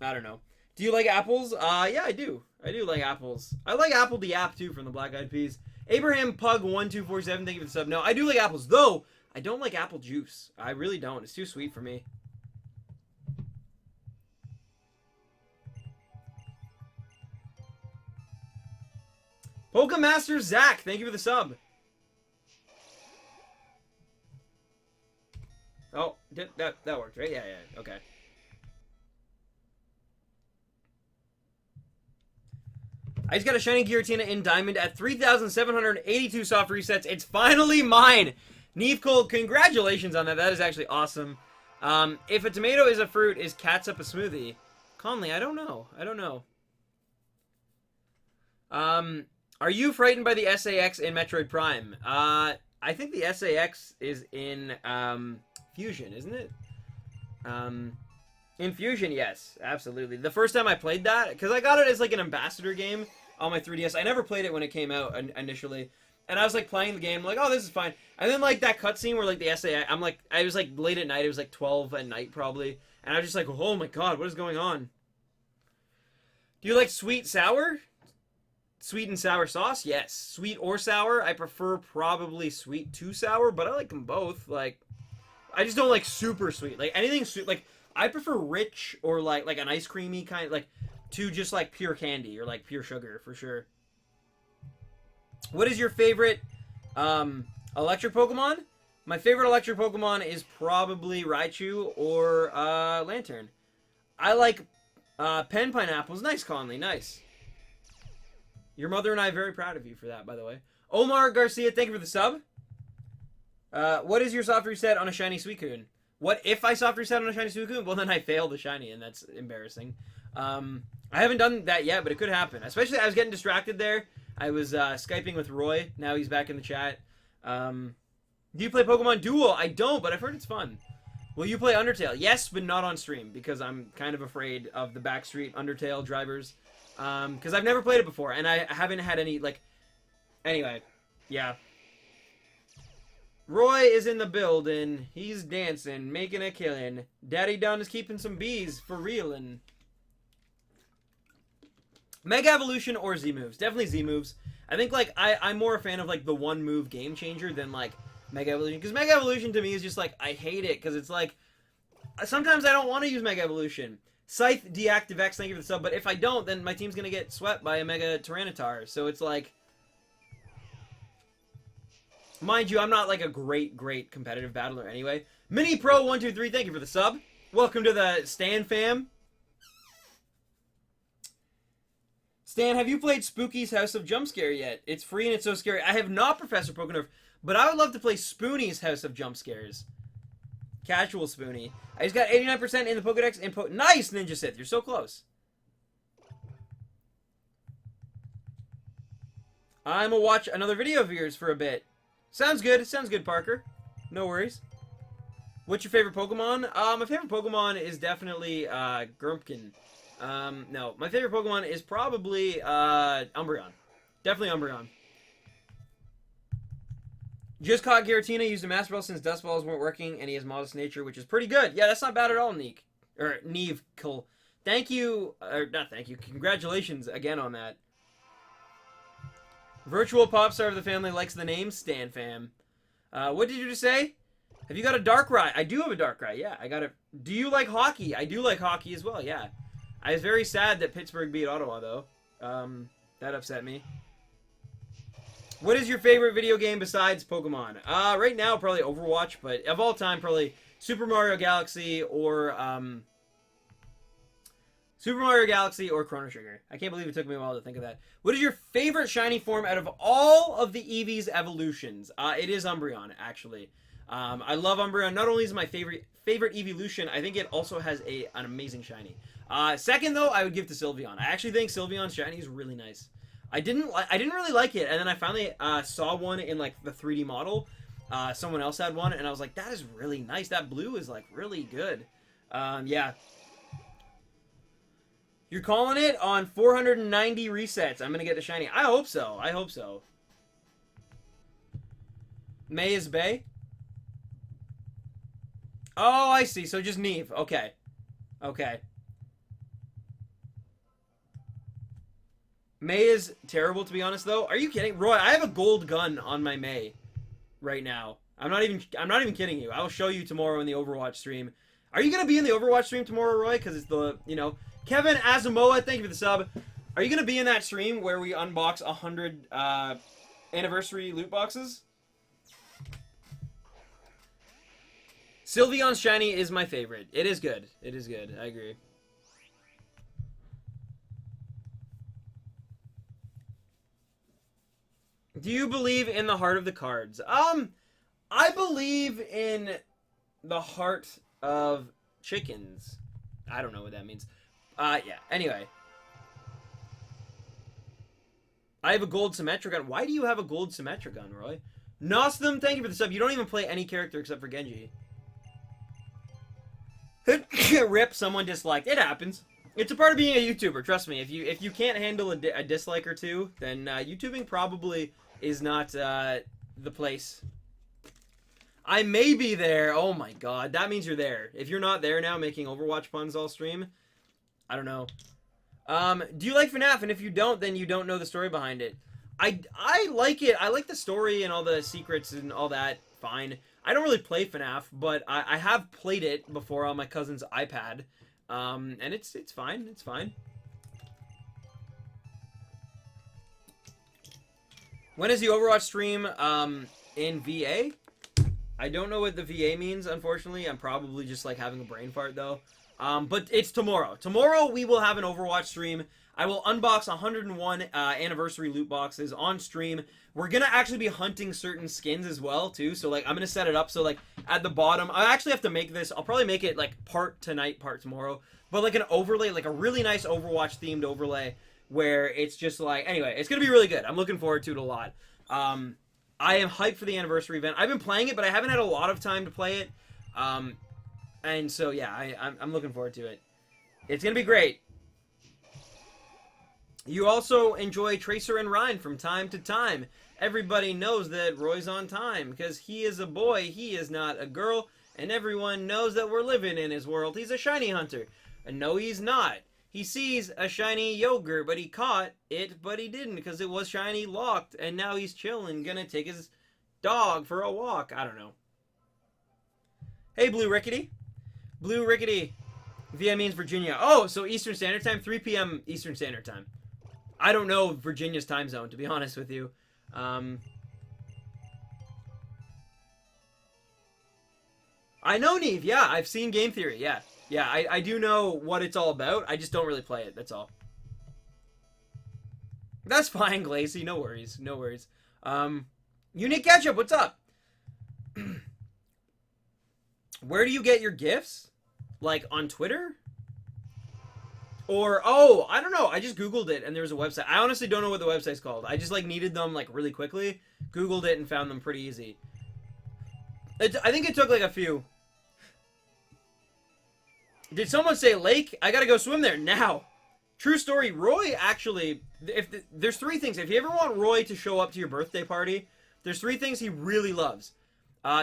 I don't know. Do you like apples? Yeah, I do. I do like apples. I like Apple the App too from the Black Eyed Peas. Abraham Pug 1247. Thank you for the sub. No, I do like apples though. I don't like apple juice. I really don't. It's too sweet for me. Pokemaster Zach. Thank you for the sub. Oh, that worked, right? Yeah, okay. I just got a shiny Giratina in Diamond at 3,782 soft resets. It's finally mine! Neve Cole, congratulations on that. That is actually awesome. If a tomato is a fruit, is catsup a smoothie? Conley, I don't know. Are you frightened by the SAX in Metroid Prime? I think the SAX is in, Fusion, isn't it? In Fusion, yes, absolutely. The first time I played that, because I got it as like an ambassador game on my 3DS. I never played it when it came out initially, and I was like playing the game, like, oh, this is fine. And then like that cutscene where like the SA, I was like late at night. It was like 12 at night probably, and I was just like, oh my god, what is going on? Do you like sweet sour? Sweet and sour sauce? Yes. Sweet or sour? I prefer probably sweet to sour, but I like them both. Like, I just don't like super sweet. Like anything sweet, like I prefer rich or like an ice creamy kind of, like, to just like pure candy or like pure sugar for sure. What is your favorite electric Pokemon? My favorite electric Pokemon is probably Raichu or Lantern. I like Pen Pineapples. Nice, Conley. Nice. Your mother and I are very proud of you for that, by the way. Omar Garcia, thank you for the sub. What is your soft reset on a shiny Suicune? What if I soft reset on a shiny Suicune? Well, then I fail the shiny, and that's embarrassing. I haven't done that yet, but it could happen. Especially, I was getting distracted there. I was Skyping with Roy. Now he's back in the chat. Do you play Pokemon Duel? I don't, but I've heard it's fun. Will you play Undertale? Yes, but not on stream, because I'm kind of afraid of the backstreet Undertale drivers. Because I've never played it before, and I haven't had any, like... Anyway, yeah. Roy is in the building. He's dancing, making a killing. Daddy Dunn is keeping some bees for real. And Mega Evolution or Z moves? Definitely Z moves. I think like I'm more a fan of like the one move game changer than like Mega Evolution, because Mega Evolution to me is just like, I hate it because it's like sometimes I don't want to use Mega Evolution. Scythe Deactive X, thank you for the sub, but if I don't, then my team's gonna get swept by a Mega Tyranitar. So it's like, mind you, I'm not like a great competitive battler anyway. Mini Pro 123, thank you for the sub. Welcome to the Stan fam. Stan, have you played Spooky's House of Jumpscare yet? It's free and it's so scary. I have not, Professor Pokenerf, but I would love to play Spoonie's House of Jumpscares. Casual Spoonie. I just got 89% in the Pokedex and nice, Ninja Sith. You're so close. I'm gonna watch another video of yours for a bit. Sounds good. Sounds good, Parker. No worries. What's your favorite Pokemon? My favorite Pokemon is definitely Grumpkin. No, my favorite Pokemon is probably Umbreon. Definitely Umbreon. Just caught Giratina, used a Master Ball since Dust Balls weren't working, and he has Modest Nature, which is pretty good. Yeah, that's not bad at all, Neek. Or Neve. Cool. Thank you. Not thank you. Congratulations again on that. Virtual pop star of the family likes the name Stan Fam. What did you just say? Have you got a Darkrai? I do have a Darkrai, yeah. I got it. Do you like hockey? I do like hockey as well, yeah. I was very sad that Pittsburgh beat Ottawa, though. That upset me. What is your favorite video game besides Pokemon? Right now, probably Overwatch, but of all time, probably Super Mario Galaxy or Chrono Trigger. I can't believe it took me a while to think of that. What is your favorite shiny form out of all of the Eevee's evolutions? It is Umbreon, actually. I love Umbreon. Not only is it my favorite evolution, I think it also has an amazing shiny. Second, though, I would give to Sylveon. I actually think Sylveon's shiny is really nice. I didn't really like it, and then I finally saw one in like the 3D model. Someone else had one, and I was like, that is really nice. That blue is like really good. Yeah. You're calling it on 490 resets. I'm gonna get the shiny. I hope so. I hope so. May is Bay. Oh, I see. So just Neve. Okay. Okay. May is terrible, to be honest, though. Are you kidding? Roy, I have a gold gun on my May right now. I'm not even kidding you. I will show you tomorrow in the Overwatch stream. Are you going to be in the Overwatch stream tomorrow, Roy? Because it's the, you know... Kevin Asamoah, thank you for the sub. Are you going to be in that stream where we unbox 100 anniversary loot boxes? Sylveon's shiny is my favorite. It is good. It is good. I agree. Do you believe in the heart of the cards? I believe in the heart of chickens. I don't know what that means. Yeah. Anyway. I have a gold Symmetrigon. Why do you have a gold Symmetrigon, Roy? Nostum, thank you for the sub. You don't even play any character except for Genji. Rip, someone disliked. It happens. It's a part of being a YouTuber, trust me. If you can't handle a dislike or two, then YouTubing probably is not the place. I may be there. Oh my god, that means you're there. If you're not there now making Overwatch puns all stream, I don't know. Do you like FNAF? And if you don't, then you don't know the story behind it. I like it. I like the story and all the secrets and all that. Fine. I don't really play FNAF, but I have played it before on my cousin's iPad. And it's fine. It's fine. When is the Overwatch stream in VA? I don't know what the VA means, unfortunately. I'm probably just like having a brain fart though. But it's tomorrow. Tomorrow we will have an Overwatch stream. I will unbox 101 anniversary loot boxes on stream. We're going to actually be hunting certain skins as well, too. So, like, I'm going to set it up so, like, at the bottom... I actually have to make this... I'll probably make it, like, part tonight, part tomorrow. But, like, an overlay, like, a really nice Overwatch-themed overlay where it's just, like... Anyway, it's going to be really good. I'm looking forward to it a lot. I am hyped for the anniversary event. I've been playing it, but I haven't had a lot of time to play it. And so, yeah, I'm looking forward to it. It's going to be great. You also enjoy Tracer and Ryan from time to time. Everybody knows that Roy's on time because he is a boy, he is not a girl, and everyone knows that we're living in his world. He's a shiny hunter. And no, he's not. He sees a shiny yogurt, but he caught it, but he didn't because it was shiny locked, and now he's chilling, gonna take his dog for a walk. I don't know. Hey, Blue Rickety. Blue Rickety. VA means Virginia. Oh, so Eastern Standard Time? 3 p.m. Eastern Standard Time. I don't know Virginia's time zone, to be honest with you. I know Neve, yeah. I've seen Game Theory, yeah. Yeah, I do know what it's all about. I just don't really play it, that's all. That's fine, Glacy. No worries. No worries. Unique Ketchup, what's up? Where do you get your gifts? Like, on Twitter? Or, oh, I don't know. I just Googled it, and there was a website. I honestly don't know what the website's called. I just, like, needed them, like, really quickly. Googled it and found them pretty easy. I think it took, like, a few. Did someone say lake? I gotta go swim there now. True story. Roy, actually, there's 3 things. If you ever want Roy to show up to your birthday party, there's 3 things he really loves.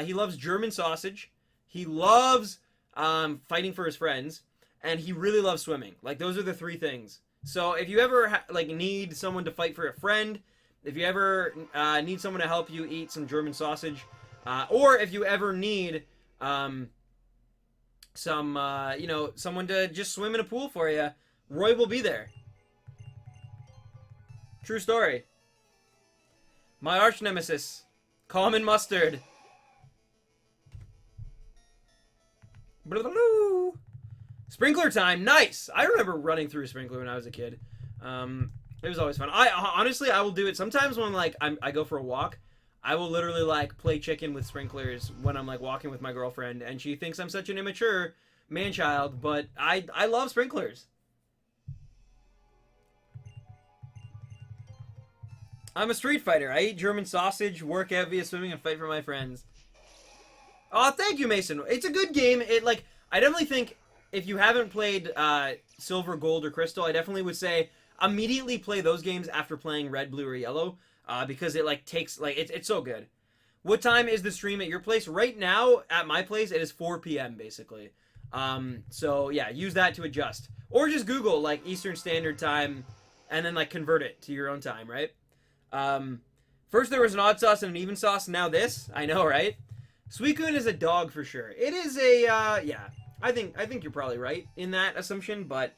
He loves German sausage. He loves fighting for his friends. And he really loves swimming. Like, those are the 3 things. So, if you ever, like, need someone to fight for a friend, if you ever need someone to help you eat some German sausage, or if you ever need you know, someone to just swim in a pool for you, Roy will be there. True story. My arch nemesis, Common Mustard. Sprinkler time, nice. I remember running through a sprinkler when I was a kid. It was always fun. I honestly, I will do it sometimes when like I go for a walk. I will literally like play chicken with sprinklers when I'm like walking with my girlfriend, and she thinks I'm such an immature man-child, but I love sprinklers. I'm a street fighter. I eat German sausage, work out via swimming, and fight for my friends. Oh, thank you, Mason. It's a good game. It like I definitely think if you haven't played Silver, Gold, or Crystal, I definitely would say immediately play those games after playing Red, Blue, or Yellow, because it like takes like it's so good. What time is the stream at your place? Right now at my place it is 4 p.m. basically. So yeah, use that to adjust, or just Google like Eastern Standard Time, and then like convert it to your own time, right? First there was an odd sauce and an even sauce. Now this, I know, right? Suicune is a dog for sure. It is a yeah. I think you're probably right in that assumption, but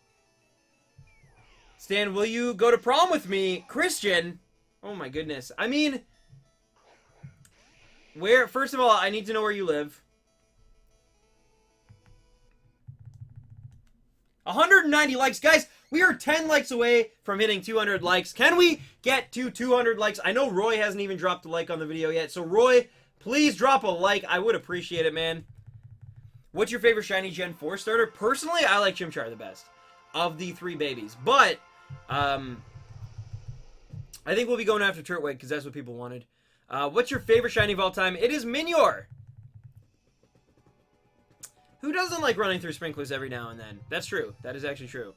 Stan, will you go to prom with me? Christian? Oh my goodness. I mean, where, first of all, I need to know where you live. 190 likes. Guys, we are 10 likes away from hitting 200 likes. Can we get to 200 likes? I know Roy hasn't even dropped a like on the video yet, so Roy, please drop a like. I would appreciate it, man. What's your favorite Shiny Gen 4 starter? Personally, I like Chimchar the best of the 3 babies. But, I think we'll be going after Turtwig because that's what people wanted. What's your favorite Shiny of all time? It is Minior. Who doesn't like running through sprinklers every now and then? That's true. That is actually true.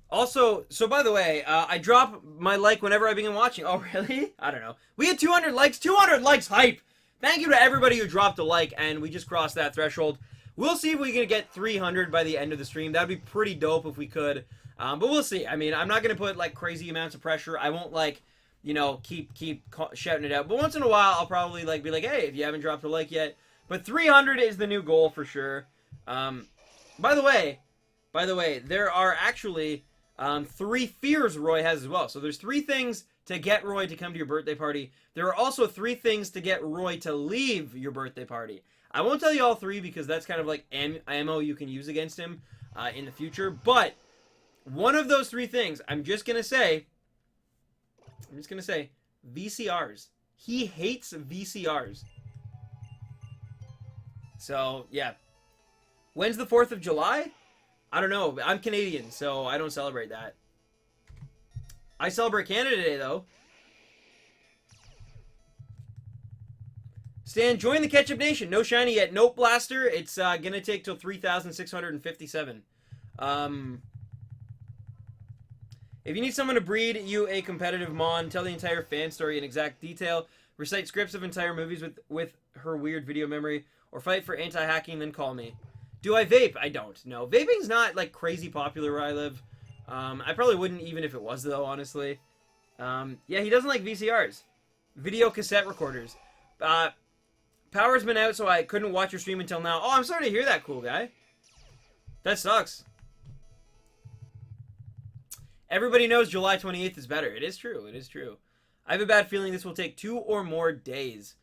Also, so by the way, I drop my like whenever I begin watching. Oh, really? I don't know. We had 200 likes. 200 likes, hype! Thank you to everybody who dropped a like, and we just crossed that threshold. We'll see if we can get 300 by the end of the stream. That'd be pretty dope if we could. But we'll see. I mean, I'm not going to put, like, crazy amounts of pressure. I won't, like, you know, keep shouting it out. But once in a while, I'll probably, like, be like, hey, if you haven't dropped a like yet. But 300 is the new goal for sure. By the way, there are actually 3 fears Roy has as well. So there's 3 things to get Roy to come to your birthday party. There are also 3 things to get Roy to leave your birthday party. I won't tell you all 3 because that's kind of like ammo you can use against him in the future. But one of those 3 things, I'm just going to say, VCRs. He hates VCRs. So, yeah. When's the 4th of July? I don't know. I'm Canadian, so I don't celebrate that. I celebrate Canada Day, though. Stan, join the Ketchup Nation. No shiny yet. Nope, Blaster. It's gonna take till 3,657. If you need someone to breed you a competitive Mon, tell the entire fan story in exact detail, recite scripts of entire movies with her weird video memory, or fight for anti-hacking, then call me. Do I vape? I don't. No. Vaping's not, like, crazy popular where I live. I probably wouldn't even if it was, though, honestly. Yeah, he doesn't like VCRs. Video cassette recorders. Power's been out, so I couldn't watch your stream until now. Oh, I'm sorry to hear that, cool guy. That sucks. Everybody knows July 28th is better. It is true. It is true. I have a bad feeling this will take 2 or more days.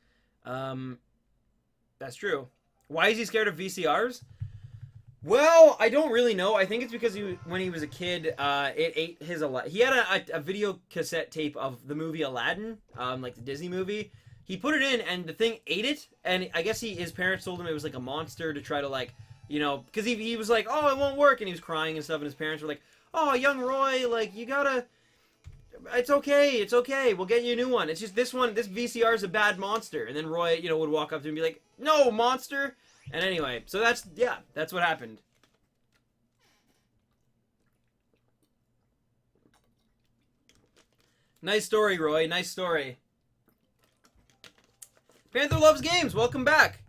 That's true. Why is he scared of VCRs? Well, I don't really know. I think it's because when he was a kid, it ate his... He had a video cassette tape of the movie Aladdin, like the Disney movie. He put it in, and the thing ate it, and I guess his parents told him it was like a monster to try to, like, you know... Because he was like, oh, it won't work, and he was crying and stuff, and his parents were like, oh, young Roy, like, you gotta... It's okay, we'll get you a new one. It's just this VCR is a bad monster. And then Roy, you know, would walk up to him and be like, no, monster! And anyway, so that's what happened. Nice story, Roy, nice story. Panther Loves Games, welcome back.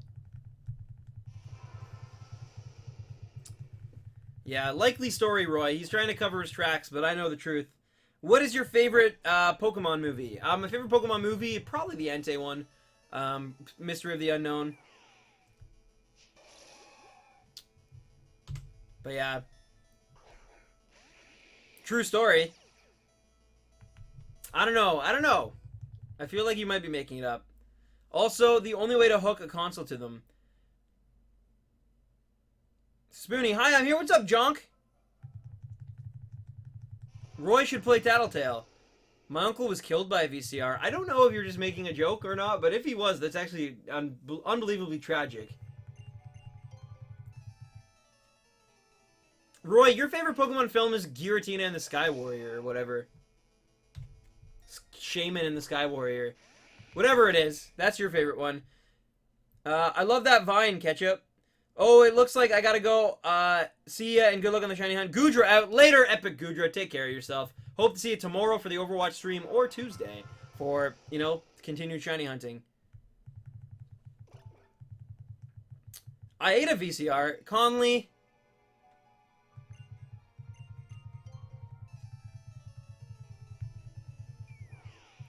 Yeah, likely story, Roy. He's trying to cover his tracks, but I know the truth. What is your favorite Pokemon movie? My favorite Pokemon movie, probably the Entei one. Mystery of the Unknown. But yeah. True story. I don't know. I feel like you might be making it up. Also, the only way to hook a console to them. Spoony, hi, I'm here. What's up, Junk? Roy should play Tattletale. My uncle was killed by a VCR. I don't know if you're just making a joke or not, but if he was, that's actually unbelievably tragic. Roy, your favorite Pokemon film is Giratina and the Sky Warrior, or whatever. Shaman and the Sky Warrior. Whatever it is, that's your favorite one. I love that Vine, Ketchup. Oh, it looks like I gotta go. See ya and good luck on the shiny hunt. Goodra out. Later, Epic Goodra. Take care of yourself. Hope to see you tomorrow for the Overwatch stream or Tuesday for, you know, continued shiny hunting. I ate a VCR. Conley.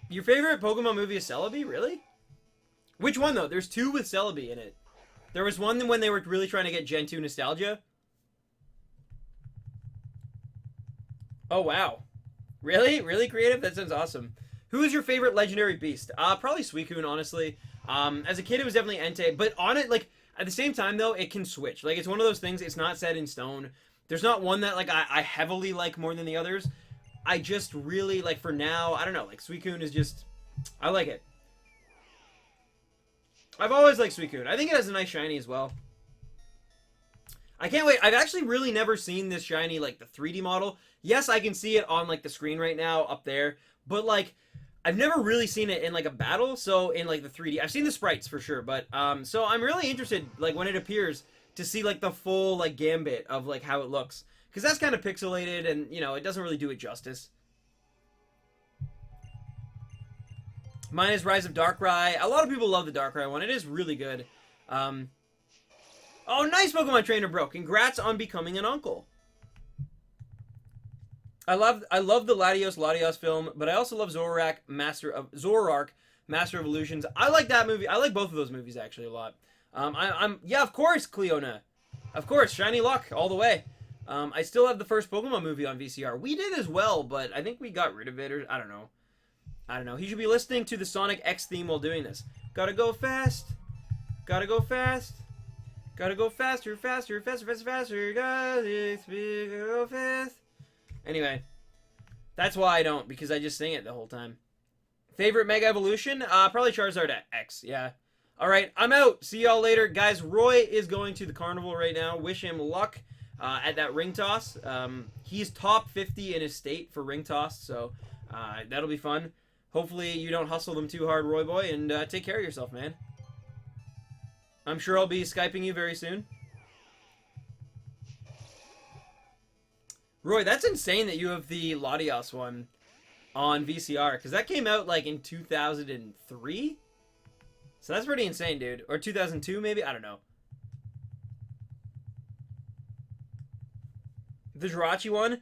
Your favorite Pokemon movie is Celebi? Really? Which one, though? There's two with Celebi in it. There was one when they were really trying to get Gen 2 nostalgia. Oh, wow. Really? Really creative? That sounds awesome. Who is your favorite legendary beast? Probably Suicune, honestly. As a kid, it was definitely Entei. But on it, like, at the same time, though, it can switch. Like, it's one of those things, it's not set in stone. There's not one that, like, I heavily like more than the others. I just really, like, for now, I don't know. Like, Suicune is just... I like it. I've always liked Suicune. I think it has a nice shiny as well. I can't wait. I've actually really never seen this shiny, like, the 3D model. Yes, I can see it on, like, the screen right now up there. But, like, I've never really seen it in, like, a battle. So, in, like, the 3D. I've seen the sprites, for sure. But, so I'm really interested, like, when it appears, to see, like, the full, like, gambit of, like, how it looks. Because that's kind of pixelated and, you know, it doesn't really do it justice. Mine is Rise of Darkrai. A lot of people love the Darkrai one. It is really good. Oh, nice Pokemon Trainer, bro. Congrats on becoming an uncle. I love the Latios film, but I also love Zoroark, Master of Illusions. I like that movie. I like both of those movies actually a lot. Yeah, of course, Cleona. Of course, Shiny Luck all the way. I still have the first Pokemon movie on VCR. We did as well, but I think we got rid of it, or I don't know. He should be listening to the Sonic X theme while doing this. Gotta go fast. Gotta go fast. Gotta go faster, faster, faster, faster, faster. Gotta go fast. Anyway, that's why I don't, because I just sing it the whole time. Favorite Mega Evolution? Probably Charizard X, yeah. Alright, I'm out. See y'all later. Guys, Roy is going to the carnival right now. Wish him luck at that ring toss. He's top 50 in his state for ring toss, so that'll be fun. Hopefully you don't hustle them too hard, Roy boy, and take care of yourself, man. I'm sure I'll be Skyping you very soon. Roy, that's insane that you have the Latios one on VCR, because that came out, like, in 2003? So that's pretty insane, dude. Or 2002, maybe? I don't know. The Jirachi one?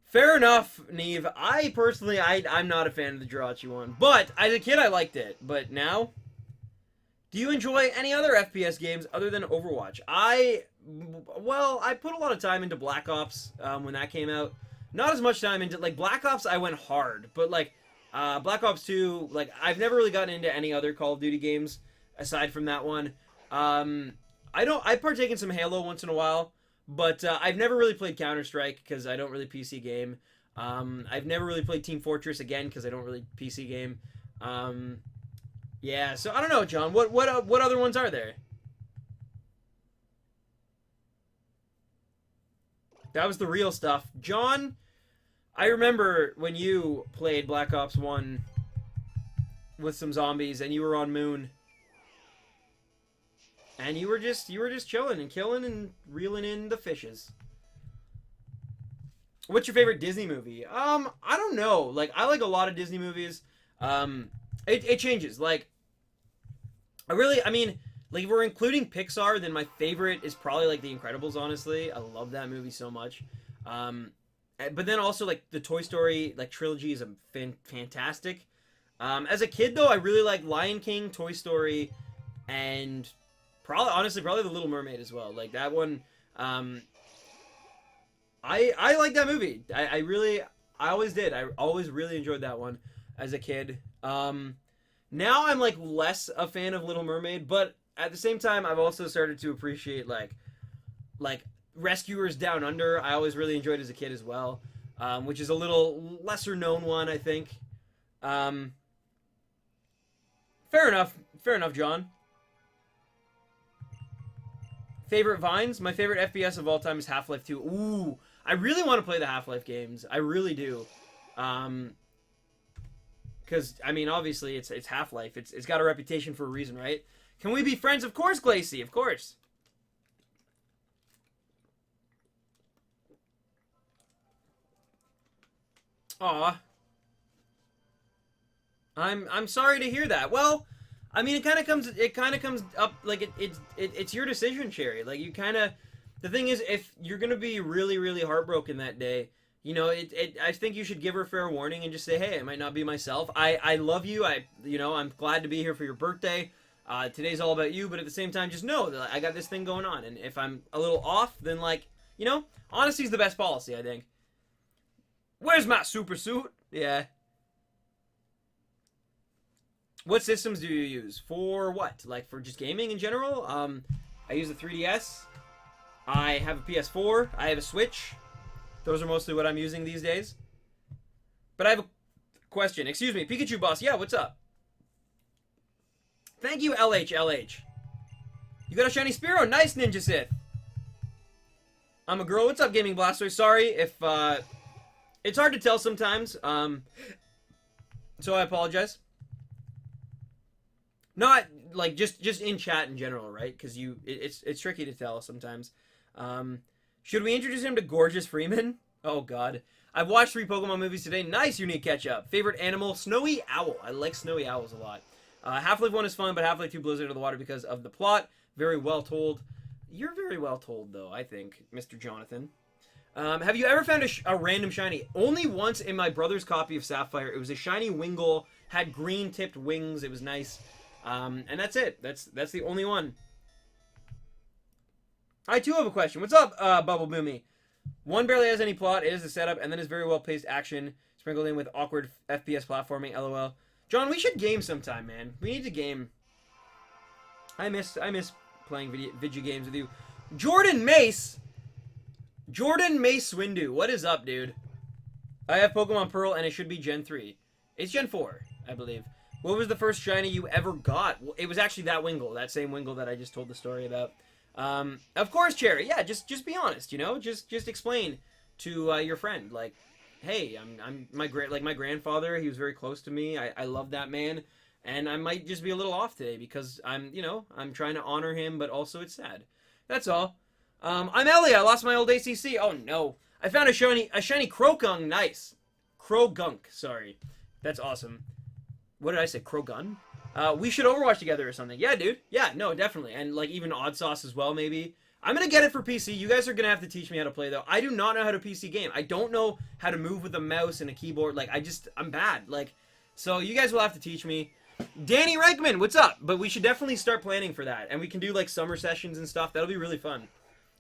Fair enough, Neve. I personally, I'm not a fan of the Jirachi one. But, as a kid, I liked it. But now, do you enjoy any other FPS games other than Overwatch? Well, I put a lot of time into Black Ops when that came out. Not as much time into, like, Black Ops, I went hard. But, like, Black Ops 2, like, I've never really gotten into any other Call of Duty games aside from that one. I partake in some Halo once in a while. But I've never really played Counter-Strike because I don't really PC game. I've never really played Team Fortress again because I don't really PC game. Yeah, so I don't know, John. What other ones are there? That was the real stuff. John, I remember when you played Black Ops 1 with some zombies and you were on Moon. And you were just chilling and killing and reeling in the fishes. What's your favorite Disney movie? I don't know. Like, I like a lot of Disney movies. It changes. Like, I mean, like, if we're including Pixar, then my favorite is probably, like, The Incredibles, honestly. I love that movie so much. but then also like the Toy Story like trilogy is fantastic. As a kid though, I really like Lion King, Toy Story, and honestly probably The Little Mermaid as well. Like that one, I like that movie. I always did. I always really enjoyed that one as a kid. Now I'm like less a fan of Little Mermaid, but at the same time I've also started to appreciate like Rescuers Down Under. I always really enjoyed as a kid as well, which is a little lesser known one, I think. Fair enough, John. Favorite Vines? My favorite FPS of all time is Half-Life 2. Ooh, I really want to play the Half-Life games. I really do. Because, I mean, obviously, it's Half-Life. It's got a reputation for a reason, right? Can we be friends? Of course, Glacy. Of course. Aw. I'm sorry to hear that. Well, I mean, it kind of comes up like it's your decision, Cherry. Like you kind of, the thing is, if you're gonna be really really heartbroken that day, you know, I think you should give her fair warning and just say, hey, it might not be myself. I love you. I'm glad to be here for your birthday. Today's all about you, but at the same time, just know that I got this thing going on, and if I'm a little off, then like, you know, honesty's the best policy, I think. Where's my super suit? Yeah. What systems do you use? For what? Like, for just gaming in general? I use a 3DS. I have a PS4. I have a Switch. Those are mostly what I'm using these days. But I have a question. Excuse me, Pikachu Boss. Yeah, what's up? Thank you, LH. You got a shiny Spearow. Nice, Ninja Sith. I'm a girl. What's up, Gaming Blaster? Sorry if, it's hard to tell sometimes. So I apologize. Not like just in chat in general, right? Because it's tricky to tell sometimes. Should we introduce him to Gorgeous Freeman? Oh God, I've watched 3 Pokemon movies today. Nice, unique catch up. Favorite animal? Snowy owl. I like snowy owls a lot. Half-Life 1 is fun, but Half-Life 2 blows it out of the water because of the plot. Very well told. You're very well told, though. I think, Mr. Jonathan. Have you ever found a random shiny? Only once in my brother's copy of Sapphire. It was a shiny Wingull, had green tipped wings. It was nice. And that's it. That's the only one. I too have a question. What's up, Bubble Boomy? One barely has any plot. It is a setup, and then is very well paced action sprinkled in with awkward FPS platforming. LOL. John, we should game sometime, man. We need to game. I miss playing video games with you. Jordan Mace Swindu. What is up, dude? I have Pokemon Pearl, and it should be Gen 3. It's Gen 4, I believe. What was the first shiny you ever got? Well, it was actually that Wingull, that same Wingull that I just told the story about. Of course, Cherry. Yeah, just be honest. You know, just explain to your friend, like, hey, I'm my grandfather. He was very close to me. I love that man, and I might just be a little off today because I'm trying to honor him, but also it's sad. That's all. I'm Ellie. I lost my old ACC. Oh no, I found a shiny Croagunk. Nice, Croagunk. Sorry, that's awesome. What did I say? Crogun? We should Overwatch together or something. Yeah, dude. Yeah, no, definitely. And, like, even Odd Sauce as well, maybe. I'm gonna get it for PC. You guys are gonna have to teach me how to play, though. I do not know how to PC game. I don't know how to move with a mouse and a keyboard. Like, I'm bad. Like, so you guys will have to teach me. Danny Reichman, what's up? But we should definitely start planning for that. And we can do, like, summer sessions and stuff. That'll be really fun.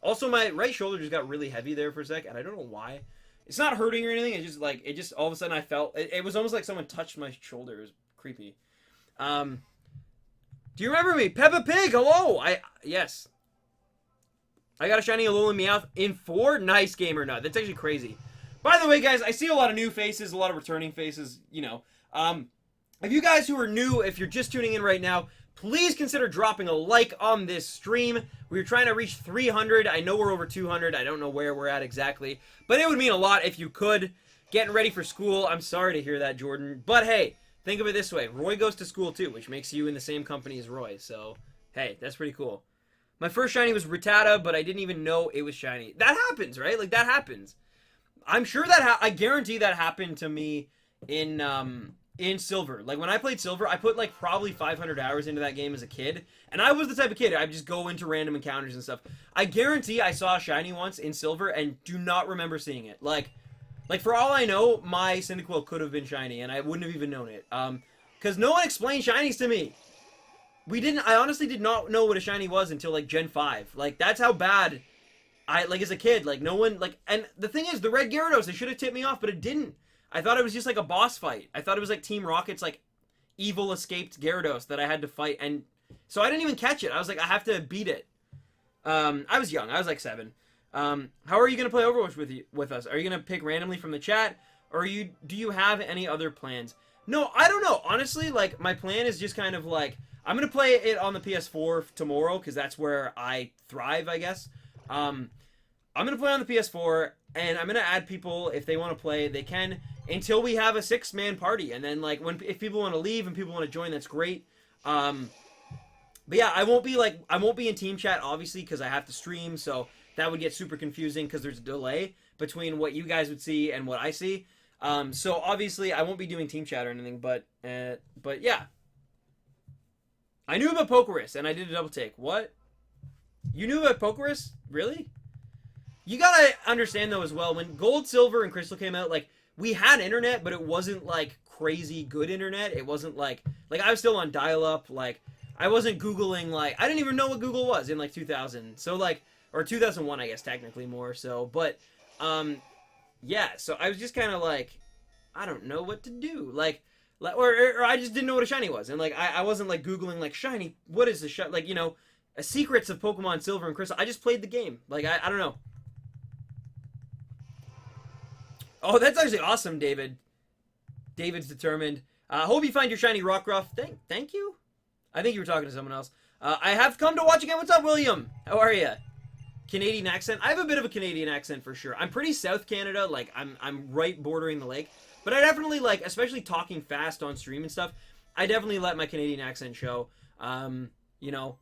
Also, my right shoulder just got really heavy there for a sec, and I don't know why. It's not hurting or anything. It's just, like, all of a sudden I felt... It was almost like someone touched my shoulder. It was creepy. Do you remember me? Peppa Pig, hello! Yes. I got a shiny Alolan Meowth in 4. Nice, Gamer Nut. That's actually crazy. By the way, guys, I see a lot of new faces, a lot of returning faces, you know. If you guys who are new, if you're just tuning in right now, please consider dropping a like on this stream. We're trying to reach 300. I know we're over 200. I don't know where we're at exactly. But it would mean a lot if you could. Getting ready for school. I'm sorry to hear that, Jordan. But hey, think of it this way. Roy goes to school too, which makes you in the same company as Roy. So, hey, that's pretty cool. My first shiny was Rattata, but I didn't even know it was shiny. That happens, right? Like, that happens. I'm sure that I guarantee that happened to me in Silver. Like, when I played Silver, I put, like, probably 500 hours into that game as a kid. And I was the type of kid, I'd just go into random encounters and stuff. I guarantee I saw a shiny once in Silver and do not remember seeing it. Like, Like, for all I know, my Cyndaquil could have been shiny, and I wouldn't have even known it. Because no one explained shinies to me. I honestly did not know what a shiny was until, like, Gen 5. Like, that's how bad like, as a kid, like, no one, like, and the thing is, the red Gyarados, it should have tipped me off, but it didn't. I thought it was just, like, a boss fight. I thought it was, like, Team Rocket's, like, evil escaped Gyarados that I had to fight, and so I didn't even catch it. I was like, I have to beat it. I was young. I was, like, 7. How are you going to play Overwatch with us? Are you going to pick randomly from the chat, or do you have any other plans? No, I don't know. Honestly, like, my plan is just kind of, like, I'm going to play it on the PS4 tomorrow, because that's where I thrive, I guess. I'm going to play on the PS4, and I'm going to add people. If they want to play, they can, until we have a 6-man party. And then, like, if people want to leave and people want to join, that's great. But yeah, I won't be in team chat, obviously, because I have to stream, so that would get super confusing, because there's a delay between what you guys would see and what I see. So obviously, I won't be doing team chat or anything, but yeah. I knew about Pokerus, and I did a double take. What? You knew about Pokerus? Really? You gotta understand, though, as well, when Gold, Silver, and Crystal came out, like, we had internet, but it wasn't, like, crazy good internet. It wasn't, like, I was still on dial-up, like, I wasn't Googling, like, I didn't even know what Google was in, like, 2000. So, like, or 2001, I guess, technically more, so, but, yeah, so I was just kind of, like, I don't know what to do, like, or I just didn't know what a shiny was, and, like, I wasn't, like, Googling, like, shiny, what is a shiny, like, you know, secrets of Pokemon Silver and Crystal. I just played the game, like, I don't know. Oh, that's actually awesome, David. David's determined. Hope you find your shiny Rockruff. Thank you? I think you were talking to someone else. I have come to watch again. What's up, William? How are you? Canadian accent? I have a bit of a Canadian accent for sure. I'm pretty South Canada. Like, I'm right bordering the lake. But I definitely, like, especially talking fast on stream and stuff, I definitely let my Canadian accent show. You know,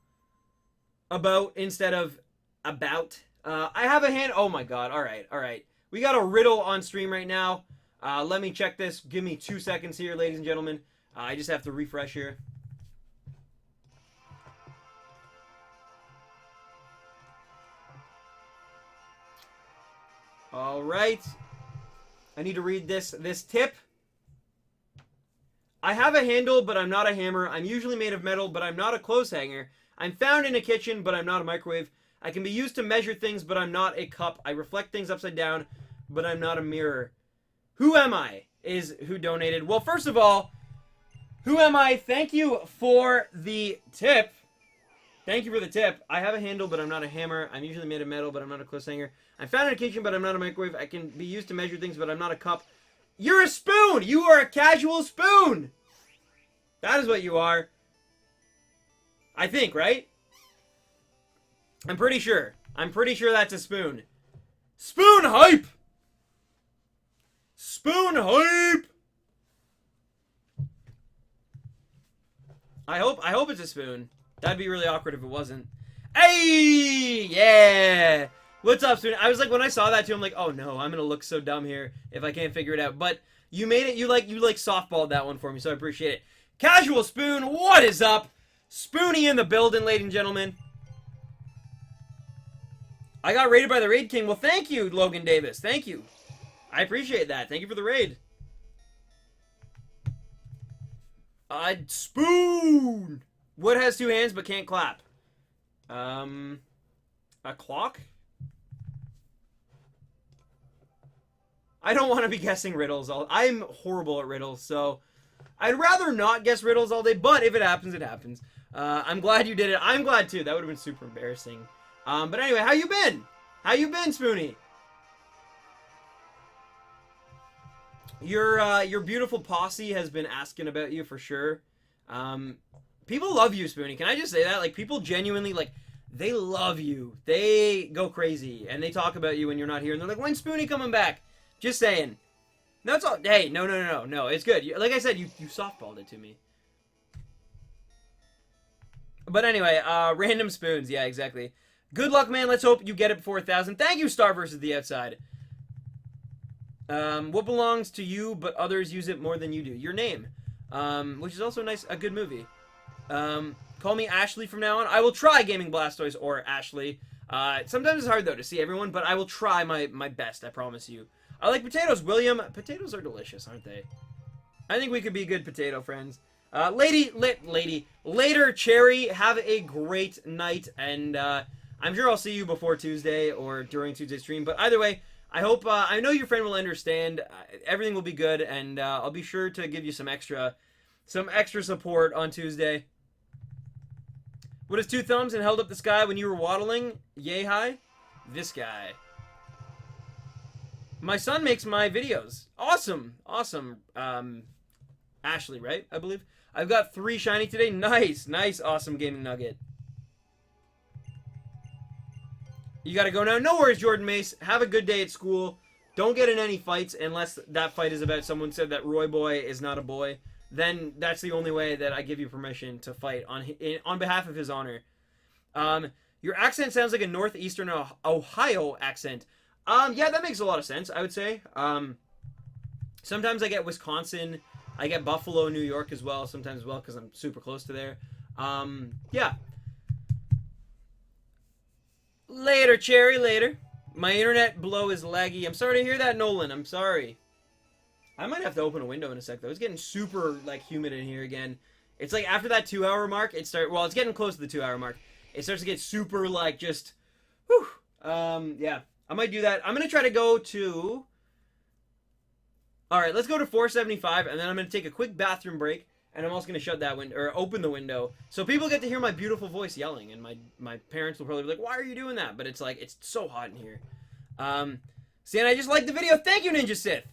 about instead of about. I have a hand. Oh my god. All right. We got a riddle on stream right now. Let me check this. Give me 2 seconds here, ladies and gentlemen. I just have to refresh here. All right. I need to read this tip. I have a handle, but I'm not a hammer. I'm usually made of metal, but I'm not a clothes hanger. I'm found in a kitchen, but I'm not a microwave. I can be used to measure things, but I'm not a cup. I reflect things upside down, but I'm not a mirror. Who am I? Is who donated. Well, first of all, who am I? Thank you for the tip. Thank you for the tip. I have a handle, but I'm not a hammer. I'm usually made of metal, but I'm not a clothes hanger. I'm found in a kitchen, but I'm not a microwave. I can be used to measure things, but I'm not a cup. You're a spoon! You are a casual spoon! That is what you are. I think, right? I'm pretty sure. I'm pretty sure that's a spoon. Spoon hype! Spoon hype! I hope it's a spoon. That'd be really awkward if it wasn't. Hey! Yeah! What's up, spoon? I was like, when I saw that too, I'm like, oh no, I'm gonna look so dumb here if I can't figure it out. But you made it, you like softballed that one for me, so I appreciate it. Casual Spoon, what is up? Spoonie in the building, ladies and gentlemen. I got raided by the Raid King. Well, thank you, Logan Davis. Thank you. I appreciate that. Thank you for the raid. Spoon! What has 2 hands but can't clap? A clock? I don't want to be guessing riddles. I'm horrible at riddles, so I'd rather not guess riddles all day, but if it happens, it happens. I'm glad you did it. I'm glad, too. That would have been super embarrassing. But anyway, how you been? How you been, Spoonie? Your beautiful posse has been asking about you for sure. People love you, Spoonie. Can I just say that? Like, people genuinely, like, they love you. They go crazy, and they talk about you when you're not here, and they're like, when's Spoonie coming back? Just saying. No, it's all... Hey, no. It's good. Like I said, you softballed it to me. But anyway, random spoons. Yeah, exactly. Good luck, man. Let's hope you get it before 1,000. Thank you, Star vs. the Outside. What belongs to you, but others use it more than you do? Your name. Which is also a good movie. Call me Ashley from now on. I will try Gaming Blastoise or Ashley. Sometimes it's hard, though, to see everyone, but I will try my best, I promise you. I like potatoes, William. Potatoes are delicious, aren't they? I think we could be good potato friends. Later, Cherry, have a great night, and I'm sure I'll see you before Tuesday or during Tuesday's stream, but either way, I hope, I know your friend will understand, everything will be good, and I'll be sure to give you some extra support on Tuesday. What is 2 thumbs and held up the sky when you were waddling? Yay high? This guy. My son makes my videos. Awesome. Awesome. Ashley, right? I believe. I've got 3 shiny today. Nice. Nice. Awesome gaming nugget. You gotta go now. No worries, Jordan Mace. Have a good day at school. Don't get in any fights unless that fight is about someone said that Roy Boy is not a boy. Then that's the only way that I give you permission to fight on behalf of his honor. Your accent sounds like a northeastern Ohio accent. Yeah, that makes a lot of sense, I would say. Sometimes I get Wisconsin. I get Buffalo, New York as well, sometimes as well, because I'm super close to there. Yeah. Later, Cherry, later. My internet below is laggy. I'm sorry to hear that, Nolan. I'm sorry. I might have to open a window in a sec, though. It's getting super, like, humid in here again. It's like, after that 2-hour mark, well, it's getting close to the 2-hour mark. It starts to get super, like, just, whew. Yeah. I might do that. I'm going to try to go to... Alright, let's go to 475, and then I'm going to take a quick bathroom break, and I'm also going to shut that window, or open the window, so people get to hear my beautiful voice yelling, and my parents will probably be like, why are you doing that? But it's like, it's so hot in here. Stan, I just liked the video. Thank you, Ninja Sith!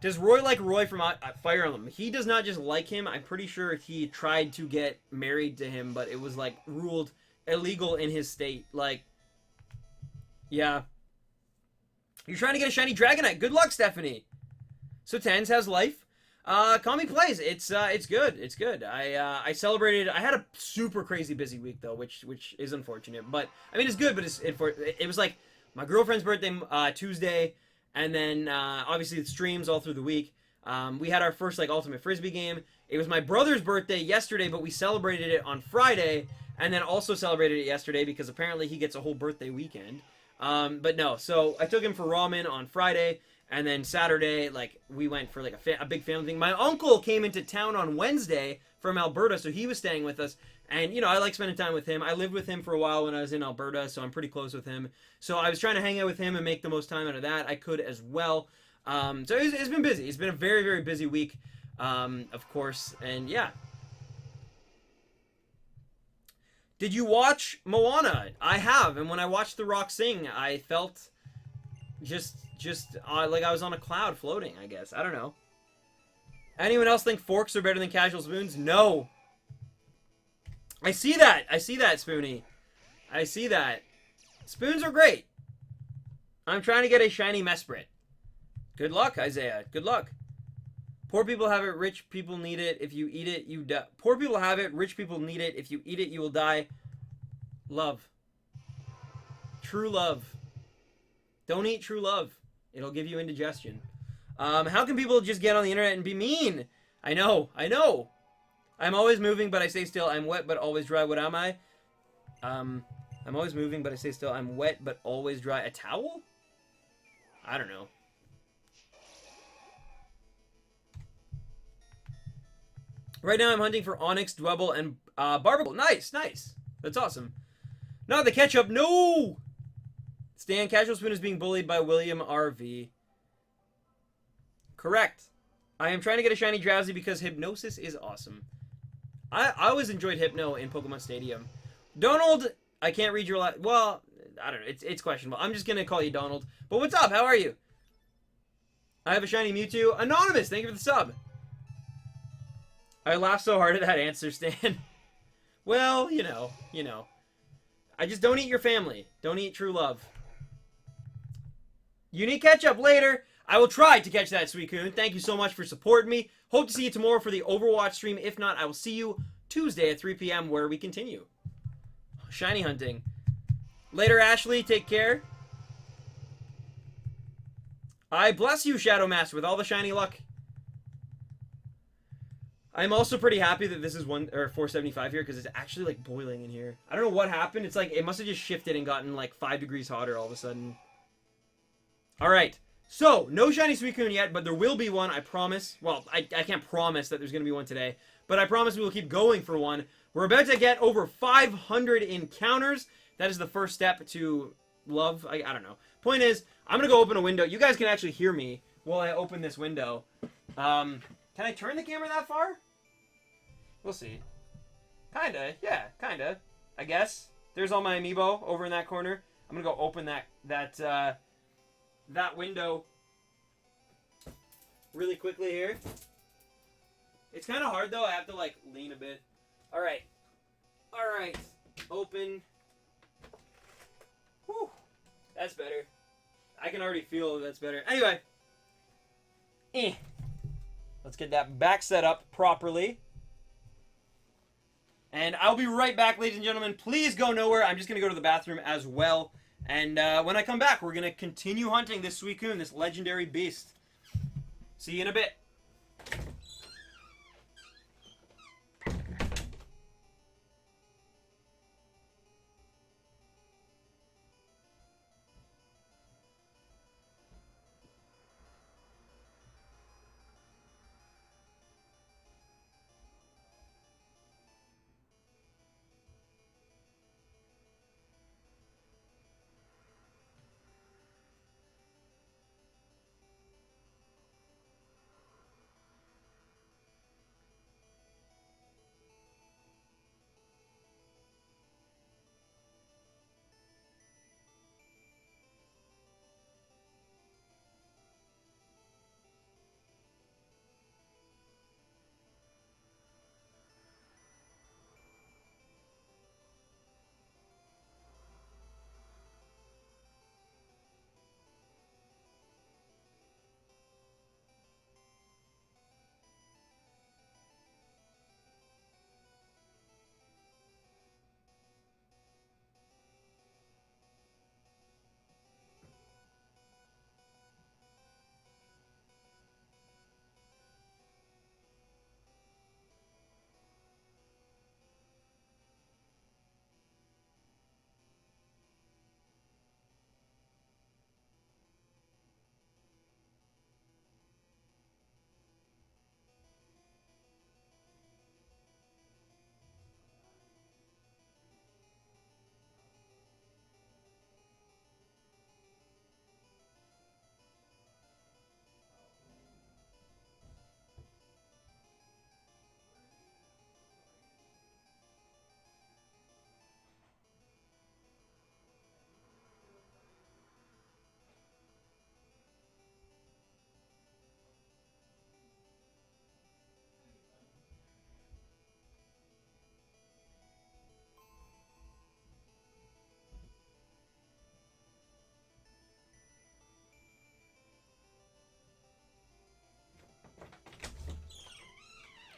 Does Roy like Roy from Fire Emblem? He does not just like him. I'm pretty sure he tried to get married to him, but it was, like, ruled illegal in his state. Like, yeah. You're trying to get a shiny Dragonite. Good luck, Stephanie! So Tens, how's life? Kami plays. It's good. It's good. I celebrated. I had a super crazy busy week though, which is unfortunate. But I mean, it's good. But it was like my girlfriend's birthday Tuesday, and then obviously it streams all through the week. We had our first like ultimate frisbee game. It was my brother's birthday yesterday, but we celebrated it on Friday, and then also celebrated it yesterday because apparently he gets a whole birthday weekend. But no, so I took him for ramen on Friday. And then Saturday, like, we went for, like, a big family thing. My uncle came into town on Wednesday from Alberta, so he was staying with us. And, you know, I like spending time with him. I lived with him for a while when I was in Alberta, so I'm pretty close with him. So I was trying to hang out with him and make the most time out of that. I could as well. So it's been busy. It's been a very, very busy week, of course. And, yeah. Did you watch Moana? I have. And when I watched The Rock sing, I felt just like I was on a cloud floating, I guess. I don't know. Anyone else think forks are better than casual spoons? No. I see that. I see that, Spoonie. I see that. Spoons are great. I'm trying to get a shiny Mesprit. Good luck, Isaiah. Good luck. Poor people have it, rich people need it. If you eat it, you die. Poor people have it, rich people need it. If you eat it, you will die. Love. True love. Don't eat true love. It'll give you indigestion. How can people just get on the internet and be mean? I know. I'm always moving, but I stay still. I'm wet, but always dry. What am I? I'm always moving, but I stay still. I'm wet, but always dry. A towel? I don't know. Right now I'm hunting for Onyx, Dwebble, and Barbacle. Nice. That's awesome. Not the ketchup. No! Stan, Casual Spoon is being bullied by William RV. Correct. I am trying to get a shiny Drowsy because Hypnosis is awesome. I always enjoyed Hypno in Pokemon Stadium. Donald, I can't read your last... Well, I don't know. It's questionable. I'm just going to call you Donald. But what's up? How are you? I have a shiny Mewtwo. Anonymous, thank you for the sub. I laughed so hard at that answer, Stan. Well, you know. I just don't eat your family. Don't eat true love. You need ketchup later. I will try to catch that, Suicune. Thank you so much for supporting me. Hope to see you tomorrow for the Overwatch stream. If not, I will see you Tuesday at 3 p.m. where we continue. Shiny hunting. Later, Ashley. Take care. I bless you, Shadow Master, with all the shiny luck. I'm also pretty happy that this is 475 here because it's actually like boiling in here. I don't know what happened. It's like it must have just shifted and gotten like 5 degrees hotter all of a sudden. All right. So, no Shiny Suicune yet, but there will be one, I promise. Well, I can't promise that there's going to be one today, but I promise we will keep going for one. We're about to get over 500 encounters. That is the first step to love. I don't know. Point is, I'm going to go open a window. You guys can actually hear me while I open this window. Can I turn the camera that far? We'll see. Kinda. Yeah, kinda. I guess. There's all my amiibo over in that corner. I'm going to go open that window really quickly here. It's kind of hard, though. I have to, like, lean a bit. All right. All right. Open. Whew. That's better. I can already feel that's better. Anyway. Let's get that back set up properly. And I'll be right back, ladies and gentlemen. Please go nowhere. I'm just going to go to the bathroom as well. And when I come back, we're going to continue hunting this Suicune, this legendary beast. See you in a bit.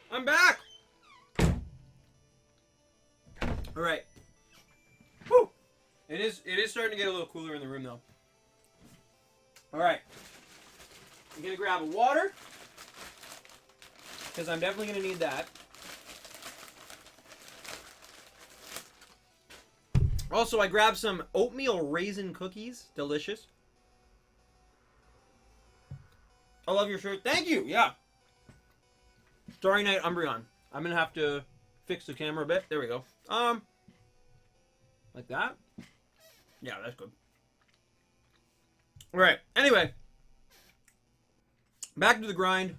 I'm back! Alright. Whew! It is starting to get a little cooler in the room, though. Alright. I'm gonna grab a water, because I'm definitely gonna need that. Also, I grabbed some oatmeal raisin cookies. Delicious. I love your shirt. Thank you! Yeah. Starry Night Umbreon. I'm gonna have to fix the camera a bit. There we go. Like that. Yeah, that's good. Alright, anyway. Back to the grind.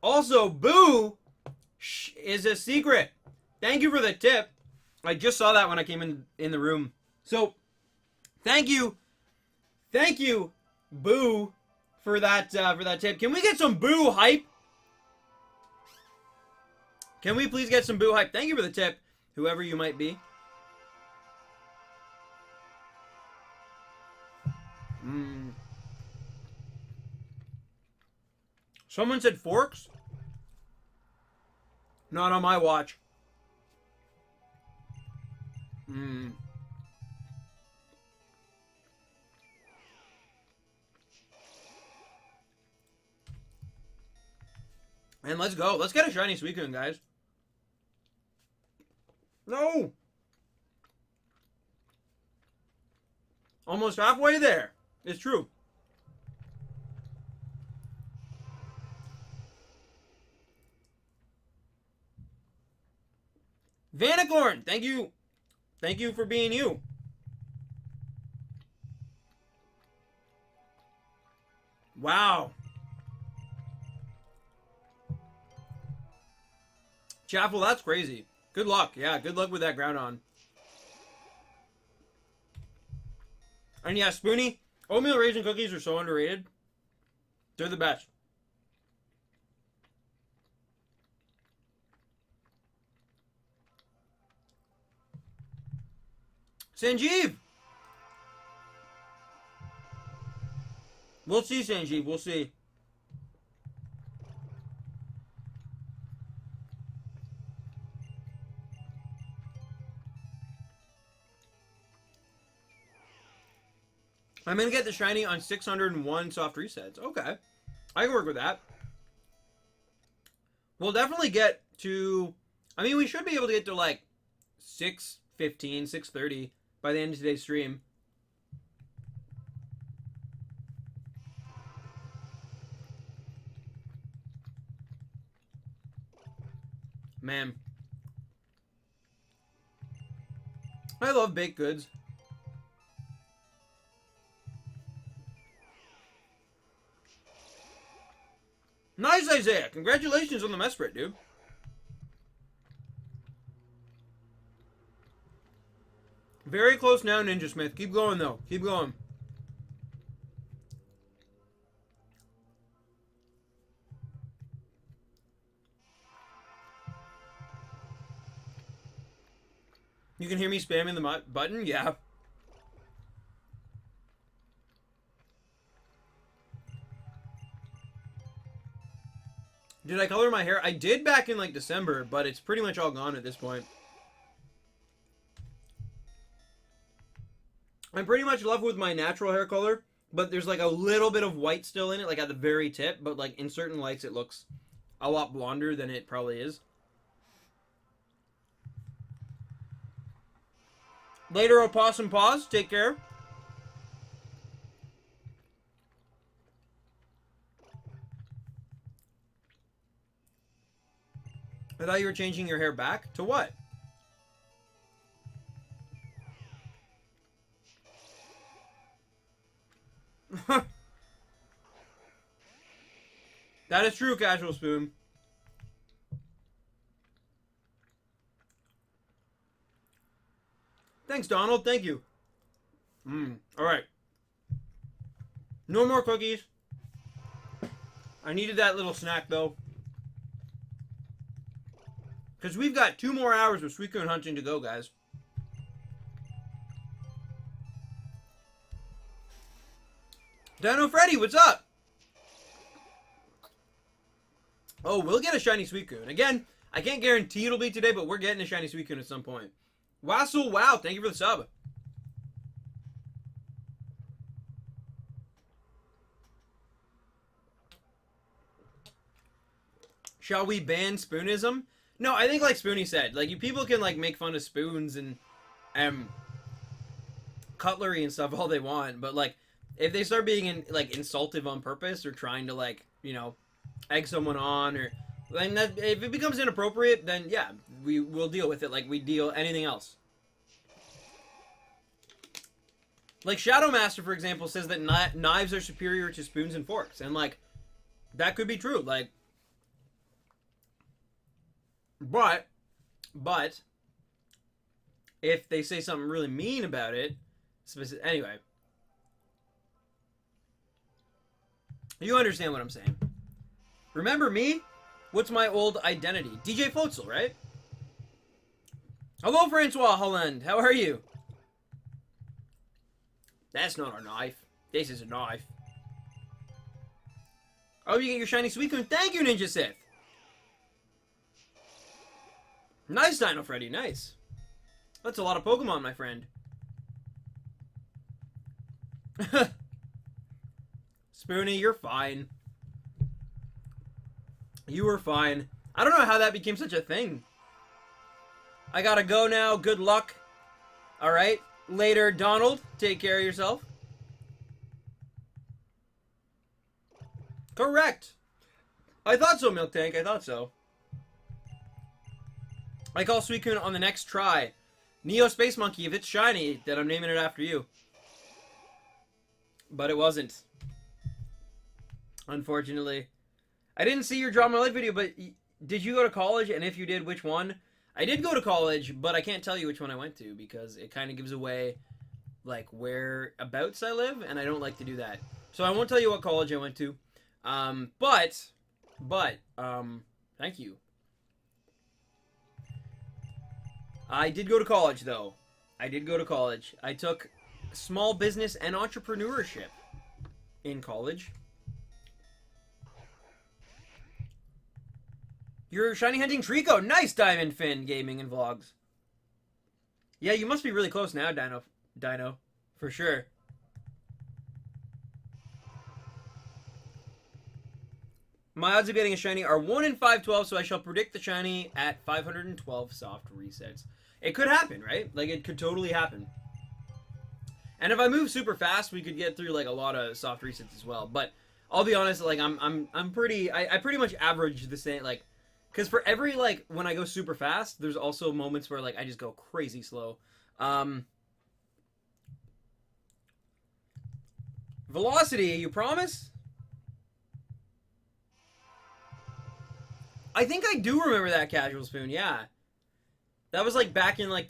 Also, Boo is a secret. Thank you for the tip. I just saw that when I came in the room. So, thank you. Thank you, Boo, for that tip. Can we get some Boo hype? Can we please get some Boo hype? Thank you for the tip, whoever you might be. Someone said forks? Not on my watch. And let's go. Let's get a shiny Suicune, guys. No! Almost halfway there. It's true. Vanicorn, thank you. Thank you for being you. Wow. Chaffel, that's crazy. Good luck. Yeah, good luck with that Groudon. And yeah, Spoonie, oatmeal raisin cookies are so underrated. They're the best. Sanjeev! We'll see, Sanjeev. We'll see. I'm going to get the shiny on 601 soft resets. Okay. I can work with that. We'll definitely get to... I mean, we should be able to get to like 6:15, 6:30 by the end of today's stream. Man. I love baked goods. Nice, Isaiah. Congratulations on the Mesprit, dude. Very close now, Ninja Smith. Keep going, though. Keep going. You can hear me spamming the button? Yeah. Did I color my hair? I did back in like December, but it's pretty much all gone at this point. I'm pretty much left with my natural hair color, but there's like a little bit of white still in it, like at the very tip, but like in certain lights it looks a lot blonder than it probably is. Later, Opossum Paws. Take care. I thought you were changing your hair back. To what? That is true, Casual Spoon. Thanks, Donald. Thank you. Alright. No more cookies. I needed that little snack, though. Because we've got 2 more hours of Suicune hunting to go, guys. Dino Freddy, what's up? Oh, we'll get a shiny Suicune. Again, I can't guarantee it'll be today, but we're getting a shiny Suicune at some point. Wassel, wow, thank you for the sub. Shall we ban spoonism? No, I think like Spoonie said, like you people can like make fun of spoons and cutlery and stuff all they want, but like if they start being like insultive on purpose or trying to like, you know, egg someone on or then that, if it becomes inappropriate, then yeah, we will deal with it like we deal anything else. Like Shadow Master, for example, says that knives are superior to spoons and forks, and like that could be true. Like, but if they say something really mean about it, anyway, you understand what I'm saying. Remember me? What's my old identity? DJ Floatzel, right? Hello, Francois Holland. How are you? That's not a knife. This is a knife. Oh, you get your shiny Suicune. Thank you, Ninja Sith. Nice, Dino Freddy. Nice. That's a lot of Pokemon, my friend. Spoonie, you're fine. You were fine. I don't know how that became such a thing. I gotta go now. Good luck. Alright? later, Donald. Take care of yourself. Correct. I thought so, Milk Tank. I thought so. I call Suicune on the next try. Neo Space Monkey, if it's shiny, then I'm naming it after you. But it wasn't. Unfortunately. I didn't see your Draw My Life video, but did you go to college? And if you did, which one? I did go to college, but I can't tell you which one I went to because it kind of gives away, like, whereabouts I live, and I don't like to do that. So I won't tell you what college I went to. But, thank you. I did go to college, though. I did go to college. I took small business and entrepreneurship in college. You're shiny hunting Trico. Nice, Diamond Fin Gaming and Vlogs. Yeah, you must be really close now, Dino. For sure. My odds of getting a shiny are 1 in 512, so I shall predict the shiny at 512 soft resets. It could happen, right? Like, it could totally happen. And if I move super fast, we could get through, like, a lot of soft resets as well. But I'll be honest, like, I pretty much average the same, like, because for every, like, when I go super fast, there's also moments where, like, I just go crazy slow. Velocity, you promise? I think I do remember that, Casual Spoon, yeah. That was, like, back in, like,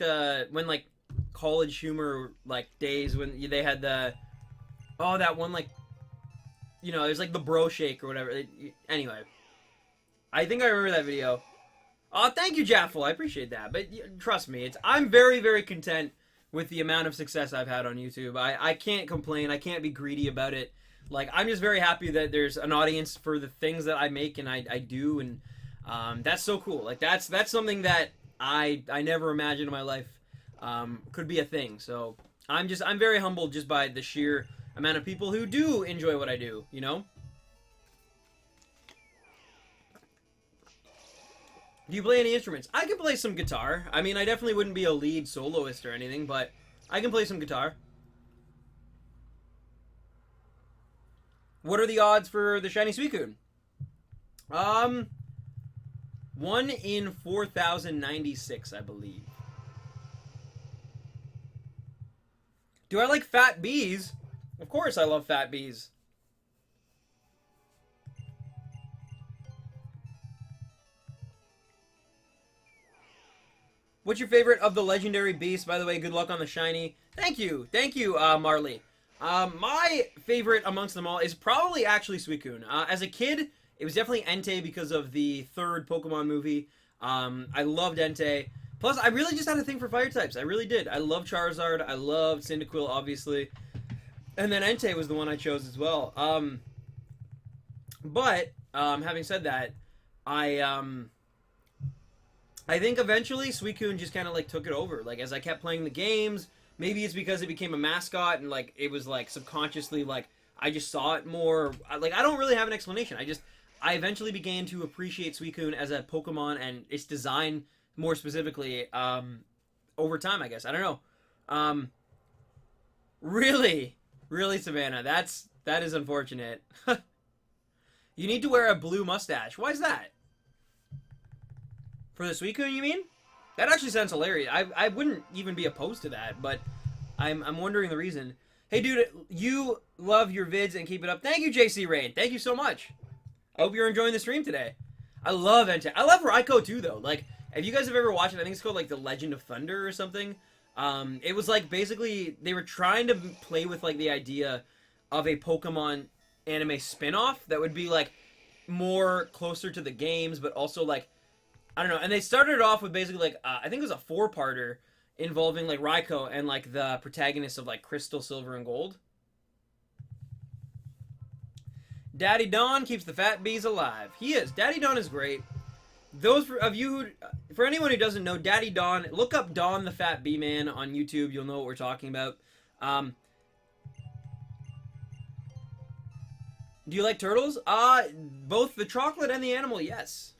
when, like, college humor, like, days when they had the, oh, that one, like, you know, it was, like, the bro shake or whatever. Anyway. I think I remember that video. Oh, thank you, Jaffel. I appreciate that. But trust me, I'm very, very content with the amount of success I've had on YouTube. I can't complain. I can't be greedy about it. Like, I'm just very happy that there's an audience for the things that I make and I do, and that's so cool. Like, that's something that I never imagined in my life could be a thing. So I'm very humbled just by the sheer amount of people who do enjoy what I do, you know? Do you play any instruments? I can play some guitar. I mean, I definitely wouldn't be a lead soloist or anything, but I can play some guitar. What are the odds for the shiny Suicune? 1 in 4,096, I believe. Do I like fat bees? Of course I love fat bees. What's your favorite of the legendary beasts? By the way, good luck on the shiny. Thank you, Marley. My favorite amongst them all is probably actually Suicune. As a kid, it was definitely Entei because of the third Pokemon movie. I loved Entei. Plus, I really just had a thing for fire types. I really did. I love Charizard. I love Cyndaquil, obviously. And then Entei was the one I chose as well. But having said that, I think eventually Suicune just kind of like took it over. Like, as I kept playing the games, maybe it's because it became a mascot and like it was like subconsciously like I just saw it more. Like, I don't really have an explanation. I eventually began to appreciate Suicune as a Pokemon and its design more specifically over time, I guess. I don't know. Really, Savannah, that is unfortunate. You need to wear a blue mustache. Why is that? For the Suicune, you mean? That actually sounds hilarious. I wouldn't even be opposed to that, but I'm wondering the reason. Hey, dude, you love your vids and keep it up. Thank you, JC Rain. Thank you so much. I hope you're enjoying the stream today. I love Entei. I love Raikou, too, though. Like, if you guys have ever watched it, I think it's called, like, The Legend of Thunder or something. It was, like, basically, they were trying to play with, like, the idea of a Pokemon anime spin-off that would be, like, more closer to the games, but also, like, I don't know. And they started it off with basically, like, I think it was a 4-parter involving, like, Raikou and, like, the protagonists of, like, Crystal, Silver, and Gold. Daddy Don keeps the fat bees alive. He is. Daddy Don is great. Those of you who, for anyone who doesn't know, Daddy Don, look up Don the Fat Bee Man on YouTube. You'll know what we're talking about. Do you like turtles? Both the chocolate and the animal, yes.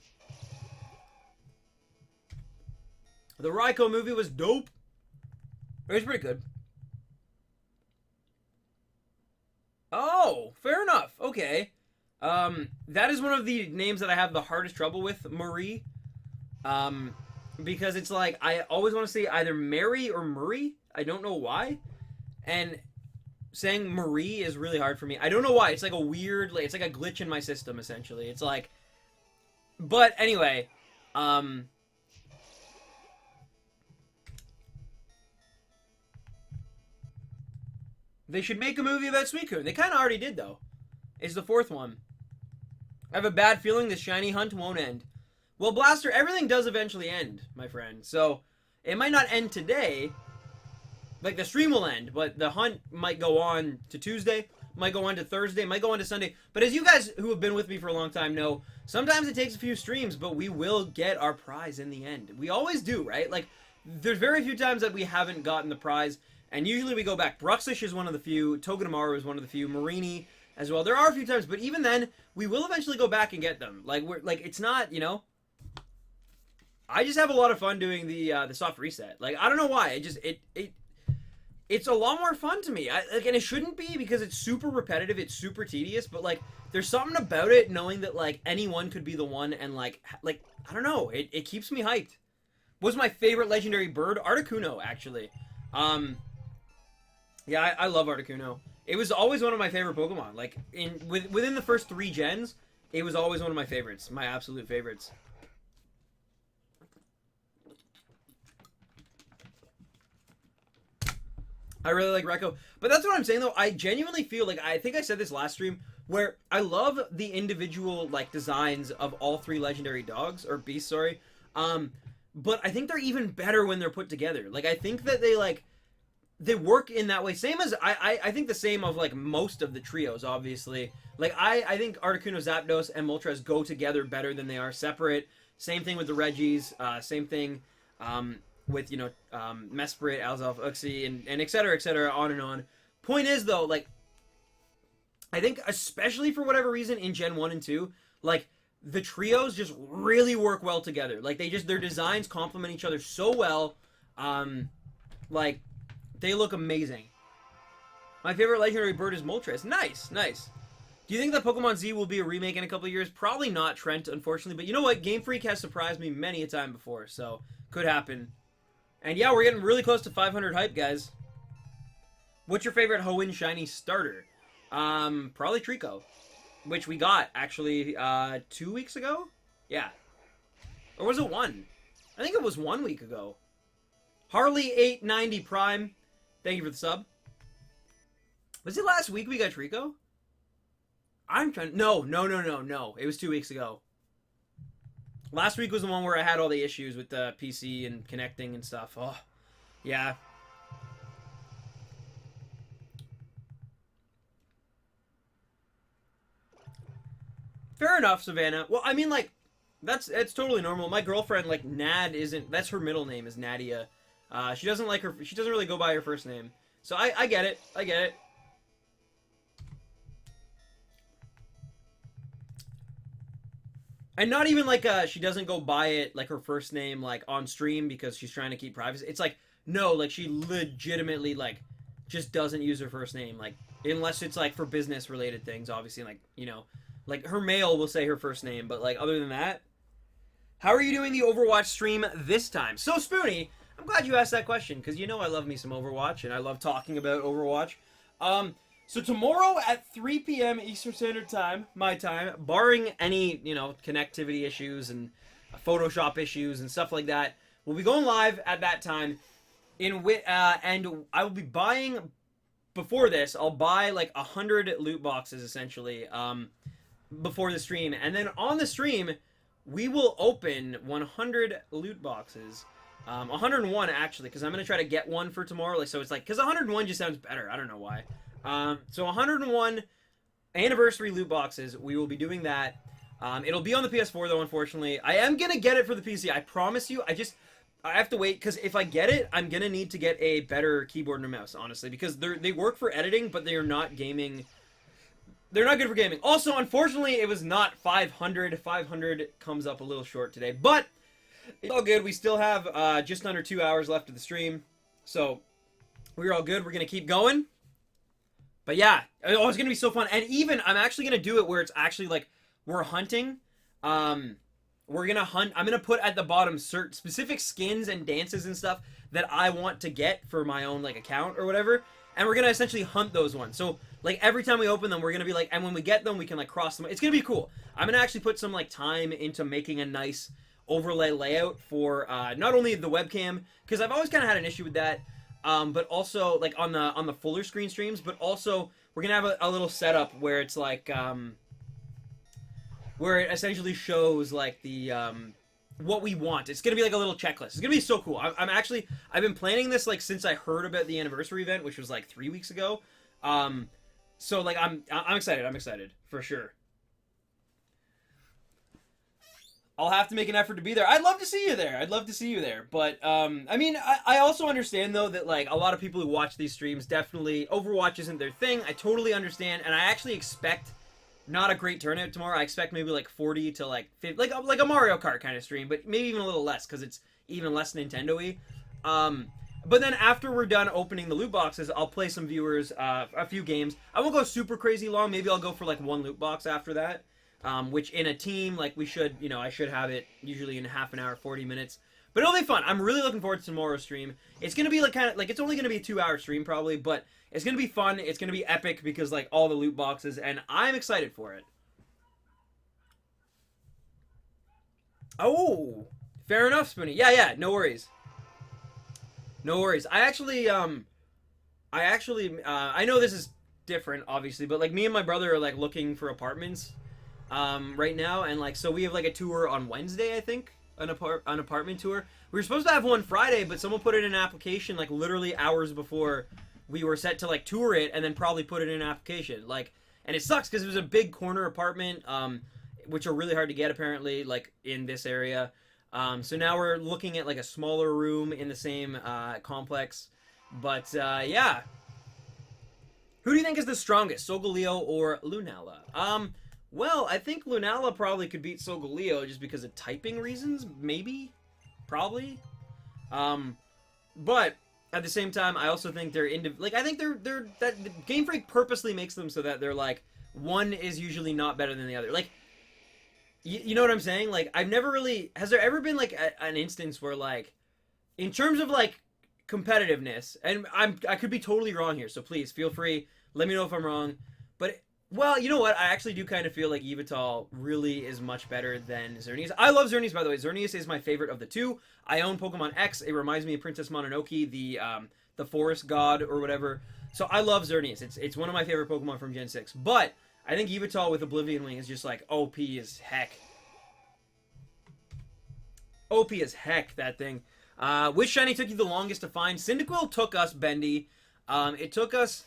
The Raikou movie was dope. It was pretty good. Oh, fair enough. Okay. That is one of the names that I have the hardest trouble with, Marie. Because it's like, I always want to say either Mary or Murray. I don't know why. And saying Marie is really hard for me. I don't know why. It's like a weird, it's like a glitch in my system, essentially. It's like, but anyway, they should make a movie about Suicune. They kind of already did, though. It's the 4th one. I have a bad feeling this shiny hunt won't end. Well, Blaster, everything does eventually end, my friend. So, it might not end today. Like, the stream will end, but the hunt might go on to Tuesday, might go on to Thursday, might go on to Sunday. But as you guys who have been with me for a long time know, sometimes it takes a few streams, but we will get our prize in the end. We always do, right? Like, there's very few times that we haven't gotten the prize, and usually we go back. Bruxish is one of the few, Togedemaru is one of the few, Marini as well. There are a few times, but even then, we will eventually go back and get them. Like, it's not, you know, I just have a lot of fun doing the soft reset. Like, I don't know why. It's a lot more fun to me. And it shouldn't be because it's super repetitive. It's super tedious. But, like, there's something about it knowing that, like, anyone could be the one. And, like I don't know. It keeps me hyped. What's my favorite legendary bird? Articuno, actually. Yeah, I love Articuno. It was always one of my favorite Pokemon. Like, within the first 3 gens, it was always one of my favorites. My absolute favorites. I really like Raichu. But that's what I'm saying, though. I genuinely feel like, I think I said this last stream, where I love the individual, like, designs of all 3 legendary dogs, or beasts, sorry. But I think they're even better when they're put together. Like, I think that they work in that way. Same as, I think the same of, like, most of the trios, obviously. Like, I think Articuno, Zapdos, and Moltres go together better than they are separate. Same thing with the Regis. Same thing, with, you know, Mesprit, Alzalf, Uxie, and et cetera, on and on. Point is, though, like, I think, especially for whatever reason, in Gen 1 and 2, like, the trios just really work well together. Like, their designs complement each other so well. Like, they look amazing. My favorite legendary bird is Moltres. Nice, nice. Do you think that Pokemon Z will be a remake in a couple of years? Probably not, Trent, unfortunately. But you know what? Game Freak has surprised me many a time before, so could happen. And yeah, we're getting really close to 500 hype, guys. What's your favorite Hoenn shiny starter? Probably Trico, which we got, actually, 2 weeks ago? Yeah. Or was it 1? I think it was 1 week ago. Harley890 Prime, thank you for the sub. Was it last week we got Trico? I'm trying... No. It was 2 weeks ago. Last week was the one where I had all the issues with the PC and connecting and stuff. Oh, yeah. Fair enough, Savannah. Well, I mean, like, it's totally normal. My girlfriend, like, Nad isn't... That's her middle name, is Nadia. She doesn't like her... She doesn't really go by her first name. So I get it. I get it. And not even, like, she doesn't go by it, like, her first name, like, on stream because she's trying to keep privacy. It's like, no, like, she legitimately, like, just doesn't use her first name. Like, unless it's, like, for business-related things, obviously, like, you know. Like, her mail will say her first name, but, like, other than that. How are you doing the Overwatch stream this time? So, Spoonie, I'm glad you asked that question, because you know I love me some Overwatch, and I love talking about Overwatch. So tomorrow at 3 p.m. Eastern Standard Time, my time, barring any, you know, connectivity issues and Photoshop issues and stuff like that, we'll be going live at that time. And I will be buying, before this, I'll buy like 100 loot boxes, essentially, before the stream. And then on the stream, we will open 100 loot boxes. 101, actually, because I'm going to try to get one for tomorrow. Like, so it's like, because 101 just sounds better. I don't know why. So 101 anniversary loot boxes. We will be doing that. It'll be on the PS4 though, unfortunately. I am gonna get it for the PC. I promise you. I have to wait because if I get it, I'm gonna need to get a better keyboard and mouse, honestly, because they work for editing, but they are not gaming. They're not good for gaming. Also, unfortunately, it was not 500. 500 comes up a little short today, but it's all good. We still have just under 2 hours left of the stream, so we're all good. We're gonna keep going. But yeah, oh, it's gonna be so fun. And even I'm actually gonna do it where it's actually like we're hunting. We're gonna hunt. I'm gonna put at the bottom certain specific skins and dances and stuff that I want to get for my own like account or whatever. And we're gonna essentially hunt those ones. So like every time we open them, we're gonna be like, and when we get them, we can like cross them. It's gonna be cool. I'm gonna actually put some like time into making a nice overlay layout for not only the webcam, because I've always kind of had an issue with that. But also like on the fuller screen streams, but also we're gonna have a little setup where it's like where it essentially shows like the what we want. It's gonna be like a little checklist. It's gonna be so cool. I've been planning this like since I heard about the anniversary event, which was like 3 weeks ago. So like I'm excited. I'm excited for sure. I'll have to make an effort to be there. I'd love to see you there. I'd love to see you there. But, I mean, I also understand, though, that, like, a lot of people who watch these streams definitely... Overwatch isn't their thing. I totally understand. And I actually expect not a great turnout tomorrow. I expect maybe, like, 40 to, like, 50... Like a Mario Kart kind of stream. But maybe even a little less, because it's even less Nintendo-y. But then after we're done opening the loot boxes, I'll play some viewers a few games. I won't go super crazy long. Maybe I'll go for, like, one loot box after that. Which in a team, like, we should, you know, I should have it usually in half an hour, 40 minutes. But it'll be fun. I'm really looking forward to tomorrow's stream. It's going to be, like, kind of, like, it's only going to be a 2-hour stream, probably, but it's going to be fun. It's going to be epic because, like, all the loot boxes, and I'm excited for it. Oh, fair enough, Spoonie. Yeah, no worries. No worries. I know this is different, obviously, but, like, me and my brother are, like, looking for apartments right now, and like so we have like a tour on Wednesday, I think, an apartment tour. We were supposed to have one Friday, but someone put it in an application like literally hours before we were set to like tour it, and then probably put it in an application. Like, and it sucks because it was a big corner apartment, which are really hard to get apparently, like in this area. So now we're looking at like a smaller room in the same complex. But yeah, who do you think is the strongest, Solgaleo or Lunala? Well, I think Lunala probably could beat Solgaleo just because of typing reasons, maybe, probably. But at the same time, I also think they're I think they're that Game Freak purposely makes them so that they're like one is usually not better than the other. Like, you know what I'm saying? Like, I've never really has there ever been like an instance where like, in terms of like competitiveness, and I could be totally wrong here, so please feel free, let me know if I'm wrong, but. Well, you know what? I actually do kind of feel like Yveltal really is much better than Xerneas. I love Xerneas, by the way. Xerneas is my favorite of the two. I own Pokemon X. It reminds me of Princess Mononoke, the forest god or whatever. So I love Xerneas. It's one of my favorite Pokemon from Gen 6. But I think Yveltal with Oblivion Wing is just like OP as heck. OP as heck, that thing. Which shiny took you the longest to find? Cyndaquil took us, Bendy. It took us...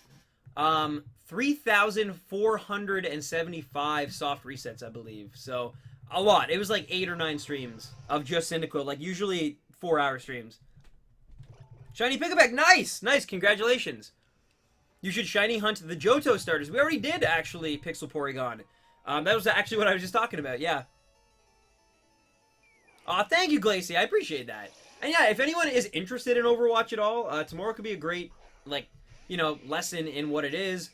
3,475 soft resets, I believe. So, a lot. It was like 8 or 9 streams of just Cyndaquil. Like, usually 4-hour streams. Shiny Pikipek. Nice! Nice. Congratulations. You should shiny hunt the Johto starters. We already did, actually, Pixel Porygon. That was actually what I was just talking about. Yeah. Aw, thank you, Glacy. I appreciate that. And yeah, if anyone is interested in Overwatch at all, tomorrow could be a great, like, you know, lesson in what it is.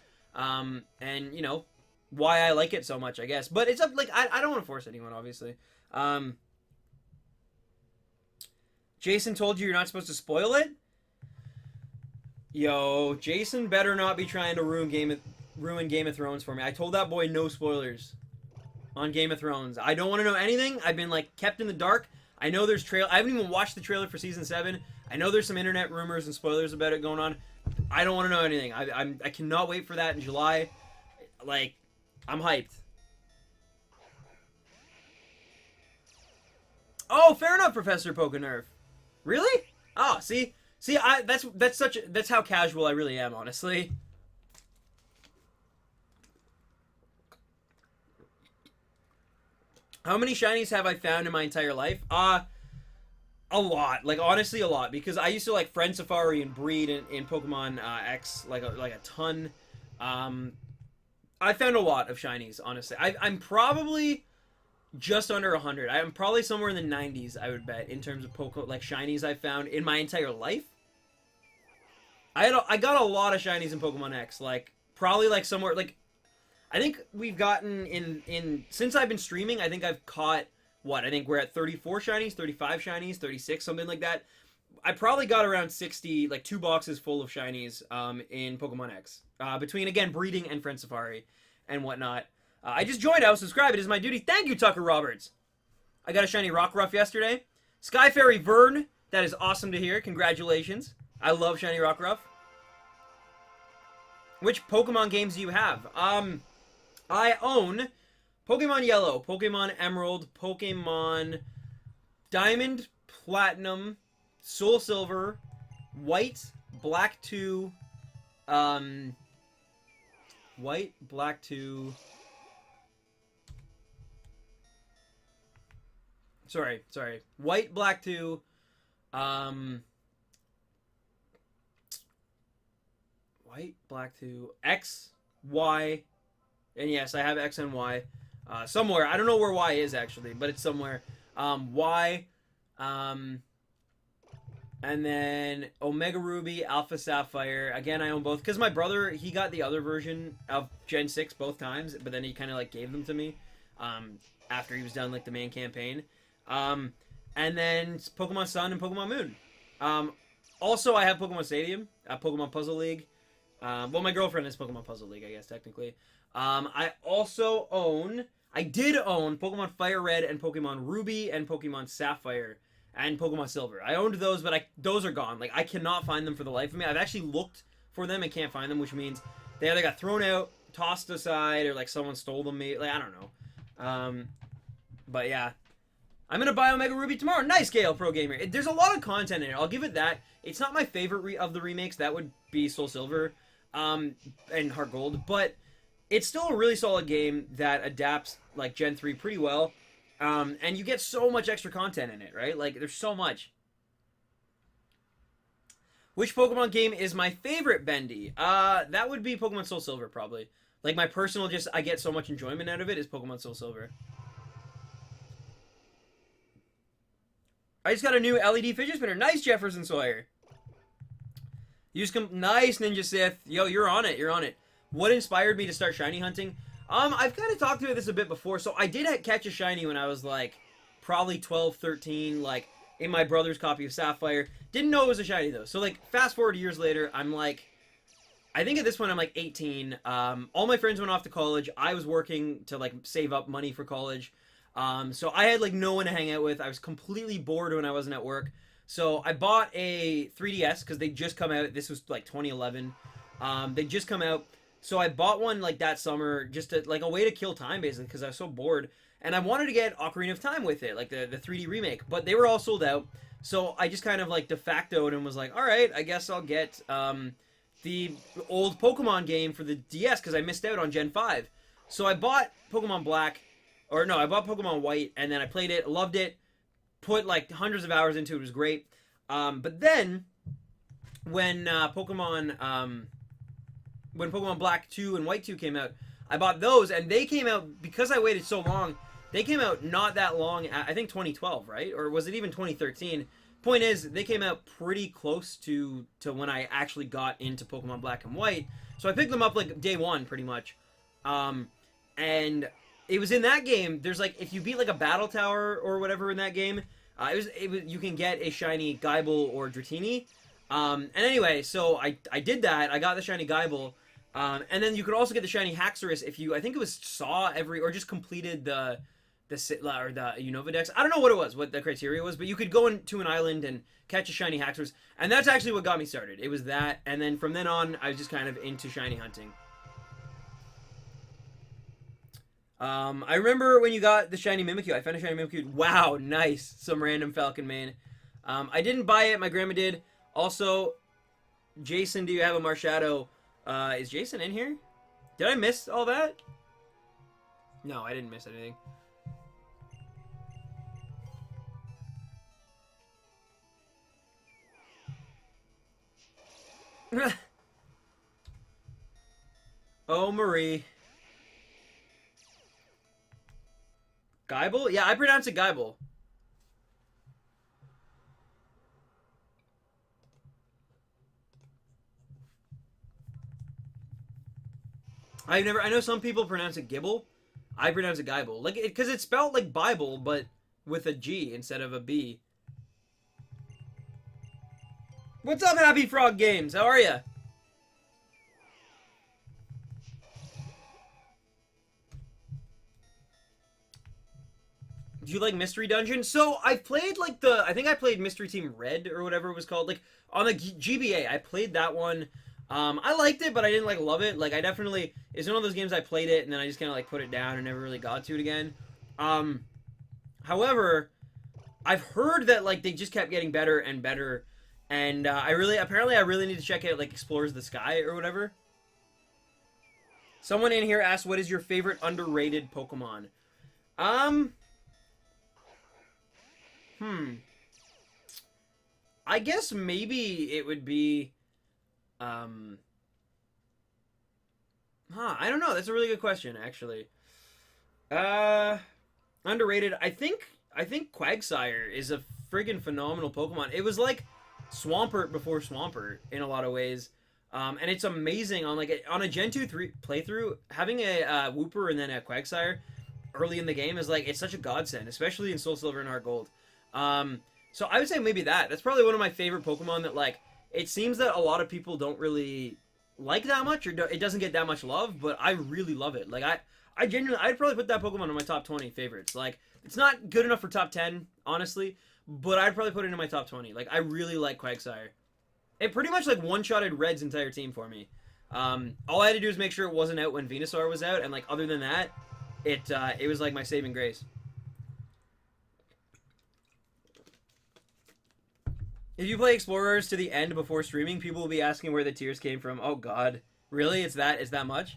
And, you know, why I like it so much, I guess. But it's up, like, I don't want to force anyone, obviously. Jason told you you're not supposed to spoil it? Yo, Jason better not be trying to ruin Game of Thrones for me. I told that boy no spoilers on Game of Thrones. I don't want to know anything. I've been, like, kept in the dark. I know there's I haven't even watched the trailer for Season 7. I know there's some internet rumors and spoilers about it going on. I don't want to know anything. I cannot wait for that in July. Like, I'm hyped. Oh, fair enough, Professor Pokenerf. Really? Oh, see, that's how casual I really am, honestly. How many shinies have I found in my entire life? A lot, like honestly a lot, because I used to like friend Safari and breed in Pokemon X like a ton. I found a lot of shinies, honestly. I'm probably just under 100. I'm probably somewhere in the 90s, I would bet, in terms of shinies I found in my entire life. I got a lot of shinies in Pokemon X, like probably like somewhere like I think we've gotten in since I've been streaming. I think I've caught what I think we're at 34 shinies, 35 shinies, 36, something like that. I probably got around 60, like 2 boxes full of shinies in Pokemon X between again breeding and Friend Safari and whatnot. I just joined. I will subscribe. It is my duty. Thank you, Tucker Roberts. I got a shiny Rockruff yesterday. Sky Fairy Vern. That is awesome to hear. Congratulations. I love shiny Rockruff. Which Pokemon games do you have? I own Pokemon Yellow, Pokemon Emerald, Pokemon Diamond, Platinum, Soul Silver, White, Black 2, White, Black 2... Sorry. White, Black 2, White, Black 2, X, Y, and yes, I have X and Y. Somewhere. I don't know where Y is, actually, but it's somewhere. Y, and then Omega Ruby, Alpha Sapphire. Again, I own both. Because my brother, he got the other version of Gen 6 both times, but then he kind of, like, gave them to me after he was done, like, the main campaign. And then Pokemon Sun and Pokemon Moon. Also, I have Pokemon Stadium, Pokemon Puzzle League. Well, my girlfriend has Pokemon Puzzle League, I guess, technically. I did own Pokemon Fire Red and Pokemon Ruby and Pokemon Sapphire and Pokemon Silver. I owned those, but those are gone. Like, I cannot find them for the life of me. I've actually looked for them and can't find them, which means they either got thrown out, tossed aside, or, like, someone stole them. Like, I don't know. But, yeah. I'm going to buy Omega Ruby tomorrow. Nice, Gale Pro Gamer. There's a lot of content in it. I'll give it that. It's not my favorite of the remakes. That would be Soul Silver and Heart Gold. But it's still a really solid game that adapts, like, Gen 3 pretty well. And you get so much extra content in it, right? Like, there's so much. Which Pokemon game is my favorite, Bendy? That would be Pokemon Soul Silver, probably. Like, my personal I get so much enjoyment out of it is Pokemon Soul Silver. I just got a new LED fidget spinner. Nice, Jefferson Sawyer. You just nice, Ninja Sith. Yo, you're on it. You're on it. What inspired me to start shiny hunting? I've kind of talked about this a bit before. So I did catch a shiny when I was like probably 12, 13, like in my brother's copy of Sapphire. Didn't know it was a shiny though. So like fast forward years later, I'm like, I think at this point I'm like 18. All my friends went off to college. I was working to like save up money for college. So I had like no one to hang out with. I was completely bored when I wasn't at work. So I bought a 3DS because they just come out. This was like 2011. They just come out. So I bought one like that summer just to, like a way to kill time basically because I was so bored. And I wanted to get Ocarina of Time with it, like the 3D remake. But they were all sold out. So I just kind of like de factoed and was like, all right, I guess I'll get the old Pokemon game for the DS because I missed out on Gen 5. So I bought Pokemon Black. Or no, I bought Pokemon White, and then I played it, loved it, put like hundreds of hours into it, it was great. But then, when Pokemon Black 2 and White 2 came out, I bought those, and they came out, because I waited so long, they came out not that long, I think 2012, right? Or was it even 2013? Point is, they came out pretty close to when I actually got into Pokemon Black and White. So I picked them up like day one, pretty much. And it was in that game, there's like, if you beat like a battle tower or whatever in that game, you can get a shiny Guyball or Dratini. And anyway, so I did that, I got the shiny Guyball, and then you could also get the shiny Haxorus if you, I think it was or just completed the Unova Dex. I don't know what the criteria was, but you could go into an island and catch a shiny Haxorus, and that's actually what got me started. It was that, and then from then on, I was just kind of into shiny hunting. I remember when you got the shiny Mimikyu. I found a shiny Mimikyu. Wow, nice. Some random Falcon mane. I didn't buy it. My grandma did. Also, Jason, do you have a Marshadow? Is Jason in here? Did I miss all that? No, I didn't miss anything. Oh, Marie. Guyball? Yeah, I pronounce it Guyball. I know some people pronounce it Gibble. I pronounce it Gibble. Like, because it's spelled like Bible, but with a G instead of a B. What's up, Happy Frog Games? How are ya? Do you like Mystery Dungeon? So I played like I think I played Mystery Team Red or whatever it was called. Like on the GBA, I played that one. I liked it, but I didn't like love it. Like I definitely, it's one of those games I played it and then I just kind of like put it down and never really got to it again. However, I've heard that like they just kept getting better and better, and I really need to check out like Explores the Sky or whatever. Someone in here asked, "What is your favorite underrated Pokemon?" I guess maybe it would be, I don't know. That's a really good question, actually. Underrated. I think Quagsire is a friggin' phenomenal Pokemon. It was like Swampert before Swampert in a lot of ways. And it's amazing on on a Gen 2 3 playthrough, having a Wooper and then a Quagsire early in the game is like, it's such a godsend, especially in Soul Silver and Heart Gold. So I would say maybe that's probably one of my favorite Pokemon that like, it seems that a lot of people don't really like that much, or it doesn't get that much love, but I really love it. Like I genuinely, I'd probably put that Pokemon in my top 20 favorites. Like, it's not good enough for top 10, honestly, but I'd probably put it in my top 20. Like, I really like Quagsire. It pretty much like one-shotted Red's entire team for me. All I had to do was make sure it wasn't out when Venusaur was out, and like other than that, it was like my saving grace. If you play Explorers to the end before streaming, people will be asking where the tears came from. Oh god. Really? It's that much?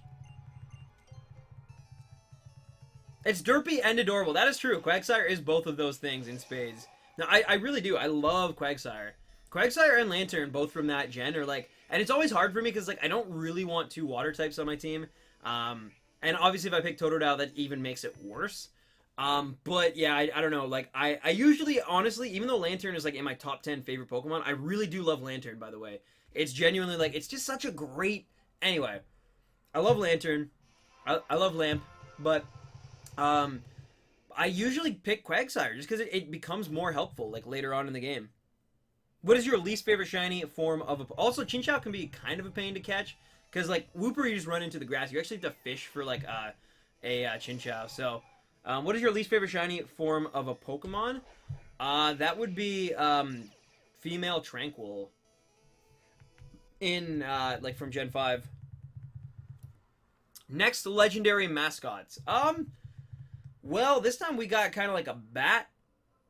It's derpy and adorable. That is true. Quagsire is both of those things in spades. Now, I really do. I love Quagsire. Quagsire and Lantern, both from that gen, are like... And it's always hard for me because like I don't really want two water types on my team. And obviously if I pick Totodile, that even makes it worse. But yeah, I don't know. Like, I usually, honestly, even though Lantern is like in my top 10 favorite Pokemon, I really do love Lantern, by the way. It's genuinely like, it's just such a great... Anyway, I love Lantern. I love Lamp, but I usually pick Quagsire just because it becomes more helpful like later on in the game. What is your least favorite shiny form of a... Also, Chinchou can be kind of a pain to catch because like Wooper, you just run into the grass. You actually have to fish for like a Chinchou. So, what is your least favorite shiny form of a Pokemon? That would be Female Tranquil in like from Gen 5. Next, legendary mascots. Well, this time we got kind of like a bat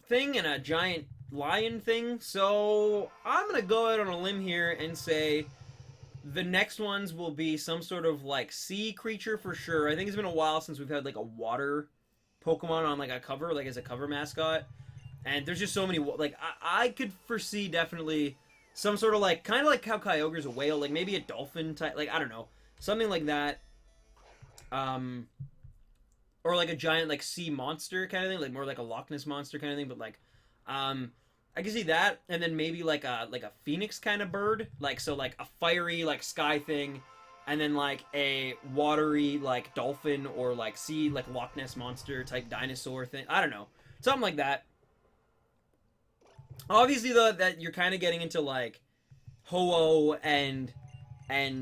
thing and a giant lion thing. So I'm going to go out on a limb here and say the next ones will be some sort of like sea creature for sure. I think it's been a while since we've had like a water Pokemon on like a cover, like as a cover mascot. And there's just so many, like I could foresee definitely some sort of like, kind of like how Kyogre's a whale, like maybe a dolphin type, like I don't know, something like that. Or like a giant like sea monster kind of thing, like more like a Loch Ness monster kind of thing, but like I can see that, and then maybe like a phoenix kind of bird, like so like a fiery like sky thing, and then like a watery like dolphin or like sea like Loch Ness monster type dinosaur thing. I don't know, something like that. Obviously though, that you're kind of getting into like Ho-Oh and oh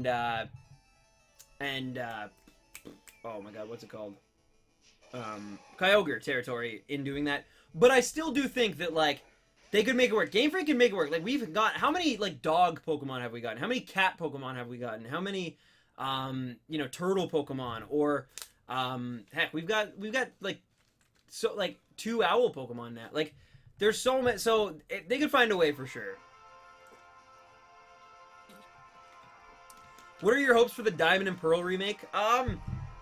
my god, what's it called? Kyogre territory in doing that. But I still do think that, like, they could make it work. Game Freak can make it work. Like, we've got... How many, like, dog Pokemon have we gotten? How many cat Pokemon have we gotten? How many, you know, turtle Pokemon? Or, heck, we've got, like, so, like, 2 owl Pokemon now. Like, there's so many... So, they could find a way for sure. What are your hopes for the Diamond and Pearl remake?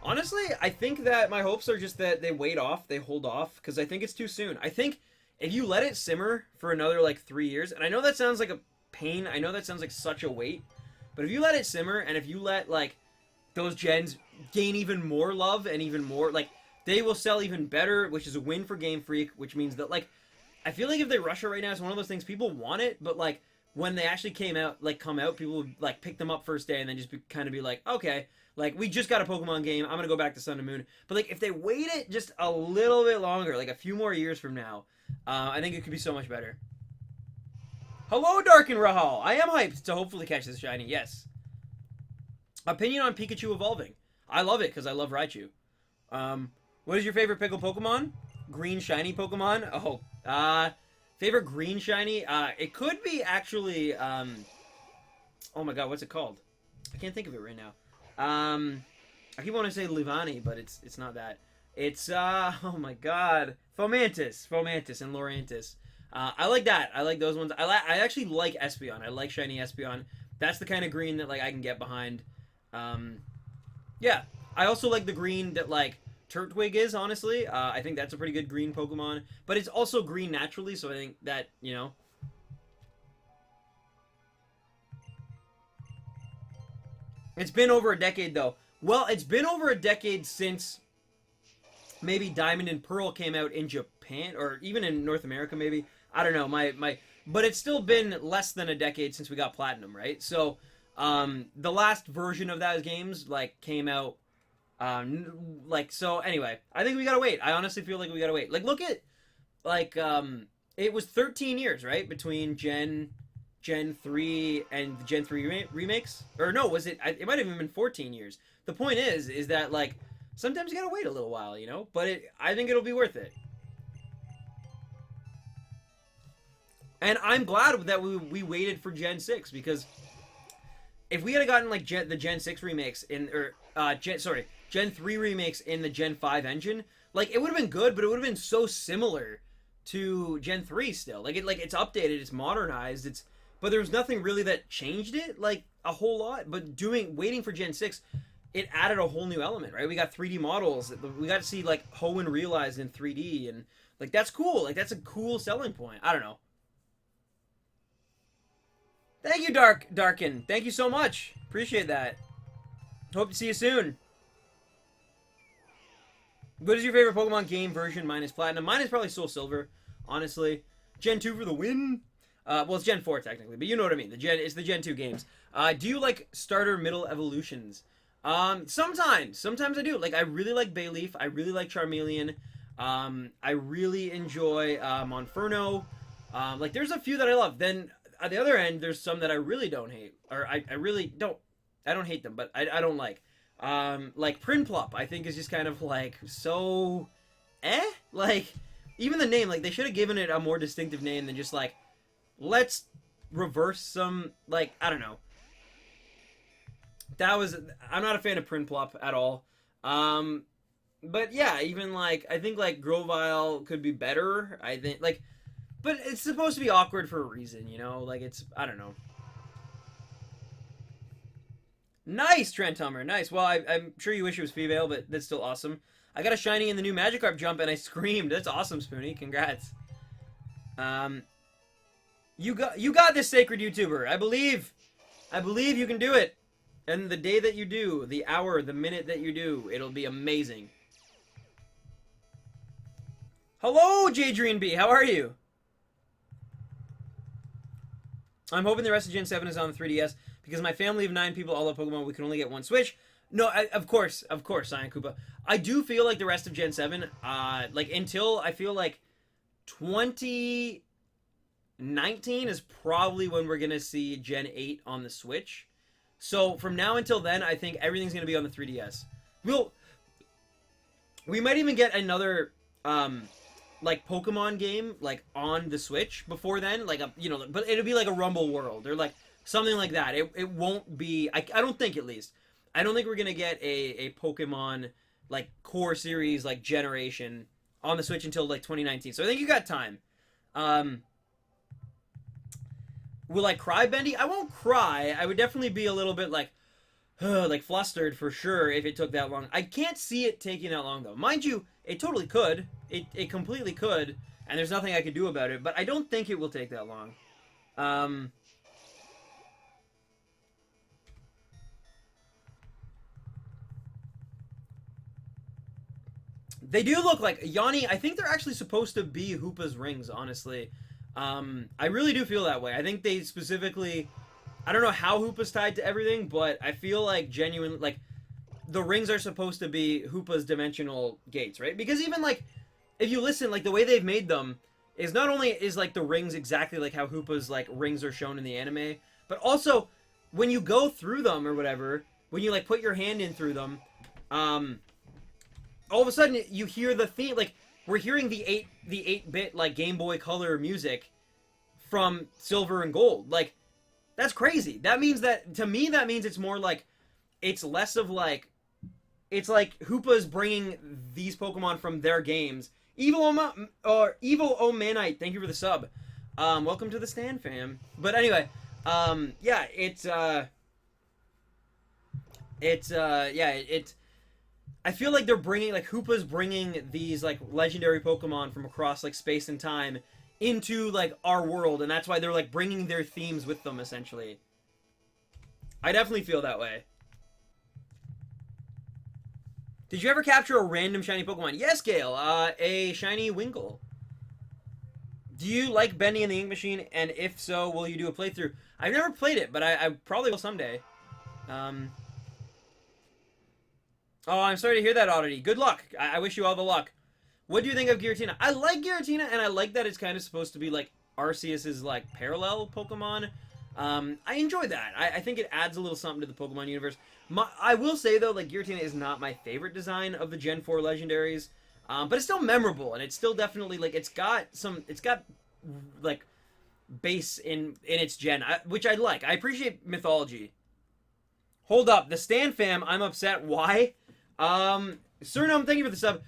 Honestly, I think that my hopes are just that they wait off, they hold off, because I think it's too soon. I think if you let it simmer for another, like, 3 years, and I know that sounds like a pain, I know that sounds like such a wait, but if you let it simmer, and if you let, like, those gens gain even more love and even more, like, they will sell even better, which is a win for Game Freak, which means that, like, I feel like if they rush it right now, it's one of those things, people want it, but, like, when they actually come out, people would like pick them up first day and then just kind of be like, okay, like we just got a Pokemon game. I'm gonna go back to Sun and Moon. But like if they wait it just a little bit longer, like a few more years from now, I think it could be so much better. Hello, Dark and Rahal. I am hyped to hopefully catch this shiny. Yes. Opinion on Pikachu evolving. I love it because I love Raichu. What is your favorite pickle Pokemon? Green shiny Pokemon? Oh, favorite green shiny? It could be actually, oh my god, what's it called? I can't think of it right now. I keep wanting to say Livani, but it's not that. It's, oh my god. Fomantis and Lorantis. I like that. I like those ones. I actually like Espeon. I like shiny Espeon. That's the kind of green that, like, I can get behind. Yeah. I also like the green that, like, Turtwig is, honestly. I think that's a pretty good green Pokemon. But it's also green naturally, so I think that, you know. It's been over a decade, though. Well, it's been over a decade since maybe Diamond and Pearl came out in Japan, or even in North America, maybe. I don't know. But it's still been less than a decade since we got Platinum, right? So, the last version of those games, like, came out, so anyway, I think we gotta wait. I honestly feel like we gotta wait. Like, look at, like, it was 13 years, right? Between Gen 3 and the Gen 3 remakes? Or no, it might have even been 14 years. The point is that, like, sometimes you gotta wait a little while, you know? But I think it'll be worth it. And I'm glad that we waited for Gen 6, because if we had gotten, like, the Gen 6 remakes Gen 3 remakes in the Gen 5 engine, like, it would have been good, but it would have been so similar to Gen 3 still. Like, it's updated, it's modernized, but there was nothing really that changed it, like, a whole lot. But waiting for Gen 6, it added a whole new element, right? We got 3D models. We got to see, like, Hoenn realized in 3D, and, like, that's cool. Like, that's a cool selling point. I don't know. Thank you, Darkin. Thank you so much. Appreciate that. Hope to see you soon. What is your favorite Pokemon game version minus Platinum? Mine is probably Soul Silver, honestly. Gen 2 for the win. Well, it's Gen 4 technically, but you know what I mean. It's the Gen 2 games. Do you like starter middle evolutions? Sometimes I do. Like, I really like Bayleaf. I really like Charmeleon. I really enjoy Monferno. Like, there's a few that I love. Then at the other end, there's some that I really don't hate, or I really don't. I don't hate them, but I don't like. Like Prinplup, I think is just kind of like so, like even the name, like they should have given it a more distinctive name than just like, let's reverse some, like, I don't know. I'm not a fan of Prinplup at all. But yeah, even like, I think like Grovyle could be better, I think, like, but it's supposed to be awkward for a reason, you know, like I don't know. Nice, Trent Hummer. Nice. Well, I'm sure you wish it was female, but that's still awesome. I got a shiny in the new Magikarp jump, and I screamed. That's awesome, Spoonie. Congrats. You got this, sacred YouTuber. I believe you can do it. And the day that you do, the hour, the minute that you do, it'll be amazing. Hello, Jadrian B. How are you? I'm hoping the rest of Gen 7 is on the 3DS. Because my family of 9 people all love Pokemon, we can only get one Switch. No, of course, Cyan Koopa. I do feel like the rest of Gen 7, like, until I feel like 2019 is probably when we're going to see Gen 8 on the Switch. So, from now until then, I think everything's going to be on the 3DS. We might even get another, like, Pokemon game, like, on the Switch before then. Like, you know, but it'll be like a Rumble World, or, like, something like that. It won't be, I don't think, at least. I don't think we're going to get a Pokemon, like, core series, like, generation on the Switch until, like, 2019. So I think you got time. Will I cry, Bendy? I won't cry. I would definitely be a little bit, like flustered for sure if it took that long. I can't see it taking that long, though. Mind you, it totally could. It completely could. And there's nothing I could do about it. But I don't think it will take that long. They do look like Yanni. I think they're actually supposed to be Hoopa's rings, honestly. I really do feel that way. I think they specifically, I don't know how Hoopa's tied to everything, but I feel like genuinely, like, the rings are supposed to be Hoopa's dimensional gates, right? Because even, like, if you listen, like, the way they've made them is not only is, like, the rings exactly like how Hoopa's, like, rings are shown in the anime, but also, when you go through them or whatever, when you, like, put your hand in through them, all of a sudden, you hear the theme, like, we're hearing the 8-bit, like, Game Boy Color music from Silver and Gold. Like, that's crazy. That means that, to me, that means it's more like, it's less of, like, it's like Hoopa's bringing these Pokemon from their games. Evil Omanite, thank you for the sub. Welcome to the stand, fam. But anyway, yeah, I feel like they're bringing, like, Hoopa's bringing these, like, legendary Pokemon from across, like, space and time into, like, our world, and that's why they're, like, bringing their themes with them, essentially. I definitely feel that way. Did you ever capture a random shiny Pokemon? Yes, Gale. A shiny Wingull. Do you like Bendy and the Ink Machine? And if so, will you do a playthrough? I've never played it, but I probably will someday. Oh, I'm sorry to hear that, Oddity. Good luck. I wish you all the luck. What do you think of Giratina? I like Giratina, and I like that it's kind of supposed to be, like, Arceus's, like, parallel Pokemon. I enjoy that. I think it adds a little something to the Pokemon universe. I will say, though, like, Giratina is not my favorite design of the Gen 4 Legendaries. But it's still memorable, and it's still definitely, like, it's got, like, base in its gen, which I like. I appreciate mythology. Hold up. The Stan fam, I'm upset. Why? Surnum, thank you for the sub.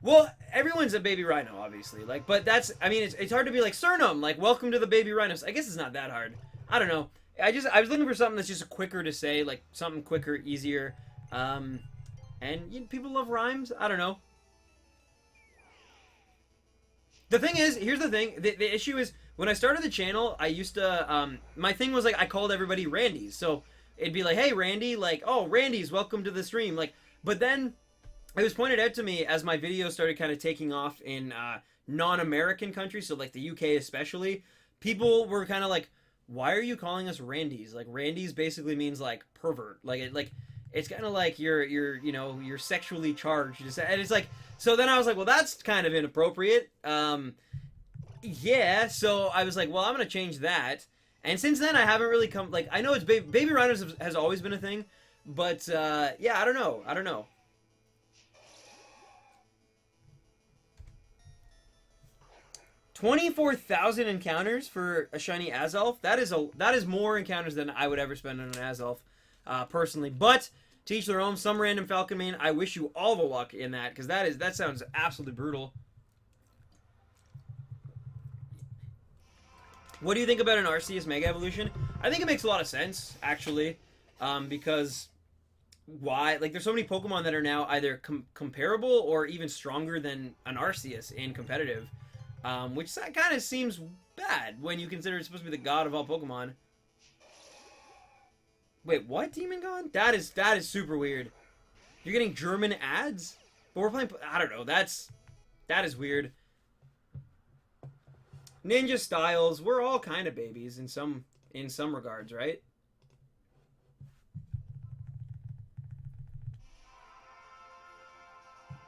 Well, everyone's a baby rhino, obviously. Like, but that's, I mean, it's hard to be like, Surnum, like, welcome to the baby rhinos. I guess it's not that hard. I don't know. I was looking for something that's just quicker to say, like, something quicker, easier. And people love rhymes. I don't know. The thing is, here's the thing. The issue is, when I started the channel, I used to, my thing was, like, I called everybody Randy's. So, it'd be like, hey, Randy, like, oh, Randy's, welcome to the stream. Like, but then, it was pointed out to me as my videos started kind of taking off in non-American countries, so, like, the UK especially, people were kind of like, why are you calling us Randy's? Like, Randy's basically means, like, pervert. Like, it's kind of like you're sexually charged. And it's like, so then I was like, well, that's kind of inappropriate. Yeah, so I was like, well, I'm going to change that. And since then, I haven't really come, like, I know it's Baby Rhinos has always been a thing, but, yeah, I don't know. 24,000 encounters for a shiny Azelf. That is more encounters than I would ever spend on an Azelf, personally. But to each their own. Some random Falcon main. I wish you all the luck in that, because that sounds absolutely brutal. What do you think about an Arceus Mega Evolution? I think it makes a lot of sense, actually, because why? Like, there's so many Pokemon that are now either comparable or even stronger than an Arceus in competitive. Which kind of seems bad when you consider it's supposed to be the god of all Pokemon. Wait, what? Demon God? That is super weird. You're getting German ads? But we're playing... I don't know. That is weird. Ninja Styles. We're all kind of babies in some regards, right?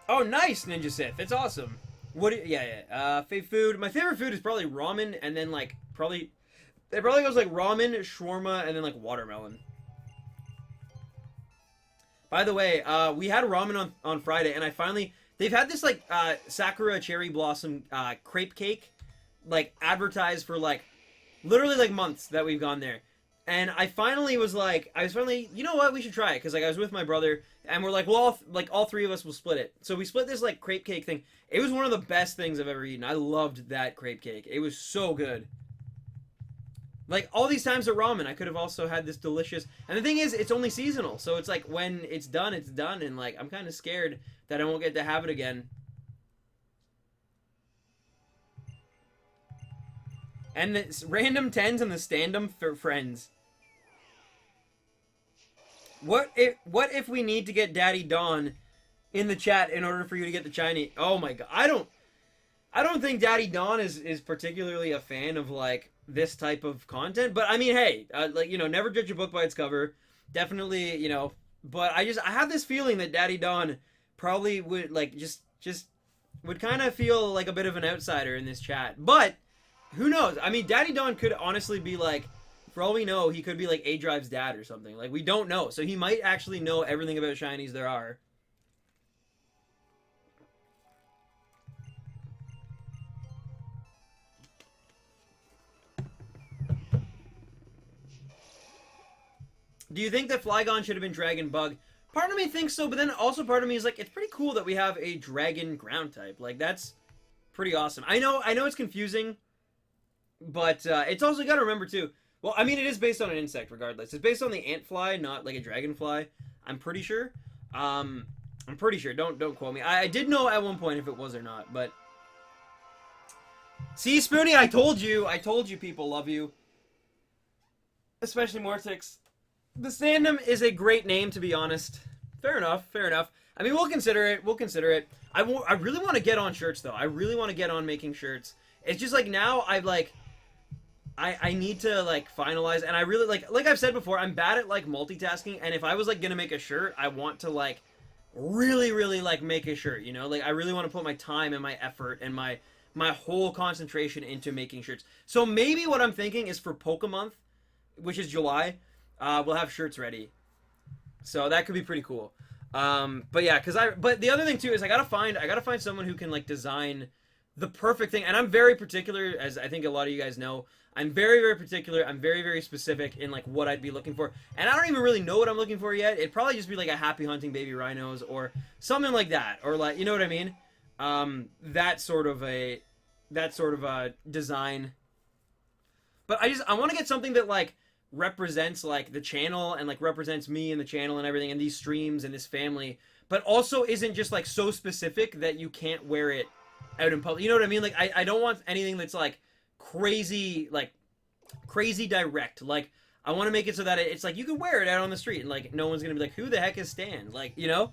Oh, nice, Ninja Sith. It's awesome. Favorite food. My favorite food is probably ramen, and then, like, it probably goes, like, ramen, shawarma, and then, like, watermelon. By the way, we had ramen on Friday, and they've had this, like, Sakura Cherry Blossom, crepe cake, like, advertised for, like, literally, like, months that we've gone there. And I finally was like, you know what, we should try it, because, like, I was with my brother, and we're like, well, all three of us will split it. So we split this, like, crepe cake thing. It was one of the best things I've ever eaten. I loved that crepe cake. It was so good. Like, all these times at ramen, I could have also had this delicious... And the thing is, it's only seasonal. So it's like, when it's done, and, like, I'm kind of scared that I won't get to have it again. And the random 10s and the stand-em for friends. What if we need to get Daddy Dawn in the chat in order for you to get the Chinese? Oh my god. I don't think Daddy Don is particularly a fan of like this type of content, but I mean, hey, like you know, never judge a book by its cover. Definitely, you know, but I have this feeling that Daddy Don probably would like just would kind of feel like a bit of an outsider in this chat. But who knows? I mean, Daddy Don could honestly be like, for all we know, he could be like A Drive's dad or something. Like we don't know, so he might actually know everything about shinies there are. Do you think that Flygon should have been Dragon Bug? Part of me thinks so, but then also part of me is like, it's pretty cool that we have a Dragon Ground type. Like, that's pretty awesome. I know it's confusing, but it's also, you gotta remember too, well, I mean, it is based on an insect regardless. It's based on the antfly, not like a dragonfly. I'm pretty sure. I'm pretty sure. Don't quote me. I did know at one point if it was or not, but... See, Spoonie, I told you people love you. Especially Mortix. The Sandom is a great name, to be honest. Fair enough, fair enough. I mean, we'll consider it. We'll consider it. I really want to get on shirts, though. I really want to get on making shirts. It's just like now I need to like finalize, and I really like I've said before, I'm bad at like multitasking, and if I was like gonna make a shirt, I want to like really like make a shirt, you know? Like I really want to put my time and my effort and my whole concentration into making shirts. So maybe what I'm thinking is for Pokemonth, which is July, we'll have shirts ready. So that could be pretty cool. But yeah, but the other thing too is I gotta find someone who can like design the perfect thing. And I'm very particular, as I think a lot of you guys know. I'm very particular. I'm very specific in like what I'd be looking for. And I don't even really know what I'm looking for yet. It'd probably just be like a Happy Hunting Baby Rhinos or something like that, or like, you know what I mean? That sort of a design. But I want to get something that like represents like the channel and like represents me and the channel and everything and these streams and this family, but also isn't just like so specific that you can't wear it out in public. You know what I mean? Like I don't want anything that's like crazy direct. Like I want to make it so that it's like you can wear it out on the street and like no one's gonna be like, who the heck is Stan? Like, you know?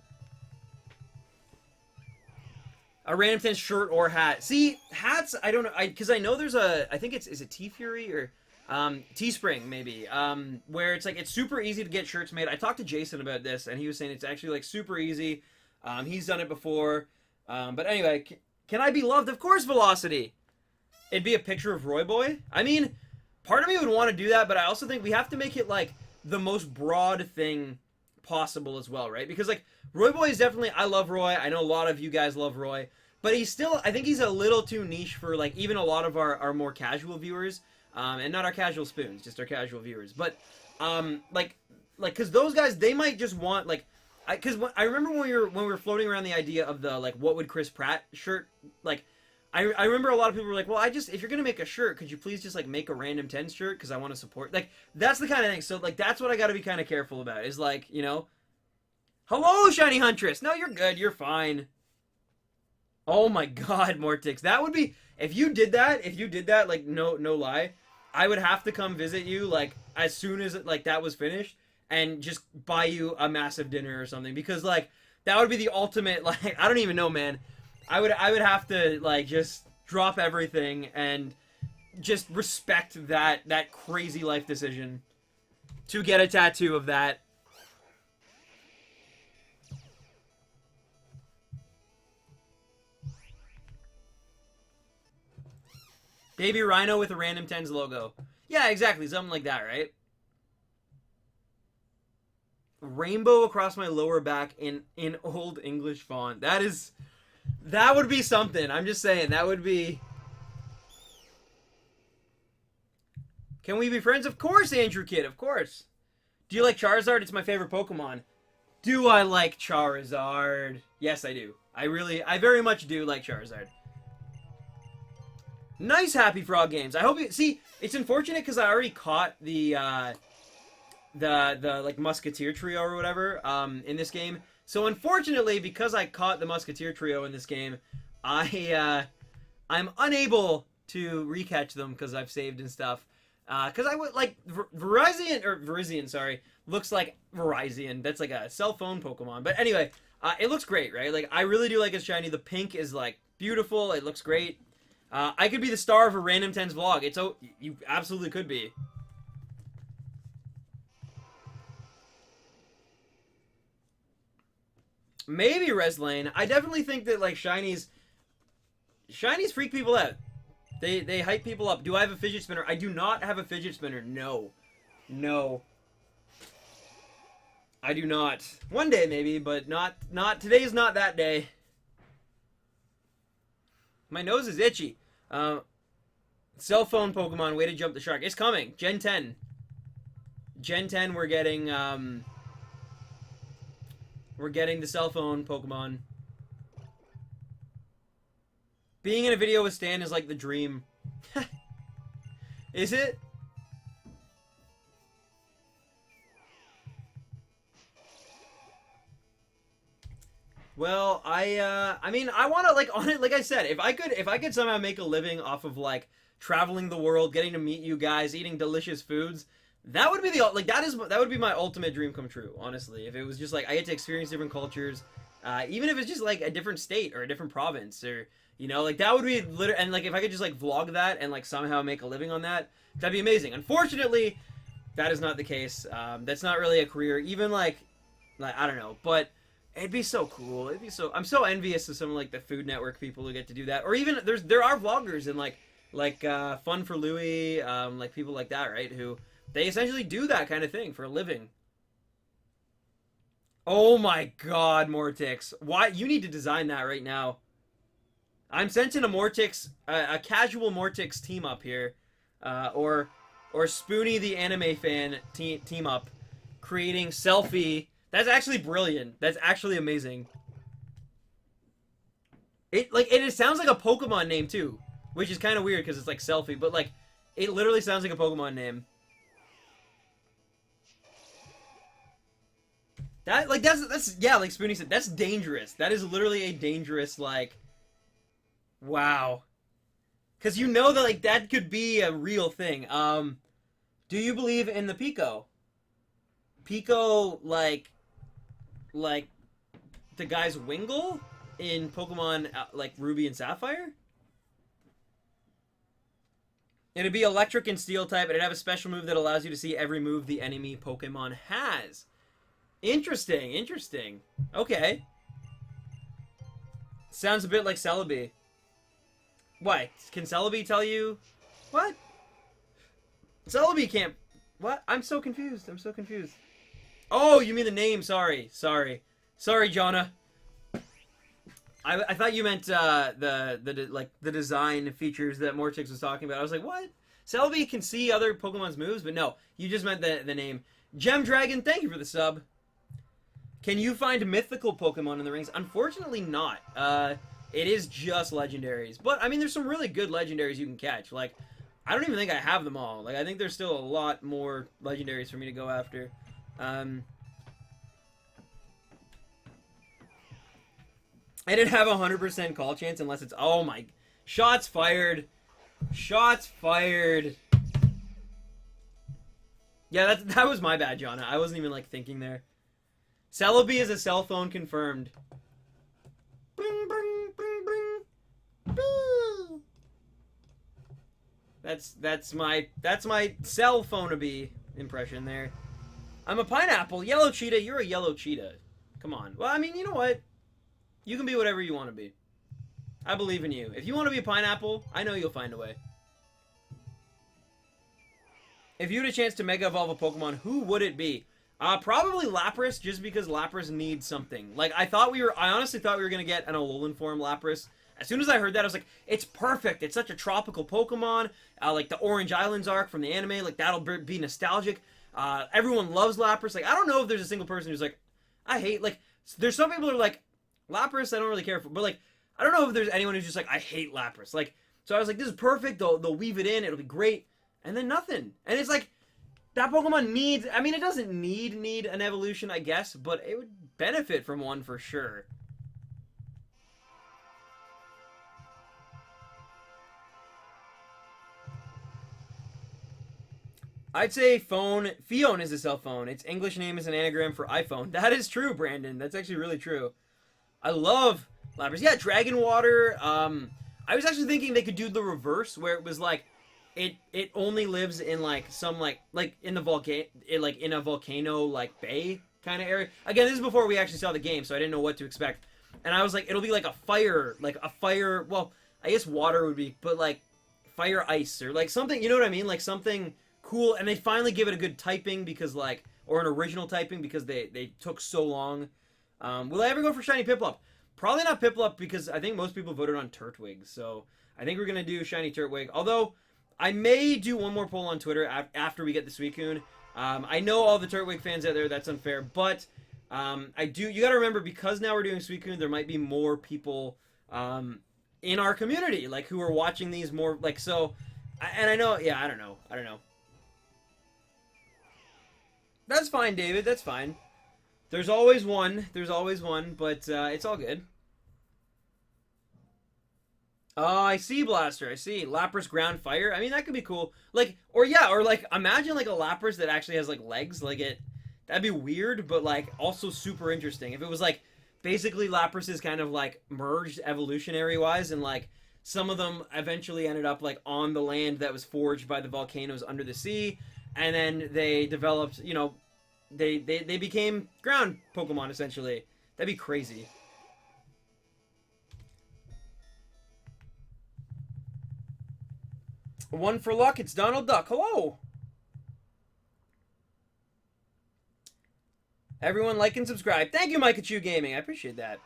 A random 10 shirt or hat. See, hats, I don't know, because I know there's I think is it T-Fury or Teespring maybe, where it's like it's super easy to get shirts made. I talked to Jason about this, and he was saying it's actually like super easy. He's done it before. But anyway, can I be loved? Of course, Velocity. It'd be a picture of Roy Boy. I mean, part of me would want to do that, but I also think we have to make it like the most broad thing possible as well, right? Because like Roy Boy is definitely, I love Roy. I know a lot of you guys love Roy, but he's still, I think he's a little too niche for like even a lot of our more casual viewers. And not our casual spoons, just our casual viewers. But, like, cause those guys, they might just want, like, cause I remember when we were floating around the idea of the, like, what would Chris Pratt shirt, like, I remember a lot of people were like, well, if you're gonna make a shirt, could you please just, like, make a random 10 shirt, cause I want to support, like, that's the kind of thing, so, like, that's what I gotta be kind of careful about, is, like, you know, hello, Shiny Huntress, no, you're good, you're fine. Oh my god, Mortix, that would be, if you did that, like, no lie, I would have to come visit you, like, as soon as, like, that was finished, and just buy you a massive dinner or something, because, like, that would be the ultimate, like, I don't even know, man. I would have to, like, just drop everything and just respect that crazy life decision to get a tattoo of that. Baby Rhino with a Random 10s logo. Yeah, exactly. Something like that, right? Rainbow across my lower back in Old English font. That would be something. I'm just saying, that would be... Can we be friends? Of course, Andrew Kidd, of course. Do you like Charizard? It's my favorite Pokemon. Do I like Charizard? Yes, I do. I very much do like Charizard. Nice Happy Frog games. I hope you see. It's unfortunate because I already caught the like Musketeer trio or whatever in this game. So unfortunately, because I caught the Musketeer trio in this game, I'm unable to recatch them because I've saved and stuff. Because I would like Virizion, sorry, looks like Virizion. That's like a cell phone Pokemon. But anyway, it looks great, right? Like I really do like its shiny. The pink is like beautiful. It looks great. I could be the star of a Random 10s vlog. You absolutely could be. Maybe Reslane. I definitely think that like Shinies freak people out. They hype people up. Do I have a fidget spinner? I do not have a fidget spinner. No. No. I do not. One day maybe, but not today's not that day. My nose is itchy. Cell phone Pokemon, way to jump the shark. It's coming. Gen 10. Gen 10 we're getting the cell phone Pokemon. Being in a video with Stan is like the dream. Is it? Well, I mean, I want to like on it. Like I said, if I could somehow make a living off of like traveling the world, getting to meet you guys, eating delicious foods, that would be that would be my ultimate dream come true. Honestly, if it was just like I get to experience different cultures, even if it's just like a different state or a different province, or you know, like that would be literally. And like if I could just like vlog that and like somehow make a living on that, that'd be amazing. Unfortunately, that is not the case. That's not really a career. Even like I don't know, but. It'd be so cool. I'm so envious of some like the Food Network people who get to do that, or even there are vloggers and like Fun for Louie, like people like that, right? Who they essentially do that kind of thing for a living. Oh my God, Mortix! Why you need to design that right now? I'm sensing a Mortix, a casual Mortix team up here, or Spoonie the anime fan team up, creating selfie. That's actually brilliant. That's actually amazing. It sounds like a Pokemon name too, which is kind of weird because it's like selfie, but like it literally sounds like a Pokemon name. That's yeah, like Spoonie said, that's dangerous. That is literally a dangerous like. Wow. Because you know that like that could be a real thing. Do you believe in the Pico? Pico like the guy's Wingull in Pokemon like Ruby and Sapphire? It'd be electric and steel type, and it'd have a special move that allows you to see every move the enemy Pokemon has. Interesting, interesting. Okay. Sounds a bit like Celebi. Why? Can Celebi tell you? What? Celebi can't... What? I'm so confused. I'm so confused. Oh, you mean the name. Sorry. Sorry, Jonna. I thought you meant the design features that Mortix was talking about. I was like, what? Celebi can see other Pokemon's moves, but no. You just meant the name. Gem Dragon, thank you for the sub. Can you find mythical Pokemon in the rings? Unfortunately not. It is just legendaries. But, I mean, there's some really good legendaries you can catch. Like, I don't even think I have them all. Like, I think there's still a lot more legendaries for me to go after. I didn't have a 100% call chance unless it's... Oh my... Shots fired. Shots fired. Yeah, that was my bad, Jonna. I wasn't even, like, thinking there. Celebi is a cell phone confirmed. Bing, bing, bing, bing. Bing. That's my cell phone-a-bee impression there. I'm a pineapple. Yellow cheetah. You're a yellow cheetah. Come on. Well, I mean, you know what? You can be whatever you want to be. I believe in you. If you want to be a pineapple, I know you'll find a way. If you had a chance to Mega Evolve a Pokemon, who would it be? Probably Lapras, just because Lapras needs something. Like, I honestly thought we were going to get an Alolan form Lapras. As soon as I heard that, I was like, it's perfect. It's such a tropical Pokemon. Like the Orange Islands arc from the anime. Like, that'll be nostalgic. Everyone loves Lapras. Like, I don't know if there's a single person who's like, I hate, like, there's some people who are like, Lapras, I don't really care for, but, like, I don't know if there's anyone who's just like, I hate Lapras. Like, so I was like, this is perfect. They'll weave it in. It'll be great. And then nothing. And it's like, that Pokemon needs, I mean, it doesn't need an evolution, I guess, but it would benefit from one for sure. I'd say phone. Fion is a cell phone. Its English name is an anagram for iPhone. That is true, Brandon. That's actually really true. I love Lapras. Yeah, Dragon Water. I was actually thinking they could do the reverse, where it was like, it only lives in like some like in the in a volcano like bay kind of area. Again, this is before we actually saw the game, so I didn't know what to expect. And I was like, it'll be like a fire. Well, I guess water would be, but like fire ice or like something. You know what I mean? Like something cool. And they finally give it a good typing because like, or an original typing because they took so long. Will I ever go for shiny Piplup? Probably not Piplup because I think most people voted on Turtwig. So I think we're gonna do shiny Turtwig. Although I may do one more poll on Twitter after we get the Suicune. I know all the Turtwig fans out there, that's unfair, but you gotta remember, because now we're doing Suicune, there might be more people in our community, like, who are watching these more, like, so, and I know, yeah, I don't know. That's fine, David, that's fine. There's always one, but it's all good. Oh, I see, Blaster. I see. Lapras ground fire. I mean, that could be cool. Like, or like, imagine like a Lapras that actually has like legs. Like that'd be weird, but like also super interesting. If it was like basically Lapras is kind of like merged evolutionary wise, and like some of them eventually ended up like on the land that was forged by the volcanoes under the sea, and then they developed, you know, they became ground Pokemon essentially. That'd be crazy. One for luck, it's Donald Duck. Hello! Everyone like and subscribe. Thank you, Mikachu Gaming. I appreciate that.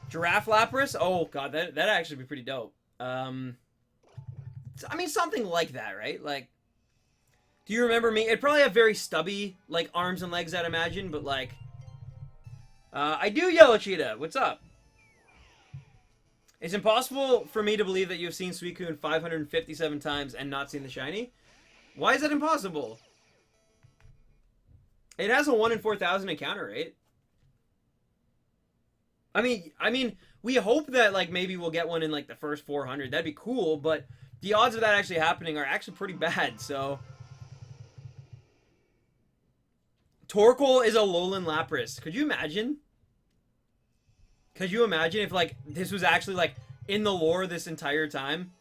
Giraffe Lapras? Oh, God, that'd actually be pretty dope. I mean, something like that, right? Like, do you remember me? It'd probably have very stubby, like, arms and legs, I'd imagine, but, like... I do, Yellow Cheetah. What's up? It's impossible for me to believe that you've seen Suicune 557 times and not seen the shiny. Why is that impossible? It has a 1 in 4,000 encounter rate. I mean, we hope that like maybe we'll get one in like the first 400. That'd be cool, but the odds of that actually happening are actually pretty bad. So, Torkoal is a Alolan Lapras. Could you imagine? Could you imagine if, like, this was actually, like, in the lore this entire time?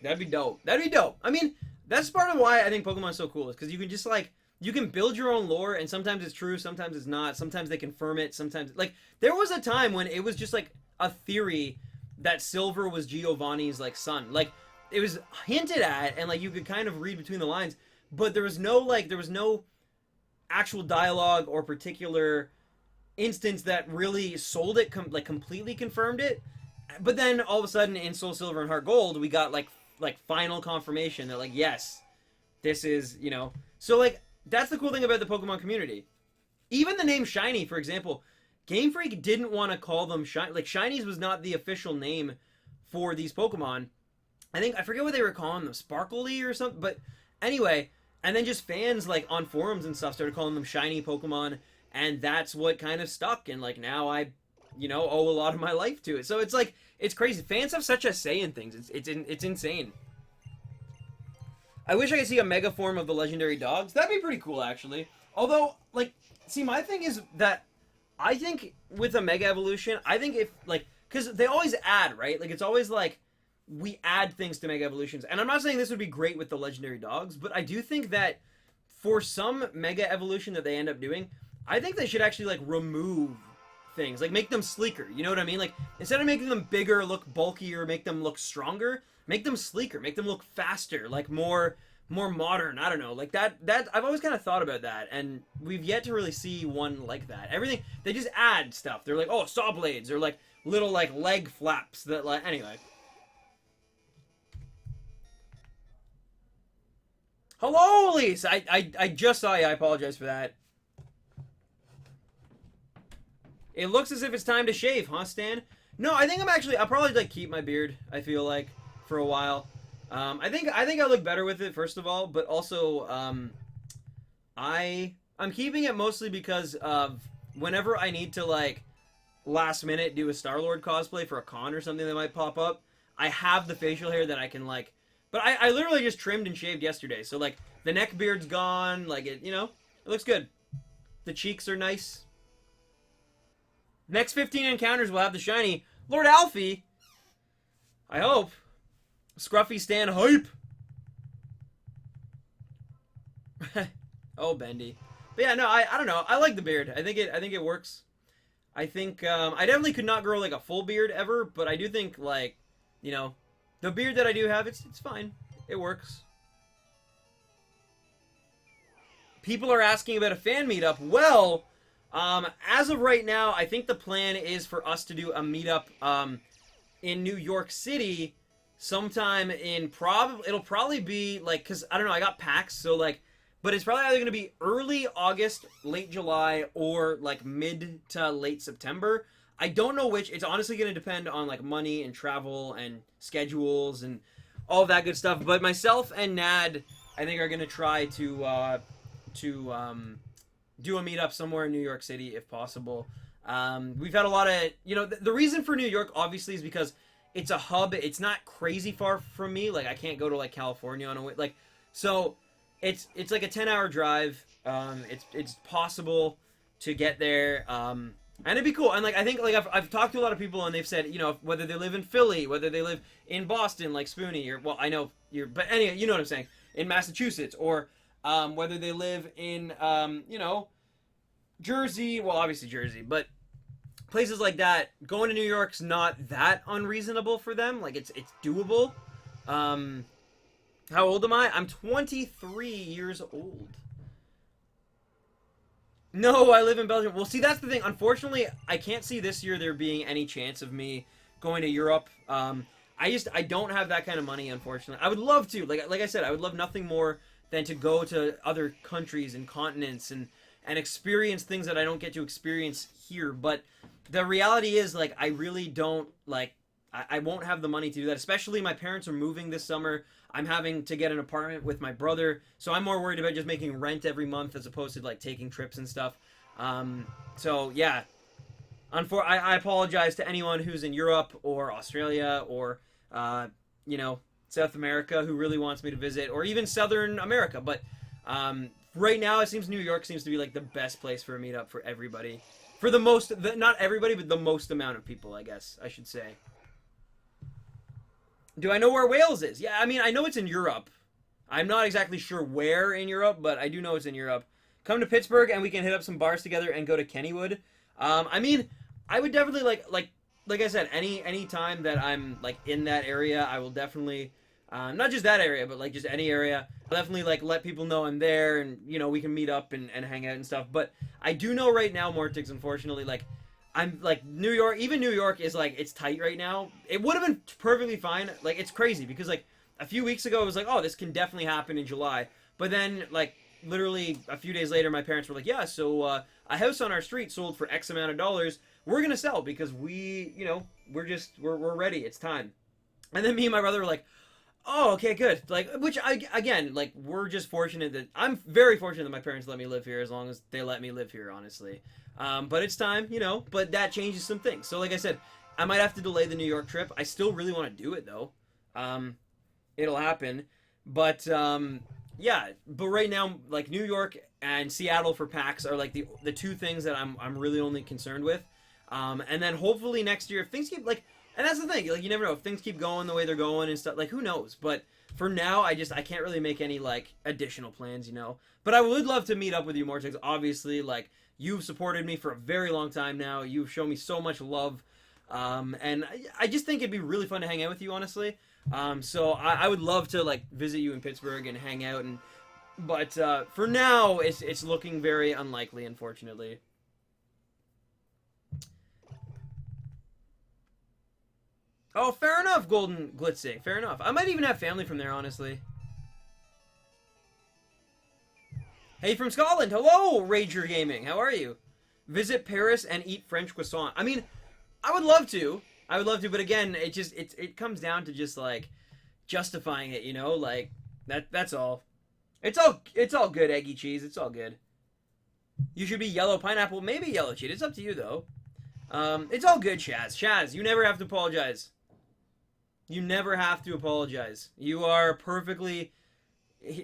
That'd be dope. That'd be dope. I mean, that's part of why I think Pokemon's so cool, is because you can just, like, you can build your own lore, and sometimes it's true, sometimes it's not, sometimes they confirm it, sometimes, like, there was a time when it was just, like, a theory that Silver was Giovanni's, like, son. Like, it was hinted at, and like you could kind of read between the lines, but there was no actual dialogue or particular instance that really sold it, completely confirmed it. But then all of a sudden in Soul Silver and Heart Gold, we got like final confirmation that like, yes, this is, you know. So like that's the cool thing about the Pokemon community. Even the name Shiny, for example, Game Freak didn't want to call them Shiny. Like Shinies was not the official name for these Pokemon. I forget what they were calling them, Sparkly or something, but anyway, and then just fans, like, on forums and stuff started calling them shiny Pokemon, and that's what kind of stuck, and, like, now I, you know, owe a lot of my life to it. So it's, like, it's crazy. Fans have such a say in things. It's insane. I wish I could see a mega form of the legendary dogs. That'd be pretty cool, actually. Although, like, see, my thing is that I think with a mega evolution, I think if, like, because they always add, right? Like, it's always, like, we add things to Mega Evolutions. And I'm not saying this would be great with the legendary dogs, but I do think that for some Mega Evolution that they end up doing, I think they should actually, like, remove things. Like, make them sleeker. You know what I mean? Like, instead of making them bigger, look bulkier, make them look stronger, make them sleeker. Make them look faster, like, more modern. I don't know. Like, that I've always kind of thought about that, and we've yet to really see one like that. Everything, they just add stuff. They're like, oh, saw blades, or, like, little, like, leg flaps that, like, anyway. Hello, Elise! I just saw you. I apologize for that. It looks as if it's time to shave, huh, Stan? No, I think I'll probably, like, keep my beard, I feel like, for a while. I think I look better with it, first of all, but also, I'm keeping it mostly because of whenever I need to, like, last minute do a Star-Lord cosplay for a con or something that might pop up, I have the facial hair that I can, like, But I literally just trimmed and shaved yesterday, so like the neck beard's gone. Like it, it looks good. The cheeks are nice. Next 15 encounters will have the shiny Lord Alfie. I hope. Scruffy Stan hype. Oh, Bendy. But yeah, no, I don't know. I like the beard. I think it works. I think I definitely could not grow like a full beard ever, but I do think like, the beard that I do have, it's fine. It works. People are asking about a fan meetup. Well, as of right now, I think the plan is for us to do a meetup in New York City sometime in it'll probably be like, cause I don't know, I got PAX, so like, but it's probably either going to be early August, late July, or like mid to late September. I don't know which. It's honestly going to depend on like money and travel and schedules and all that good stuff. But myself and Nad, I think, are going to try to do a meetup somewhere in New York City if possible. We've had a lot of, the reason for New York obviously is because it's a hub. It's not crazy far from me. Like I can't go to like California on a way. Like, so it's like a 10-hour drive. It's possible to get there. And it'd be cool. And like I think like I've talked to a lot of people and they've said, whether they live in Philly, whether they live in Boston like Spoonie, or well, I know but anyway, you know what I'm saying, in Massachusetts, or whether they live in Jersey, well obviously Jersey, but places like that, going to New York's not that unreasonable for them. Like it's doable. How old am I? I'm 23 years old. No, I live in Belgium. Well, see, that's the thing. Unfortunately, I can't see this year there being any chance of me going to Europe. I don't have that kind of money, unfortunately. I would love to. Like I said, I would love nothing more than to go to other countries and continents and experience things that I don't get to experience here. But the reality is, like, I really don't, like, I won't have the money to do that. Especially my parents are moving this summer. I'm having to get an apartment with my brother, so I'm more worried about just making rent every month as opposed to like taking trips and stuff. So yeah, I apologize to anyone who's in Europe or Australia or South America who really wants me to visit, or even Southern America. But right now, it seems New York seems to be like the best place for a meetup for everybody, for the most, not everybody, but the most amount of people, I guess I should say. Do I know where Wales is? Yeah, I mean, I know it's in Europe. I'm not exactly sure where in Europe, but I do know it's in Europe. Come to Pittsburgh and we can hit up some bars together and go to Kennywood. I mean, I would definitely like I said, any time that I'm like in that area, I will definitely, not just that area, but like just any area, I'll definitely like let people know I'm there and we can meet up and hang out and stuff. But I do know right now, Mortix, unfortunately, like, I'm like New York, even New York is like, it's tight right now. It would have been perfectly fine. Like, it's crazy because like a few weeks ago it was like, oh, this can definitely happen in July. But then like literally a few days later, my parents were like, yeah, so a house on our street sold for X amount of dollars. We're going to sell because we, we're ready. It's time. And then me and my brother were like, oh, okay, good. Like, which again, like, we're just fortunate that I'm very fortunate that my parents let me live here as long as they let me live here, honestly. But it's time, but that changes some things. So like I said, I might have to delay the New York trip. I still really want to do it though. It'll happen. But, yeah, but right now, like New York and Seattle for PAX are like the two things that I'm really only concerned with. And then hopefully next year, if things keep like, and that's the thing, like you never know if things keep going the way they're going and stuff, like who knows, but for now, I can't really make any like additional plans, but I would love to meet up with you, Mortix. Obviously, like you've supported me for a very long time now. You've shown me so much love. And I just think it'd be really fun to hang out with you, honestly. So I would love to like visit you in Pittsburgh and hang out but for now, it's looking very unlikely, unfortunately. Oh, fair enough, Golden Glitzy. Fair enough. I might even have family from there, honestly. Hey, from Scotland. Hello, Rager Gaming. How are you? Visit Paris and eat French croissant. I mean, I would love to. But again, it comes down to just like justifying it, like that's all. It's all good, eggy cheese. It's all good. You should be yellow pineapple, maybe yellow cheese. It's up to you though. It's all good, Shaz. Shaz, you never have to apologize. You never have to apologize. You are perfectly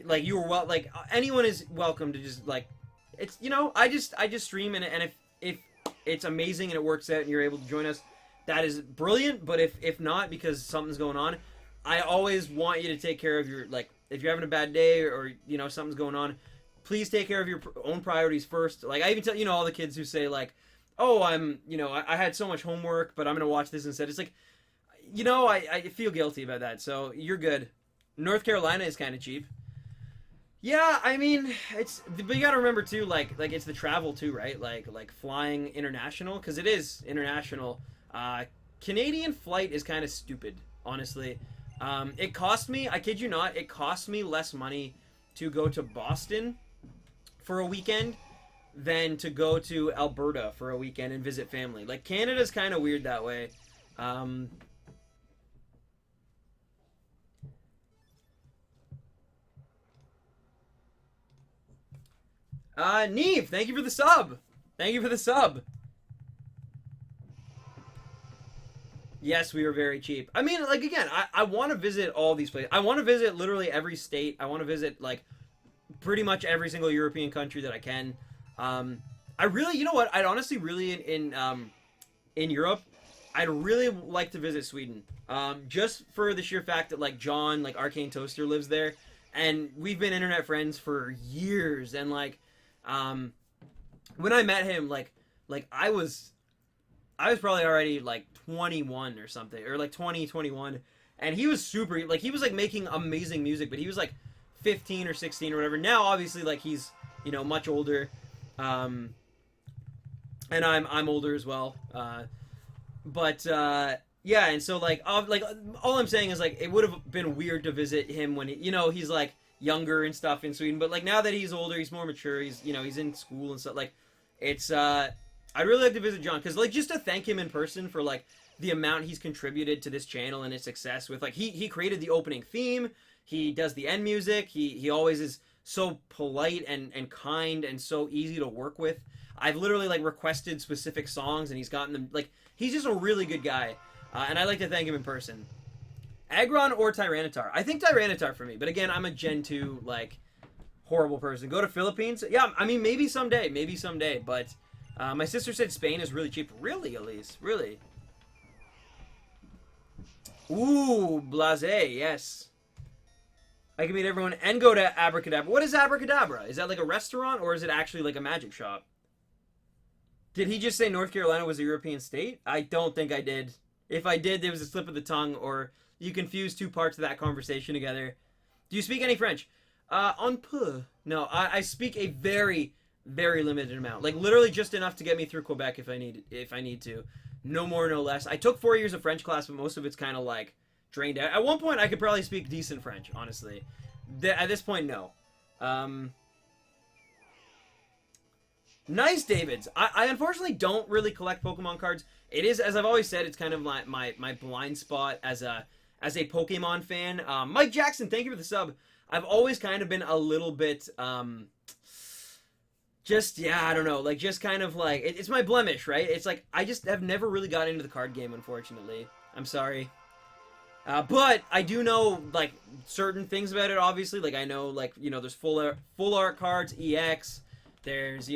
like you were well. Like anyone is welcome to just like it's I just stream and if it's amazing and it works out and you're able to join us, that is brilliant. But if not because something's going on, I always want you to take care of your like if you're having a bad day or something's going on. Please take care of your own priorities first. Like I even tell all the kids who say like, oh I had so much homework but I'm gonna watch this instead. It's like I feel guilty about that. So you're good. North Carolina is kind of cheap. Yeah, I mean, but you gotta remember too, like it's the travel too, right? Like flying international, because it is international. Canadian flight is kind of stupid, honestly. It cost me, I kid you not, it cost me less money to go to Boston for a weekend than to go to Alberta for a weekend and visit family. Like Canada's kind of weird that way. Neve, thank you for the sub. Thank you for the sub. Yes, we were very cheap. I mean, like, again, I want to visit all these places. I want to visit literally every state. I want to visit, like, pretty much every single European country that I can. I really, you know what? I'd honestly really, in Europe, I'd really like to visit Sweden. Just for the sheer fact that, like, John, like, Arcane Toaster lives there. And we've been internet friends for years. And, like, when I met him, like I was probably already like 21 or something, or like 20, 21, and he was super, like he was like making amazing music, but he was like 15 or 16 or whatever. Now, obviously, like he's much older, and I'm older as well, but yeah, and so like all I'm saying is like it would have been weird to visit him when he's like younger and stuff in Sweden, but like now that he's older, he's more mature, he's he's in school and stuff, like it's I'd really like to visit John, because like just to thank him in person for like the amount he's contributed to this channel and its success with like he created the opening theme, he does the end music, he always is so polite and kind and so easy to work with. I've literally like requested specific songs and he's gotten them. Like he's just a really good guy, and I like to thank him in person. Aggron or Tyranitar? I think Tyranitar for me, but again, I'm a Gen 2, like, horrible person. Go to Philippines? Yeah, I mean, maybe someday, but my sister said Spain is really cheap. Really, Elise? Really? Ooh, Blasé, yes. I can meet everyone and go to Abracadabra. What is Abracadabra? Is that like a restaurant, or is it actually like a magic shop? Did he just say North Carolina was a European state? I don't think I did. If I did, there was a slip of the tongue, or you confused two parts of that conversation together. Do you speak any French? Un peu. No, I speak a very, very limited amount. Like literally just enough to get me through Quebec if I need to. No more, no less. I took 4 years of French class, but most of it's kind of like drained out. At one point, I could probably speak decent French, honestly. At this point, no. Nice, Davids. I unfortunately don't really collect Pokemon cards. It is, as I've always said, it's kind of my blind spot as a Pokemon fan. Mike Jackson, thank you for the sub. I've always kind of been a little bit, I don't know, like, just kind of like, it's my blemish, right? It's like, I just have never really got into the card game, unfortunately. I'm sorry. But I do know, like, certain things about it, obviously. Like, I know, like, there's full art cards, EX, there's,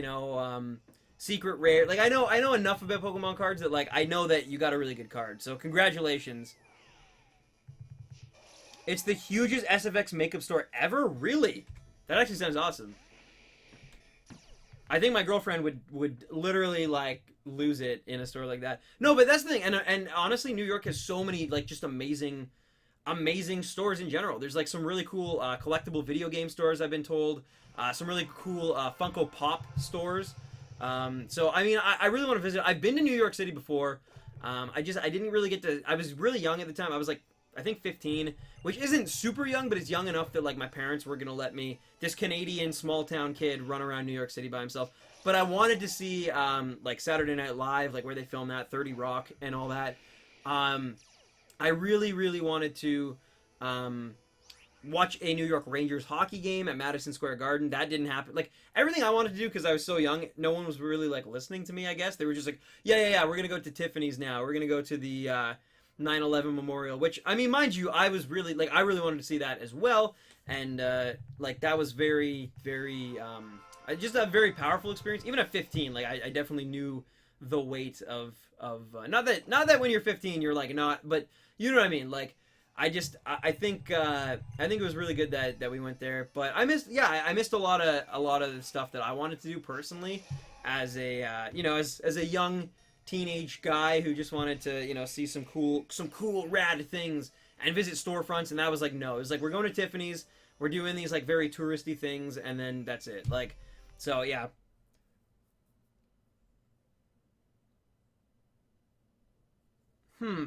secret rare. Like, I know enough about Pokemon cards that, like, I know that you got a really good card. So, congratulations. It's the hugest SFX makeup store ever? Really? That actually sounds awesome. I think my girlfriend would literally, like, lose it in a store like that. No, but that's the thing. And honestly, New York has so many, like, just amazing stores in general. There's, like, some really cool collectible video game stores, I've been told. Some really cool Funko Pop stores. So, I mean, I really want to visit. I've been to New York City before. I didn't really get to... I was really young at the time. I was, like, I think 15, which isn't super young, but it's young enough that, like, my parents were going to let me, this Canadian small-town kid, run around New York City by himself. But I wanted to see, like, Saturday Night Live, like, where they filmed that, 30 Rock and all that. I really, really wanted to watch a New York Rangers hockey game at Madison Square Garden. That didn't happen. Like, everything I wanted to do, because I was so young, no one was really, like, listening to me, I guess. They were just like, yeah, we're going to go to Tiffany's now. We're going to go to the... 9/11 memorial, which, I mean, mind you, I was really, like, I really wanted to see that as well, and, like, that was very, very, just a very powerful experience. Even at 15, like, I definitely knew the weight of not that when you're 15, you're, like, not, but, you know what I mean, like, I think it was really good that we went there, but I missed a lot of the stuff that I wanted to do personally, as a, you know, as a young teenage guy who just wanted to, you know, see some cool rad things and visit storefronts, and that was like, no, it was like, we're going to Tiffany's, we're doing these like very touristy things, and then that's it. Like, so yeah.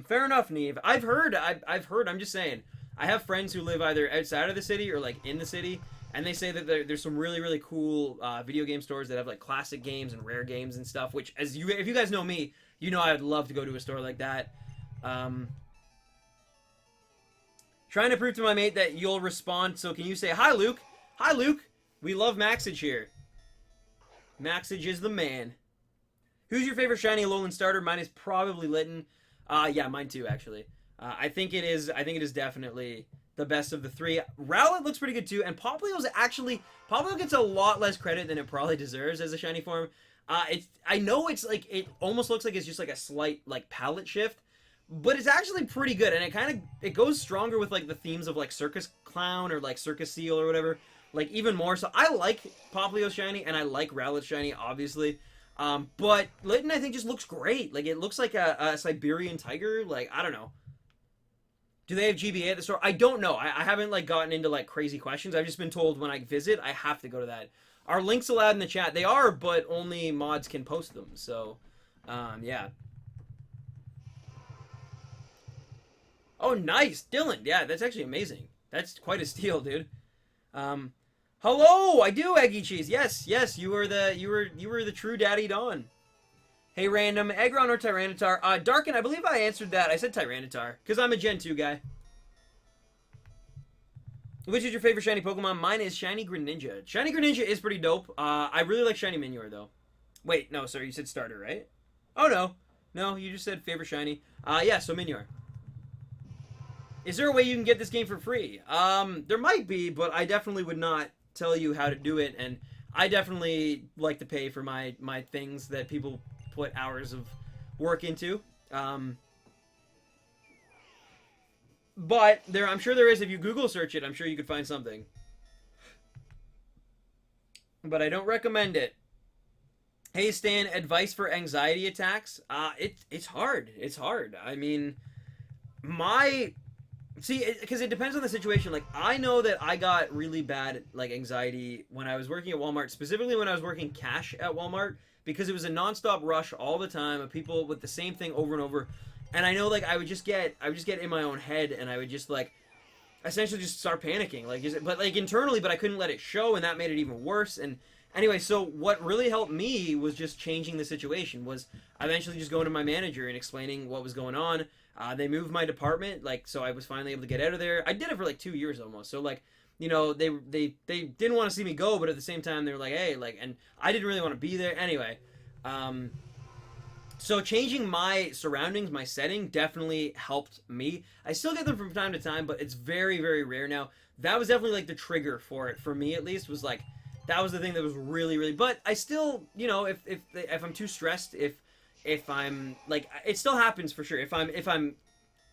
Fair enough, Neve. I've heard, I'm just saying, I have friends who live either outside of the city or like in the city, and they say that there's some really, really cool video game stores that have like classic games and rare games and stuff, which, if you guys know me, you know I would love to go to a store like that. Trying to prove to my mate that you'll respond, so can you say, hi, Luke? Hi, Luke. We love Maxage here. Maxage is the man. Who's your favorite shiny Alolan starter? Mine is probably Litten. Yeah, mine too, actually. I think it is definitely the best of the three. Rowlet looks pretty good too, and Popplio's actually, Popplio gets a lot less credit than it probably deserves as a shiny form. I know it's like, it almost looks like it's just like a slight like palette shift, but it's actually pretty good, and it goes stronger with like the themes of like Circus Clown or like Circus Seal or whatever, like even more. So I like Popplio shiny, and I like Rowlet shiny, obviously. But Litten, I think, just looks great. Like, it looks like a Siberian tiger. Like, I don't know. Do they have GBA at the store? I don't know. I haven't, like, gotten into, like, crazy questions. I've just been told when I visit, I have to go to that. Are links allowed in the chat? They are, but only mods can post them. So, yeah. Oh, nice. Dylan. Yeah, that's actually amazing. That's quite a steal, dude. Hello, I do, Eggy Cheese. Yes, you were the true Daddy Don. Hey, random, Aggron or Tyranitar? Darkin, I believe I answered that. I said Tyranitar, because I'm a Gen 2 guy. Which is your favorite shiny Pokemon? Mine is Shiny Greninja. Shiny Greninja is pretty dope. I really like Shiny Minior, though. Wait, no, sorry, you said starter, right? Oh, no. No, you just said favorite shiny. Yeah, so Minior. Is there a way you can get this game for free? There might be, but I definitely would not tell you how to do it, and I definitely like to pay for my things that people put hours of work into. But I'm sure there is. If you Google search it, I'm sure you could find something. But I don't recommend it. Hey Stan, advice for anxiety attacks? It's hard. It's hard. I mean, because it depends on the situation. Like, I know that I got really bad, like, anxiety when I was working at Walmart, specifically when I was working cash at Walmart, because it was a nonstop rush all the time of people with the same thing over and over. And I know, like, I would just get in my own head, and I would just, like, essentially just start panicking, like, but, like, internally, but I couldn't let it show, and that made it even worse. And anyway, so what really helped me was just changing the situation, was eventually just going to my manager and explaining what was going on. They moved my department, like, so I was finally able to get out of there. I did it for like 2 years almost. So, like, you know, they didn't want to see me go, but at the same time they were like, hey, like, and I didn't really want to be there anyway. So changing my surroundings, my setting, definitely helped me. I still get them from time to time, but it's very, very rare now. That was definitely like the trigger for it, for me at least, was like, that was the thing that was really, really, but I still, you know, if I'm too stressed, if I'm, like, it still happens for sure. If I'm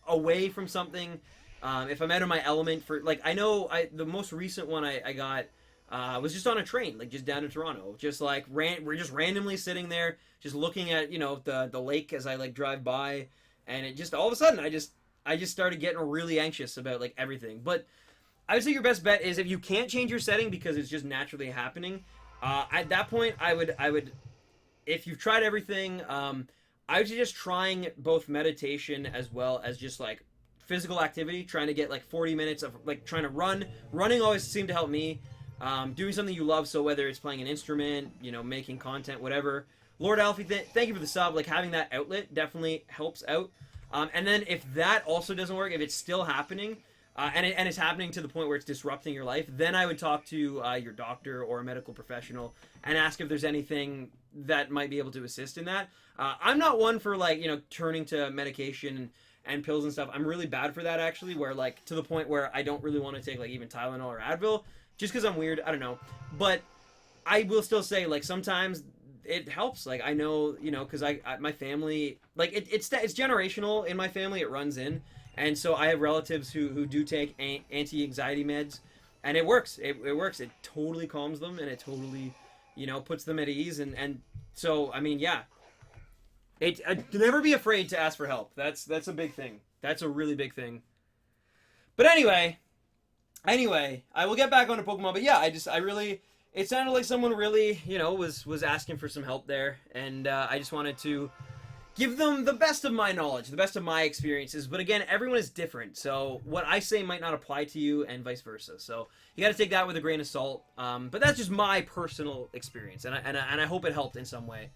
away from something, if I'm out of my element, for, like, I know the most recent one I got was just on a train, like, just down to Toronto. Just, like, we're just randomly sitting there, just looking at, you know, the lake as I, like, drive by, and it just, all of a sudden, I just started getting really anxious about, like, everything. But I would say your best bet is, if you can't change your setting because it's just naturally happening, at that point, I would, if you've tried everything, I would suggest trying both meditation as well as just, like, physical activity, trying to get, like, 40 minutes of, like, trying to run. Running always seemed to help me. Doing something you love, so whether it's playing an instrument, you know, making content, whatever. Lord Alfie, thank you for the sub. Like, having that outlet definitely helps out. And then if that also doesn't work, if it's still happening, and it's happening to the point where it's disrupting your life, then I would talk to your doctor or a medical professional and ask if there's anything that might be able to assist in that. I'm not one for, like, you know, turning to medication and pills and stuff. I'm really bad for that, actually, where, like, to the point where I don't really want to take, like, even Tylenol or Advil, just because I'm weird. I don't know. But I will still say, like, sometimes it helps. Like, I know, you know, because my family, like, it's generational in my family. It runs in. And so I have relatives who do take anti-anxiety meds, and it works. It works. It totally calms them, and it totally, you know, puts them at ease. And so, I mean, yeah. Never be afraid to ask for help. That's a big thing. That's a really big thing. But anyway, I will get back onto Pokemon. But yeah, I really, it sounded like someone really, you know, was asking for some help there, and I just wanted to give them the best of my knowledge, the best of my experiences. But again, everyone is different, so what I say might not apply to you, and vice versa. So you got to take that with a grain of salt. But that's just my personal experience, and I hope it helped in some way.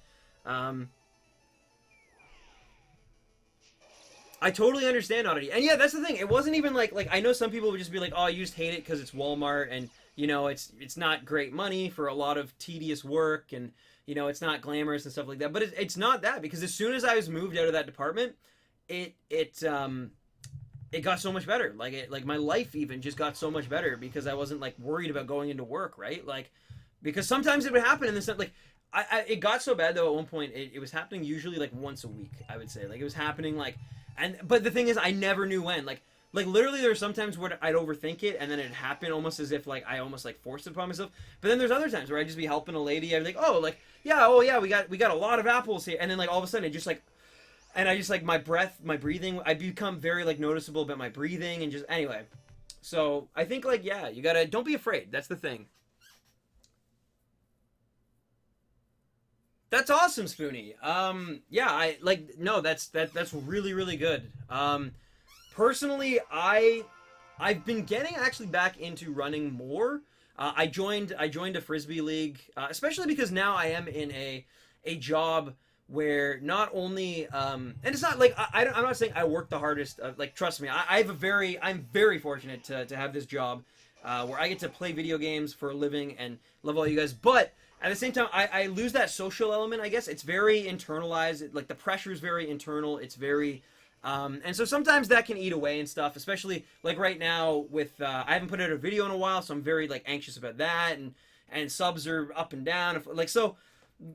I totally understand Oddity. And yeah, that's the thing. It wasn't even like I know some people would just be like, oh, you just hate it because it's Walmart, and you know it's not great money for a lot of tedious work, and you know it's not glamorous and stuff like that. But it's not that, because as soon as I was moved out of that department, it got so much better. Like my life even just got so much better because I wasn't like worried about going into work, right? Like, because sometimes it would happen in the sense like it got so bad though at one point it was happening usually like once a week, I would say. Like it was happening like. But the thing is, I never knew when. Like literally, there were sometimes where I'd overthink it, and then it'd happen almost as if like I almost like forced it upon myself. But then there's other times where I'd just be helping a lady. I'd be like, oh yeah, we got a lot of apples here, and then like all of a sudden it just like, and I just like my breathing, I become very like noticeable about my breathing, and just anyway. So I think like yeah, you gotta don't be afraid. That's the thing. That's awesome, Spoonie. Yeah, I like no, that's really really good. Personally, I've been getting actually back into running more. I joined a frisbee league, especially because now I am in a job where not only and it's not like I'm not saying I work the hardest. Like trust me, I'm very fortunate to have this job where I get to play video games for a living and love all you guys, but at the same time, I lose that social element, I guess. It's very internalized. Like, the pressure is very internal. It's very... and so sometimes that can eat away and stuff, especially, like, right now with... I haven't put out a video in a while, so I'm very, like, anxious about that, and subs are up and down. Like, so,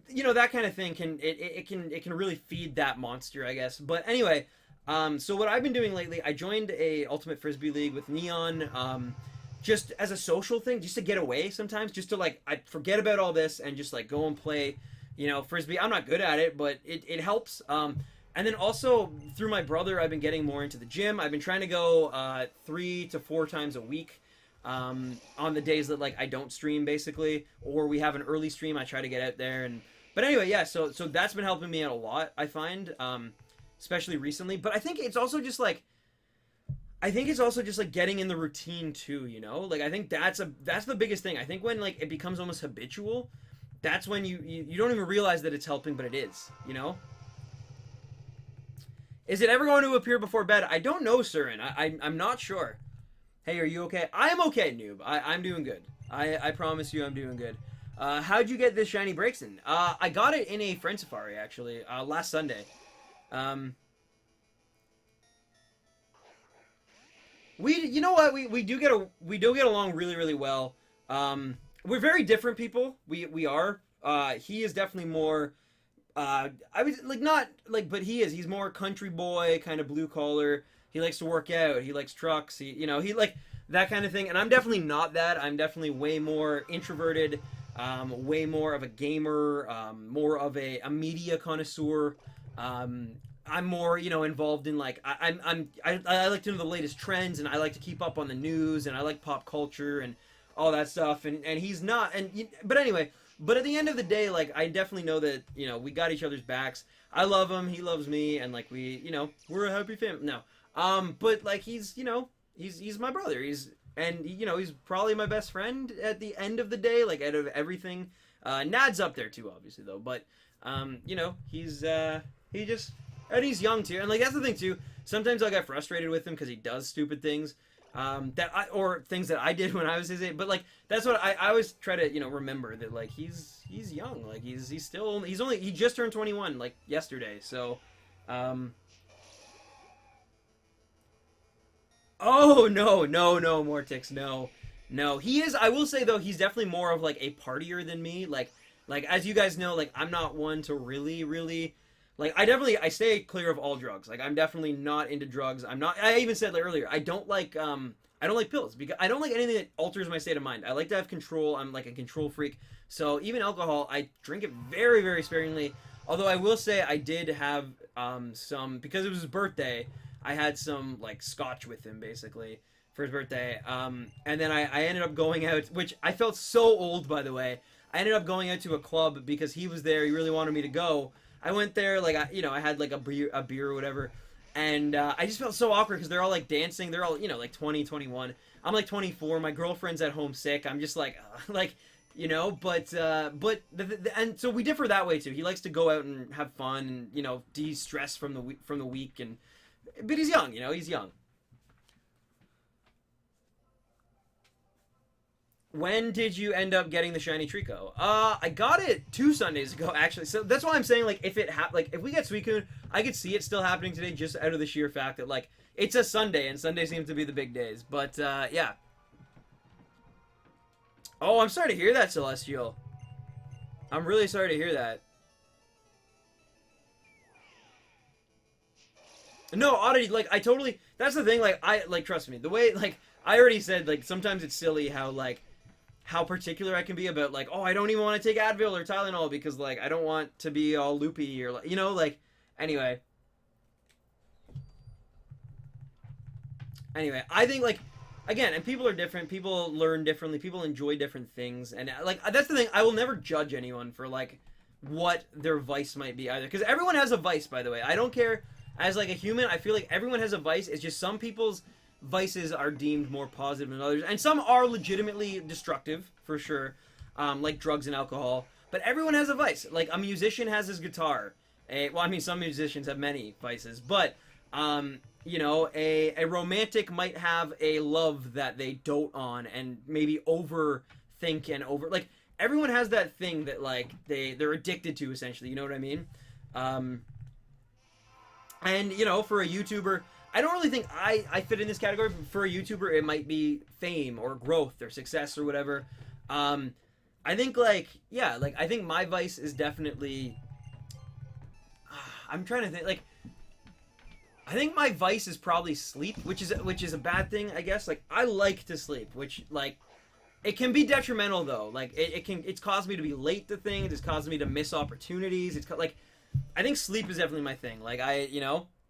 you know, that kind of thing can... It can really feed that monster, I guess. But anyway, so what I've been doing lately, I joined a Ultimate Frisbee League with Neon, just as a social thing, just to get away sometimes, just to like, I forget about all this and just like go and play, you know, Frisbee. I'm not good at it, but it helps. And then also through my brother, I've been getting more into the gym. I've been trying to go 3 to 4 times a week on the days that like I don't stream basically, or we have an early stream. I try to get out there but anyway, yeah, so that's been helping me out a lot, I find, especially recently. But I think it's also just like, getting in the routine too, you know? Like, I think that's the biggest thing. I think when, like, it becomes almost habitual, that's when you don't even realize that it's helping, but it is, you know? Is it ever going to appear before bed? I don't know, Surin. I'm not sure. Hey, are you okay? I'm okay, noob. I'm doing good. I promise you I'm doing good. How'd you get this shiny Braixen? I got it in a Friend Safari, actually, last Sunday. You know what? We do get along really really well. We're very different people. We are. He is definitely more. I was like not like, but he's more country boy, kind of blue collar. He likes to work out. He likes trucks. He like that kind of thing. And I'm definitely not that. I'm definitely way more introverted. Way more of a gamer. More of a media connoisseur. I'm more, you know, involved in like I like to know the latest trends, and I like to keep up on the news, and I like pop culture and all that stuff, and he's not, but anyway, but at the end of the day, like I definitely know that, you know, we got each other's backs. I love him, he loves me, and like we, you know, we're a happy family. No, but like he's, you know, he's my brother. He's probably my best friend at the end of the day, like out of everything. Nad's up there too, obviously though, but you know, he just. And he's young too, and like that's the thing too. Sometimes I'll get frustrated with him because he does stupid things, or things that I did when I was his age. But like that's what I always try to, you know, remember that like he's young, like he just turned 21 like yesterday. So, Oh no, no, no, Mortix, no, no. He is. I will say though, he's definitely more of like a partier than me. Like as you guys know, like I'm not one to really, really. Like I stay clear of all drugs. Like I'm definitely not into drugs. I'm not. I even said like earlier, I don't like pills because I don't like anything that alters my state of mind. I like to have control. I'm like a control freak. So even alcohol, I drink it very, very sparingly. Although I will say I did have some because it was his birthday. I had some like scotch with him basically for his birthday. And then I ended up going out, which I felt so old by the way. I ended up going out to a club because he was there. He really wanted me to go. I went there like I had like a beer or whatever, and I just felt so awkward because they're all like dancing. They're all like 20, 21. I'm like 24. My girlfriend's at home sick. I'm just like like but and so we differ that way too. He likes to go out and have fun and de-stress from the week but he's young, he's young. When did you end up getting the shiny Trico? I got it 2 Sundays ago, actually. So that's why I'm saying, like, if we get Suicune, I could see it still happening today, just out of the sheer fact that, like, it's a Sunday, and Sunday seems to be the big days. But yeah. Oh, I'm sorry to hear that, Celestial. I'm really sorry to hear that. No, Oddity, like, I totally. That's the thing, like, trust me. The way, like, I already said, like, sometimes it's silly how particular I can be about like, oh, I don't even want to take Advil or Tylenol because like I don't want to be all loopy or like anyway. I think like again, and people are different, people learn differently, people enjoy different things, and like that's the thing, I will never judge anyone for like what their vice might be either, because everyone has a vice, by the way. I don't care, as like a human, I feel like everyone has a vice. It's just some people's vices are deemed more positive than others, and some are legitimately destructive for sure, like drugs and alcohol. But everyone has a vice. Like a musician has his guitar. Well, I mean, some musicians have many vices, but a romantic might have a love that they dote on and maybe overthink and over like everyone has that thing that like they're addicted to essentially. You know what I mean? And for a YouTuber, I don't really think I fit in this category. But for a YouTuber, it might be fame or growth or success or whatever. I think like I think my vice is definitely. I'm trying to think like. I think my vice is probably sleep, which is a bad thing, I guess. Like I like to sleep, which like it can be detrimental though. Like it's caused me to be late to things. It's caused me to miss opportunities. It's like I think sleep is definitely my thing. Like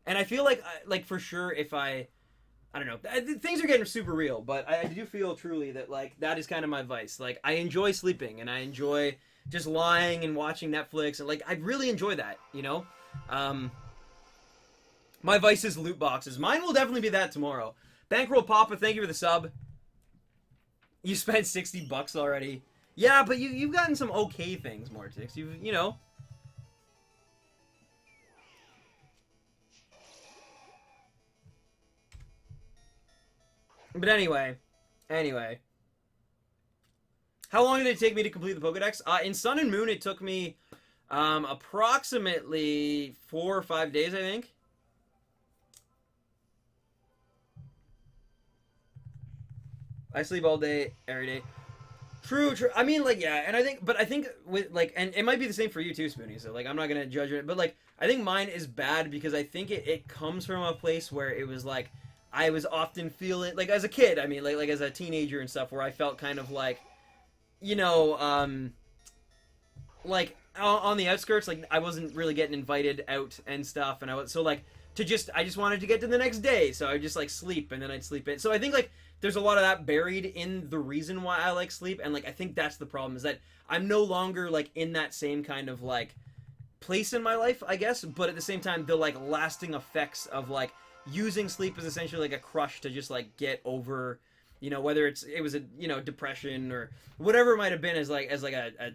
and I feel like for sure if I don't know, things are getting super real, but I do feel truly that like that is kind of my vice. Like I enjoy sleeping and I enjoy just lying and watching Netflix and like I really enjoy that, My vice is loot boxes. Mine will definitely be that tomorrow. Bankroll Papa, thank you for the sub. You spent $60 already. Yeah, but you've gotten some okay things, Mortix. But anyway. How long did it take me to complete the Pokedex? In Sun and Moon, it took me approximately 4 or 5 days, I think. I sleep all day, every day. True. I mean, like, yeah, and I think with like, and it might be the same for you too, Spoonie. So like, I'm not gonna judge it, but like, I think mine is bad because I think it comes from a place where it was like, I was often feeling like as a kid. I mean, like as a teenager and stuff, where I felt kind of like, like on the outskirts, like I wasn't really getting invited out and stuff, and I was so like I just wanted to get to the next day, so I would just like sleep and then I'd sleep in. So I think like there's a lot of that buried in the reason why I like sleep, and like I think that's the problem is that I'm no longer like in that same kind of like place in my life, I guess, but at the same time the like lasting effects of like using sleep is essentially like a crush to just like get over, whether it was a depression or whatever it might have been as a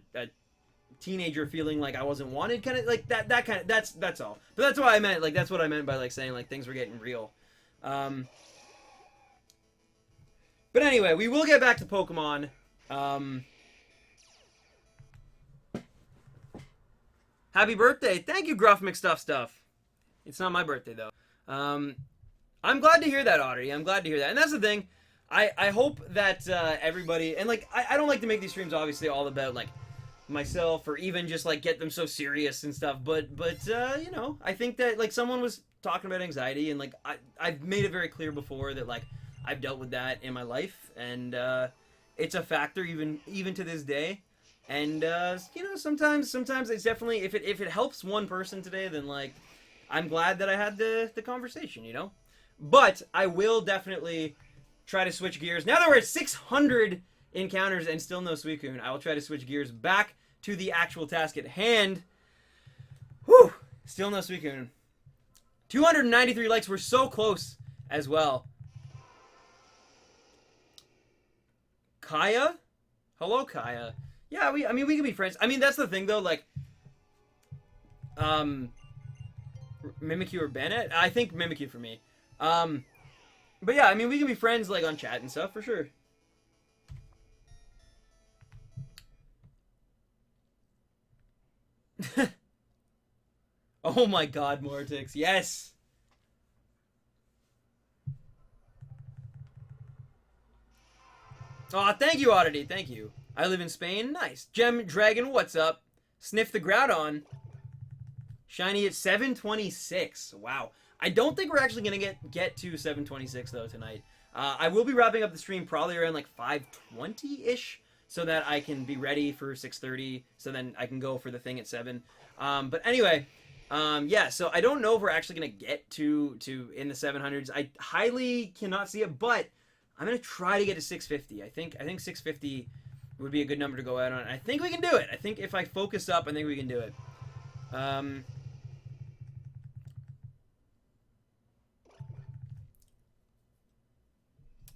teenager feeling like I wasn't wanted, kind of like that kind of that's all. But that's what I meant, like that's what I meant by like saying like things were getting real. But anyway, we will get back to Pokemon. Happy birthday! Thank you, Gruff McStuff Stuff. It's not my birthday though. I'm glad to hear that, Audrey. I'm glad to hear that. And that's the thing. I hope that everybody, and like, I don't like to make these streams obviously all about like myself or even just like get them so serious and stuff, but you know, I think that like someone was talking about anxiety, and like I've made it very clear before that like I've dealt with that in my life, and it's a factor even to this day. And you know, sometimes it's definitely, if it helps one person today, then like I'm glad that I had the conversation, you know. But I will definitely try to switch gears. Now that we're at 600 encounters and still no Suicune, I will try to switch gears back to the actual task at hand. Whew! Still no Suicune. 293 likes. We're so close as well. Kaya? Hello, Kaya. Yeah, I mean, we can be friends. I mean, that's the thing, though, like, Mimikyu or Bennett? I think Mimikyu for me. But yeah, I mean, we can be friends, like, on chat and stuff, for sure. Oh my god, Mortix. Yes! Aw, thank you, Oddity. Thank you. I live in Spain. Nice. Gem Dragon, what's up? Sniff the Groudon. Shiny at 726. Wow. I don't think we're actually going to get to 726, though, tonight. I will be wrapping up the stream probably around, like, 520-ish, so that I can be ready for 6:30, so then I can go for the thing at 7. But anyway, yeah, so I don't know if we're actually going to get to in the 700s. I highly cannot see it, but I'm going to try to get to 650. I think 650 would be a good number to go out on. I think we can do it. I think if I focus up, I think we can do it.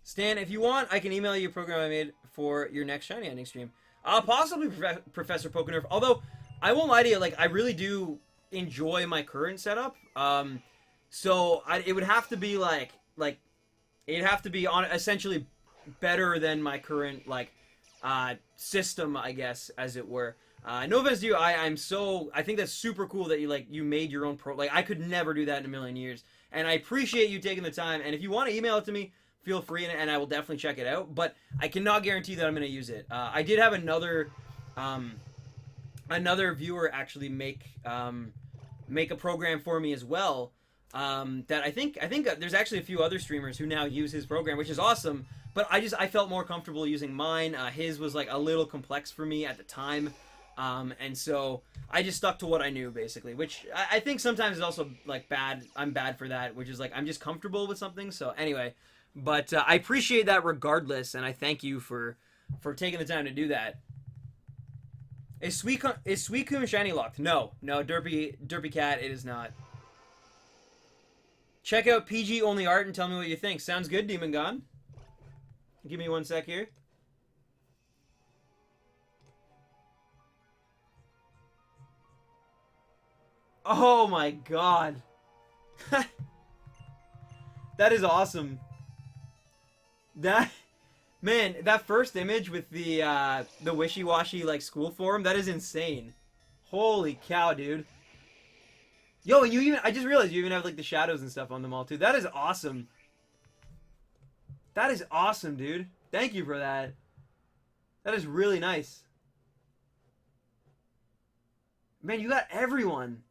Stan, if you want, I can email you a program I made for your next Shiny Ending stream. Possibly Professor Pokenerf. Although, I won't lie to you, like, I really do enjoy my current setup. So, it would have to be, like, it'd have to be on essentially better than my current, like, system, I guess, as it were. No offense to you, I think that's super cool that you made your own like, I could never do that in a million years. And I appreciate you taking the time, and if you want to email it to me, feel free, and I will definitely check it out, but I cannot guarantee that I'm going to use it. I did have another viewer actually make a program for me as well, that I think there's actually a few other streamers who now use his program, which is awesome, but I felt more comfortable using mine. His was like a little complex for me at the time, and so I just stuck to what I knew, basically, which I think sometimes is also like bad. I'm bad for that, which is like I'm just comfortable with something. So anyway, but I appreciate that regardless, and I thank you for taking the time to do that. Is Suicune shiny locked? No, Derpy Cat, it is not. Check out PG only art and tell me what you think. Sounds good, Demon Gone. Give me one sec here. Oh my god. That is awesome. Man, that first image with the Wishiwashi like school form, that is insane. Holy cow, dude. Yo, and I just realized you even have like the shadows and stuff on them all too. That is awesome. That is awesome, dude. Thank you for that. That is really nice. Man, you got everyone.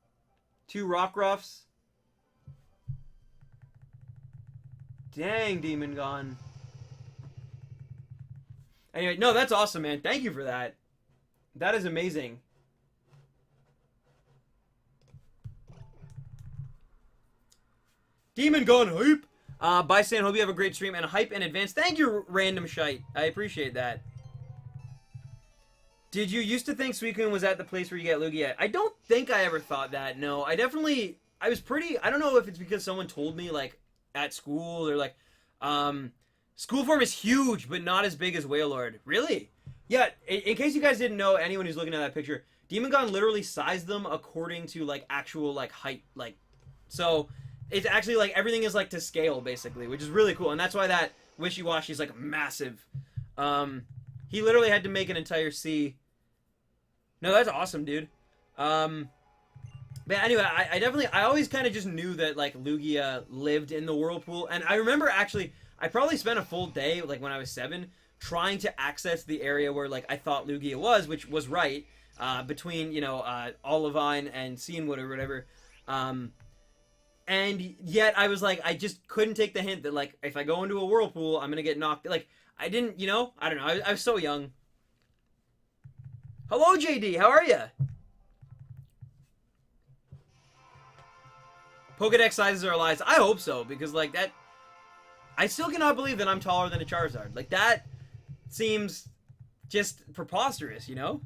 2 Rockruffs. Dang, Demon Gone. Anyway, no, that's awesome, man. Thank you for that. That is amazing. Demon Gone hype. Bye, Stan. Hope you have a great stream and a hype in advance. Thank you, random shite. I appreciate that. Did you used to think Suicune was at the place where you get Lugia? I don't think I ever thought that. No, I was pretty. I don't know if it's because someone told me like at school or like, school form is huge, but not as big as Wailord. Really? Yeah. In case you guys didn't know, anyone who's looking at that picture, Demon Gone literally sized them according to like actual like height, like so. It's actually like everything is like to scale basically, which is really cool, and that's why that Wishiwashi is like massive. He literally had to make an entire C. No, that's awesome, dude. But But anyway, I definitely, I always kind of just knew that, like, Lugia lived in the whirlpool. And I remember, actually, I probably spent a full day, like, when I was 7, trying to access the area where, like, I thought Lugia was, which was right, between, you know, Olivine and Cianwood or whatever. And yet, I was like, I just couldn't take the hint that, like, if I go into a whirlpool, I'm gonna get knocked, like, I didn't, you know, I don't know, I was so young. Hello, JD, how are you? Pokedex sizes are lies. I hope so, because, like, that... I still cannot believe that I'm taller than a Charizard. Like, that seems just preposterous, you know?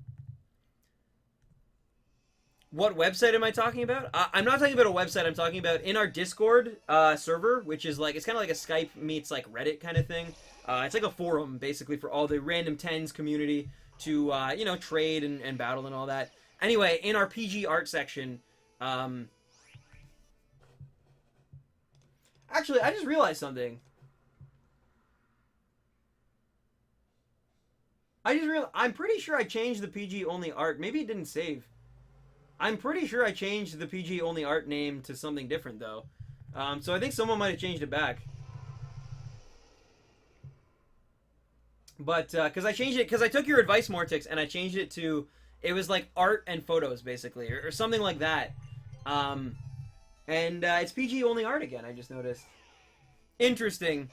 What website am I talking about? I'm not talking about a website. I'm talking about in our Discord server, which is, like, it's kind of like a Skype meets, like, Reddit kind of thing. It's like a forum, basically, for all the random tens community to, you know, trade and battle and all that. Anyway, in our PG art section... Actually, I just realized something. I'm pretty sure I changed the PG only art. Maybe it didn't save. I'm pretty sure I changed the PG only art name to something different, though. So I think someone might have changed it back. But, because I changed it, because I took your advice, Mortix, and I changed it to, it was like art and photos, basically, or something like that. And it's PG only art again, I just noticed. Interesting.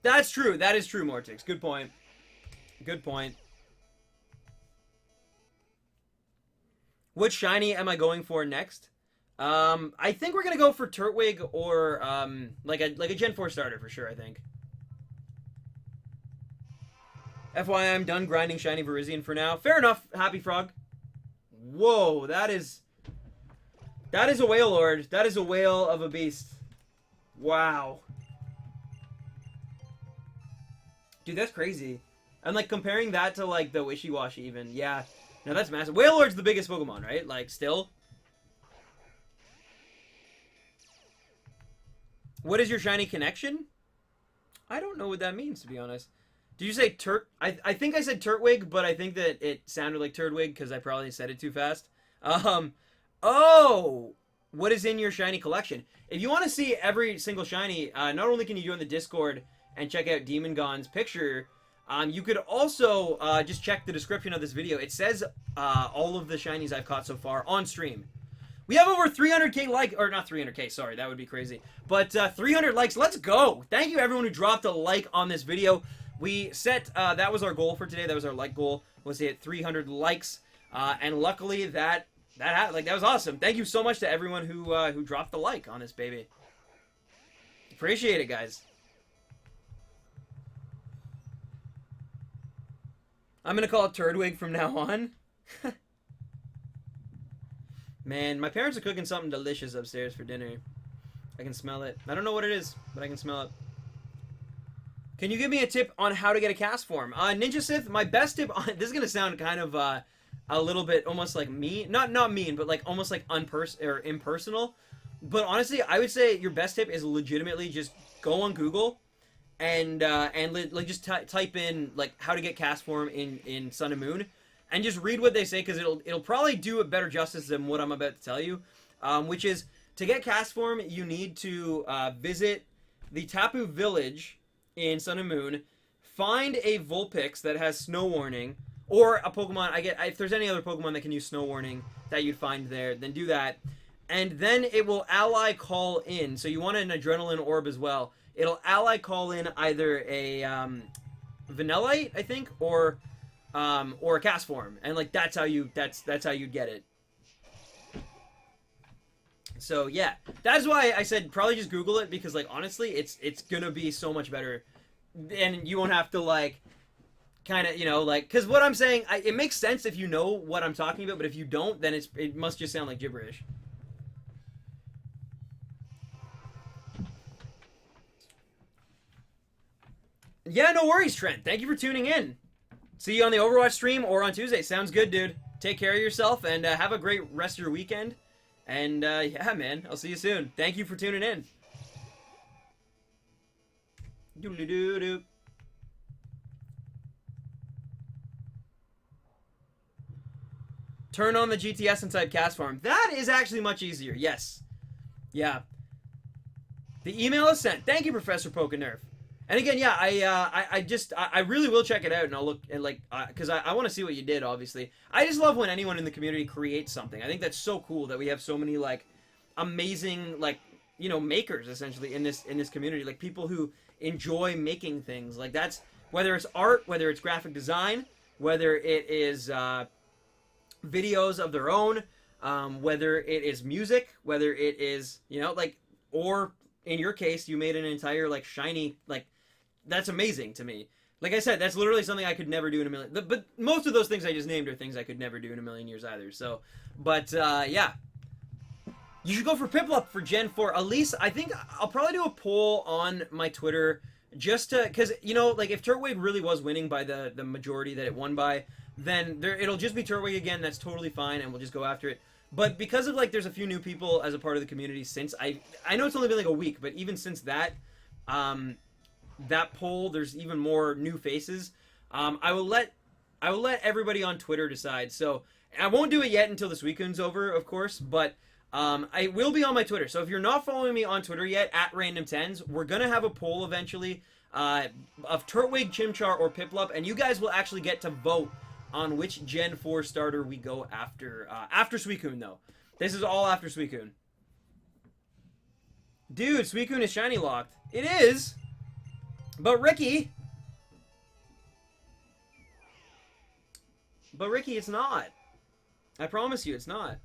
That's true. That is true, Mortix. Good point. Good point. What shiny am I going for next? I think we're going to go for Turtwig or like a Gen 4 starter for sure, I think. FYI, I'm done grinding shiny Virizion for now. Fair enough, Happy Frog. Whoa, that is a whale lord. That is a whale of a beast. Wow. Dude, that's crazy. And, like, comparing that to, like, the Wishiwashi even. Yeah. No, that's massive. Whale lord's the biggest Pokemon, right? Like, still. What is your shiny connection? I don't know what that means, to be honest. Did you say I think I said Turtwig, but I think that it sounded like Turdwig because I probably said it too fast. Oh, what is in your shiny collection? If you want to see every single shiny, not only can you join the Discord and check out Demon Gon's picture, you could also just check the description of this video. It says all of the shinies I've caught so far on stream. We have over 300k likes, or not 300k, sorry, that would be crazy. But 300 likes, let's go. Thank you everyone who dropped a like on this video. We set, that was our goal for today, that was our like goal, was to hit 300 likes. And luckily that was awesome. Thank you so much to everyone who dropped the like on this baby. Appreciate it, guys. I'm gonna call it Turdwig from now on. Man, my parents are cooking something delicious upstairs for dinner. I can smell it. I don't know what it is, but I can smell it. Can you give me a tip on how to get a Castform? Ninja Sith, my best tip on... This is gonna sound kind of a little bit almost like mean. Not mean, but like almost like impersonal. But honestly, I would say your best tip is legitimately just go on Google and like just type in like how to get Castform in Sun and Moon, and just read what they say, because it'll probably do a better justice than what I'm about to tell you, which is to get Castform you need to visit the Tapu Village in Sun and Moon, find a Vulpix that has Snow Warning, or a Pokemon, if there's any other Pokemon that can use Snow Warning that you'd find there, then do that. And then it will ally call in, so you want an Adrenaline Orb as well. It'll ally call in either a Vanillite, I think, or a Castform, and like that's how you get it. So yeah, that's why I said probably just Google it, because like honestly, it's gonna be so much better, and you won't have to like kind of, you know, like, because what I'm saying, it makes sense if you know what I'm talking about, but if you don't, then it must just sound like gibberish. Yeah, no worries, Trent. Thank you for tuning in. See you on the Overwatch stream or on Tuesday. Sounds good, dude. Take care of yourself, and have a great rest of your weekend. And, yeah, man, I'll see you soon. Thank you for tuning in. Doo-doo-doo-doo. Turn on the GTS inside Castform. That is actually much easier. Yes. Yeah. The email is sent. Thank you, Professor Pokenerf. And again, yeah, I really will check it out, and I'll look and like, because I want to see what you did. Obviously, I just love when anyone in the community creates something. I think that's so cool that we have so many like amazing like makers essentially in this community, like people who enjoy making things. Like that's whether it's art, whether it's graphic design, whether it is videos of their own, whether it is music, whether it is like, or in your case, you made an entire like shiny like. That's amazing to me. Like I said, that's literally something I could never do in a million. But most of those things I just named are things I could never do in a million years either. So, but yeah, you should go for Piplup for Gen 4. Elise, I think I'll probably do a poll on my Twitter just to, because like if Turtwig really was winning by the majority that it won by, then it'll just be Turtwig again. That's totally fine, and we'll just go after it. But because of like there's a few new people as a part of the community since I know it's only been like a week, but even since that that poll, there's even more new faces. I will let everybody on Twitter decide. So I won't do it yet until this weekend's over, of course, but I will be on my Twitter. So if you're not following me on Twitter yet, @randomtens, we're gonna have a poll eventually of Turtwig, Chimchar, or Piplup, and you guys will actually get to vote on which Gen 4 starter we go after. After Suicune, though. This is all after Suicune. Dude, Suicune is shiny locked. It is! But Ricky, it's not. I promise you, it's not.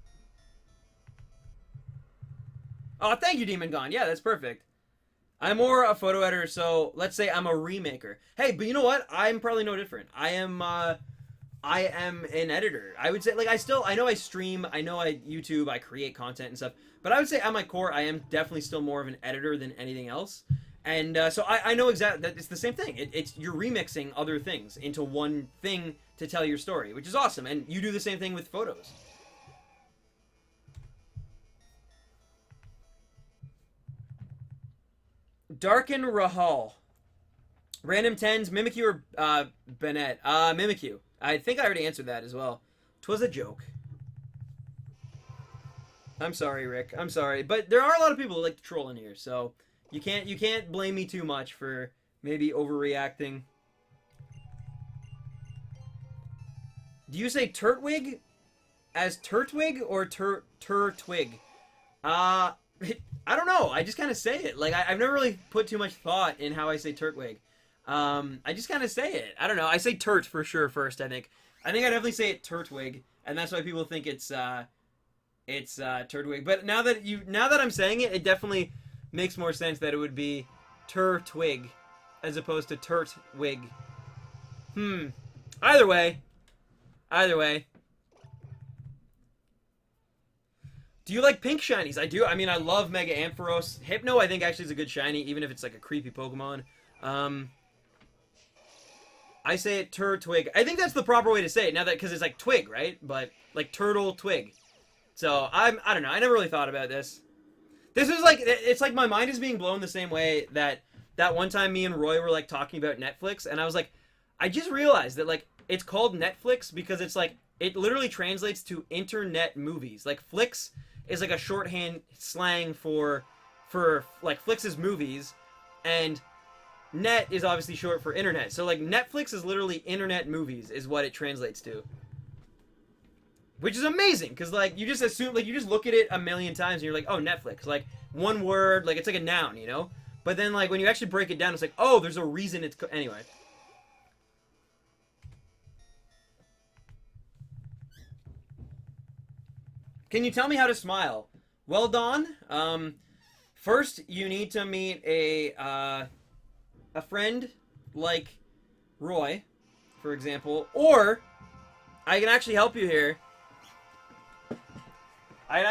Oh, thank you, Demon Gone. Yeah, that's perfect. I'm more a photo editor, so let's say I'm a remaker. Hey, but you know what? I'm probably no different. I am an editor. I would say, like, I know I stream, I know I YouTube, I create content and stuff, but I would say at my core, I am definitely still more of an editor than anything else. And so I know exactly that it's the same thing. It's you're remixing other things into one thing to tell your story, which is awesome. And you do the same thing with photos. Darken Rahal. Random 10s, Mimikyu or Bennett? Mimikyu. I think I already answered that as well. 'Twas a joke. I'm sorry, Rick. I'm sorry. But there are a lot of people who like to troll in here, so... You can't blame me too much for maybe overreacting. Do you say Turtwig as Turtwig or Turtwig? I don't know. I just kind of say it. Like I've never really put too much thought in how I say Turtwig. I just kind of say it. I don't know. I say Turt for sure first. I think I definitely say it Turtwig, and that's why people think it's Turtwig. But now that I'm saying it, it definitely makes more sense that it would be Turtwig as opposed to Turtwig. Either way. Do you like pink shinies? I do. I mean, I love Mega Ampharos. Hypno, I think, actually is a good shiny, even if it's like a creepy Pokemon. I say it Turtwig. I think that's the proper way to say it now that, because it's like twig, right? But like turtle twig. So I don't know. I never really thought about this. This is like, it's like my mind is being blown the same way that one time me and Roy were like talking about Netflix, and I was like, I just realized that like it's called Netflix because it's like, it literally translates to internet movies. Like flicks is like a shorthand slang for like Flix's movies, and net is obviously short for internet. So like Netflix is literally internet movies is what it translates to. Which is amazing, because, like, you just assume, like, you just look at it a million times and you're like, oh, Netflix. Like, one word, like, it's like a noun, you know? But then, like, when you actually break it down, it's like, oh, there's a reason it's... Anyway. Can you tell me how to smile? Well, Dawn, first, you need to meet a friend like Roy, for example, or I can actually help you here. I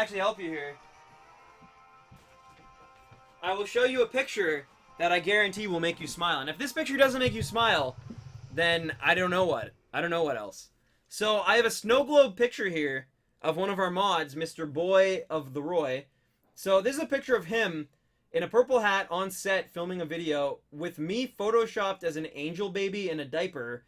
will show you a picture that I guarantee will make you smile. And if this picture doesn't make you smile, then I don't know what. I don't know what else. So I have a snow globe picture here of one of our mods, Mr. Boy of the Roy. So this is a picture of him in a purple hat on set filming a video with me photoshopped as an angel baby in a diaper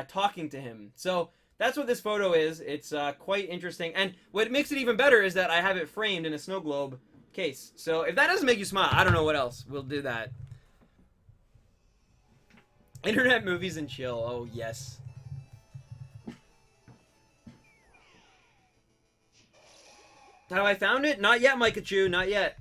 talking to him. So that's what this photo is. It's quite interesting. And what makes it even better is that I have it framed in a snow globe case. So if that doesn't make you smile, I don't know what else will do that. Internet movies and chill. Oh, yes. Have I found it? Not yet, Mikachu. Not yet.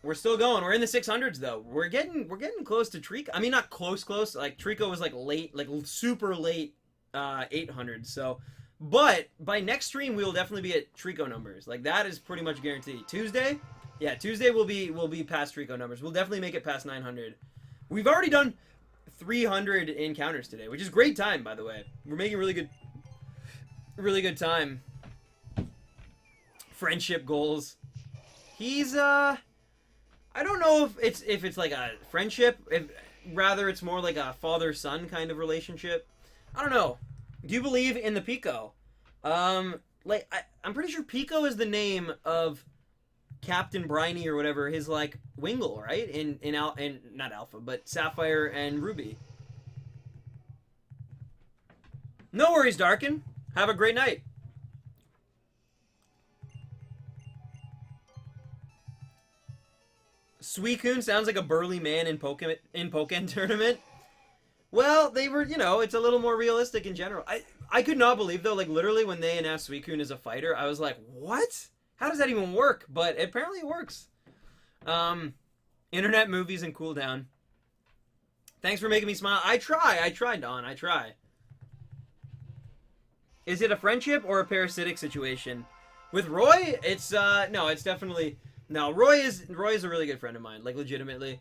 We're still going. We're in the 600s, though. We're getting close to Trico. I mean, not close. Like, Trico was, like, late, like, super late 800s. So, but by next stream, we will definitely be at Trico numbers. Like, that is pretty much guaranteed. Tuesday? Yeah, Tuesday will be past Trico numbers. We'll definitely make it past 900. We've already done 300 encounters today, which is great time, by the way. We're making really good time. Friendship goals. He's I don't know if it's like a friendship, rather it's more like a father-son kind of relationship. I don't know. Do you believe in the Pico? Like I'm pretty sure Pico is the name of Captain Briny or whatever, his like Wingull, right? In not Alpha, but Sapphire and Ruby. No worries, Darkin. Have a great night. Suicune sounds like a burly man in Pokken tournament. Well, they were, you know, it's a little more realistic in general. I could not believe, though, like, literally when they announced Suicune as a fighter, I was like, what? How does that even work? But apparently it works. Internet movies and cooldown. Thanks for making me smile. I try, Don. I try. Is it a friendship or a parasitic situation? With Roy, it's, no, it's definitely... No, Roy is a really good friend of mine, like legitimately.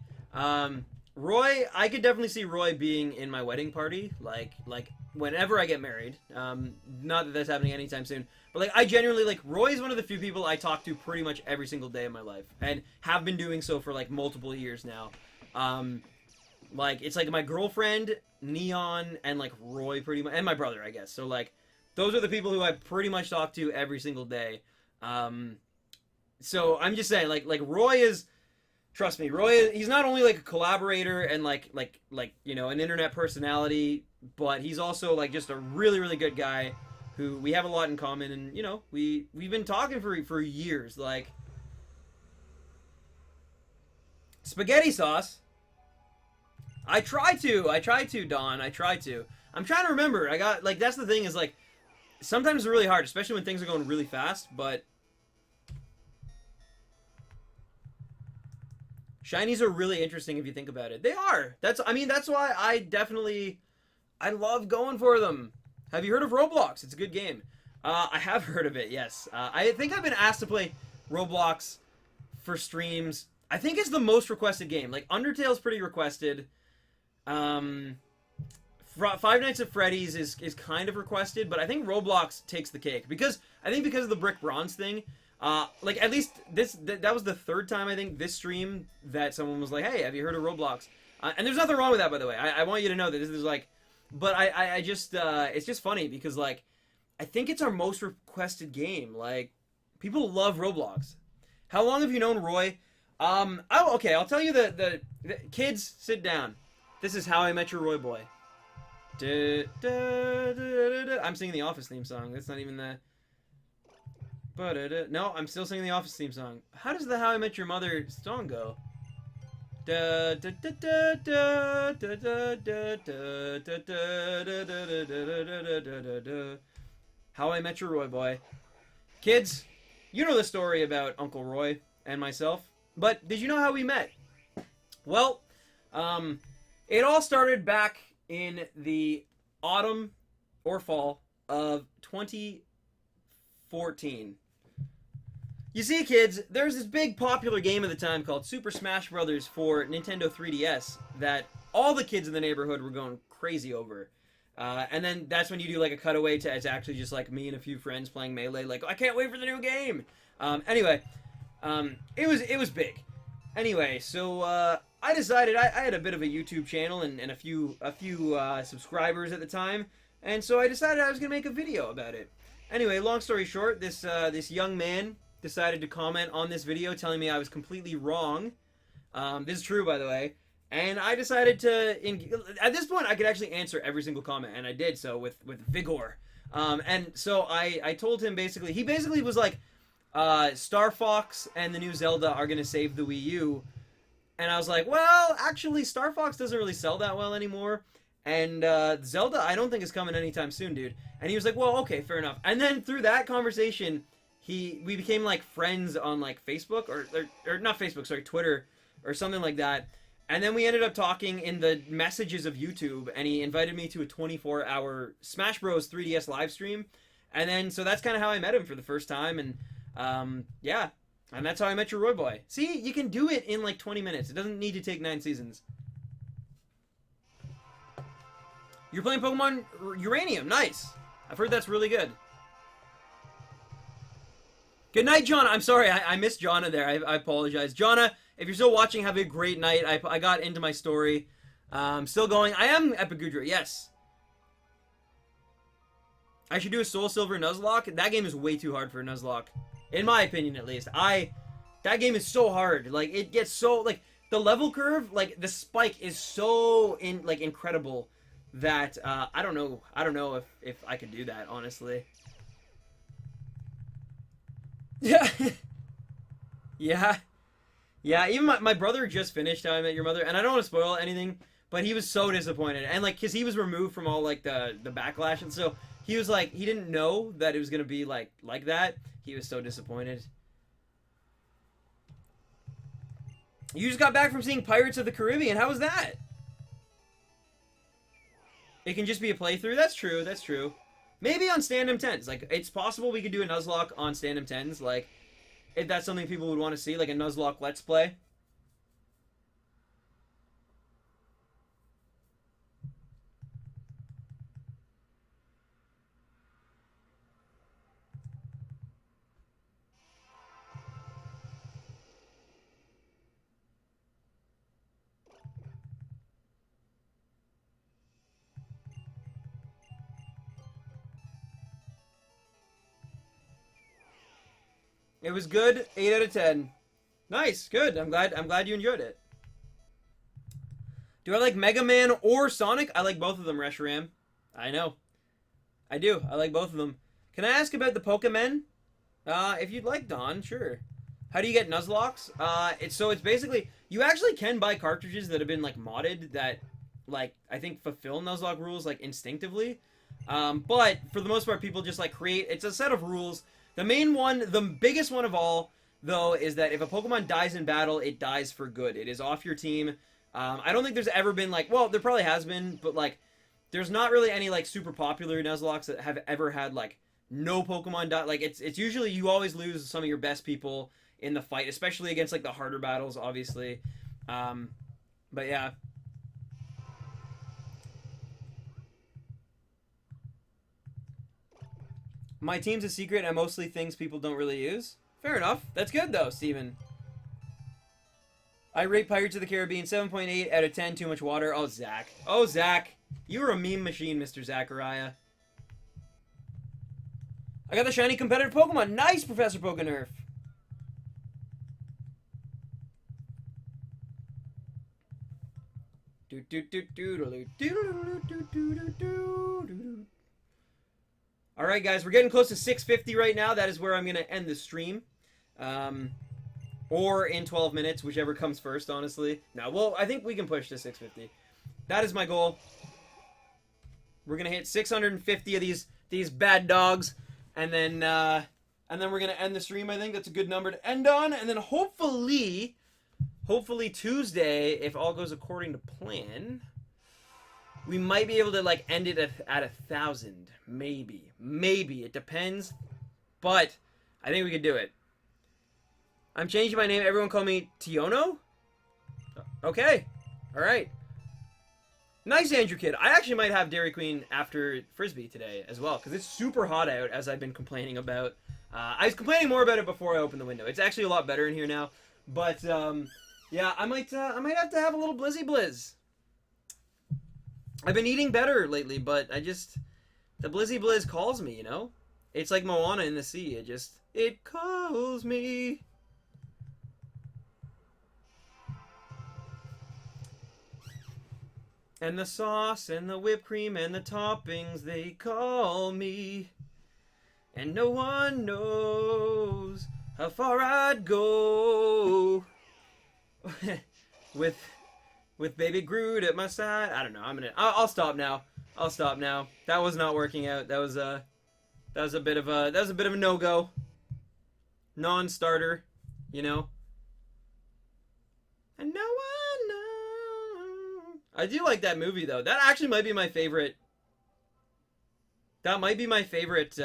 Roy, I could definitely see Roy being in my wedding party, like whenever I get married. Not that that's happening anytime soon, but like I genuinely like Roy is one of the few people I talk to pretty much every single day of my life, and have been doing so for like multiple years now. Like it's like my girlfriend, Neon, and like Roy pretty much, and my brother, I guess. So like those are the people who I pretty much talk to every single day. So I'm just saying, like Roy is, trust me, Roy, he's not only like a collaborator and like you know, an internet personality, but he's also like just a really, really good guy who we have a lot in common, and you know, we've been talking for years. Like spaghetti sauce. I try to, Don. I try to. I'm trying to remember. I got like that's the thing is like sometimes it's really hard, especially when things are going really fast, but. Shinies are really interesting if you think about it. They are. That's why I love going for them. Have you heard of Roblox? It's a good game. I have heard of it, yes. I think I've been asked to play Roblox for streams. I think it's the most requested game. Like, Undertale's pretty requested. Five Nights at Freddy's is kind of requested, but I think Roblox takes the cake. Because of the brick bronze thing, like at least that was the third time I think this stream that someone was like, hey, have you heard of Roblox? And there's nothing wrong with that, by the way. I want you to know that this is like, but I just it's just funny because like I think it's our most requested game. Like people love Roblox. How long have you known Roy? Okay, I'll tell you the kids sit down. This is How I Met Your Roy Boy. I'm singing the Office theme song. That's not even the. No, I'm still singing the Office theme song. How does the How I Met Your Mother song go? How I Met Your Roy Boy. Kids, you know the story about Uncle Roy and myself, but did you know how we met? Well, it all started back in the autumn or fall of 2014. You see, kids, there's this big popular game at the time called Super Smash Bros. For Nintendo 3DS that all the kids in the neighborhood were going crazy over. And then that's when you do like a cutaway to it's actually just like me and a few friends playing Melee. Like, I can't wait for the new game. Anyway, it was big. Anyway, so I decided I had a bit of a YouTube channel and a few subscribers at the time, and so I decided I was gonna make a video about it. Anyway, long story short, this young man decided to comment on this video telling me I was completely wrong. This is true, by the way. And I decided to, at this point, I could actually answer every single comment, and I did so with vigor. And so I told him basically, he basically was like, Star Fox and the new Zelda are gonna save the Wii U. And I was like, well, actually, Star Fox doesn't really sell that well anymore. And Zelda, I don't think is coming anytime soon, dude. And he was like, well, okay, fair enough. And then through that conversation, we became like friends on like Facebook or not Facebook, sorry, Twitter or something like that. And then we ended up talking in the messages of YouTube, and he invited me to a 24-hour Smash Bros 3DS live stream. And then so that's kind of how I met him for the first time, and yeah. And that's how I met your Roy Boy. See, you can do it in like 20 minutes. It doesn't need to take 9 seasons. You're playing Pokemon Uranium. Nice. I've heard that's really good. Good night, Jonna. I'm sorry, I missed Jonna there. I apologize. Jonna, if you're still watching, have a great night. I got into my story. Still going. I am Epigudra, yes. I should do a Soul Silver Nuzlocke. That game is way too hard for a Nuzlocke. In my opinion, at least. That game is so hard. Like, it gets so, like, the level curve, like, the spike is so, incredible that, I don't know if I could do that, honestly. Yeah. Yeah. Yeah, even my brother just finished How I Met Your Mother, and I don't want to spoil anything, but he was so disappointed. And, like, because he was removed from all, like, the backlash, and so he was, like, he didn't know that it was going to be, like that. He was so disappointed. You just got back from seeing Pirates of the Caribbean. How was that? It can just be a playthrough? That's true, that's true. Maybe on Stand-Em 10s. Like, it's possible we could do a Nuzlocke on Stand-Em 10s. Like, if that's something people would want to see, like a Nuzlocke Let's Play. It was good. 8 out of 10. Nice. Good. I'm glad you enjoyed it. Do I like Mega Man or Sonic? I like both of them, Reshiram. I know. I do. I like both of them. Can I ask about the Pokemon? If you'd like, Don, sure. How do you get Nuzlocks? It's basically, you actually can buy cartridges that have been, like, modded that, like, I think fulfill Nuzlocke rules, like, instinctively. But for the most part, people just, like, it's a set of rules. The main one, the biggest one of all, though, is that if a Pokemon dies in battle, it dies for good. It is off your team. I don't think there's ever been, like, well, there probably has been, but, like, there's not really any, like, super popular Nuzlocks that have ever had, like, no Pokemon die. Like, it's usually you always lose some of your best people in the fight, especially against, like, the harder battles, obviously. But, yeah. My team's a secret and mostly things people don't really use. Fair enough. That's good, though, Steven. I rate Pirates of the Caribbean 7.8 out of 10. Too much water. Oh, Zach. Oh, Zach. You were a meme machine, Mr. Zachariah. I got the shiny competitive Pokemon. Nice, Professor Pokenerf. Alright, guys, we're getting close to 650 right now. That is where I'm going to end the stream. Or in 12 minutes, whichever comes first, honestly. No, well, I think we can push to 650. That is my goal. We're going to hit 650 of these bad dogs. And then we're going to end the stream, I think. That's a good number to end on. And then hopefully Tuesday, if all goes according to plan, we might be able to, like, end it at 1,000. Maybe. It depends. But I think we could do it. I'm changing my name. Everyone call me Tiono? Okay. Alright. Nice, Andrew Kid. I actually might have Dairy Queen after Frisbee today as well, because it's super hot out, as I've been complaining about. I was complaining more about it before I opened the window. It's actually a lot better in here now. But, yeah, I might have to have a little Blizzy Blizz. I've been eating better lately, but the Blizzy Blizz calls me, you know? It's like Moana in the sea. It calls me. And the sauce and the whipped cream and the toppings, they call me. And no one knows how far I'd go with baby Groot at my side. I don't know. I'll stop now. I'll stop now. That was not working out. That was a bit of a no-go. Non-starter, you know. And no one knows. I do like that movie though. That actually might be my favorite. That might be my favorite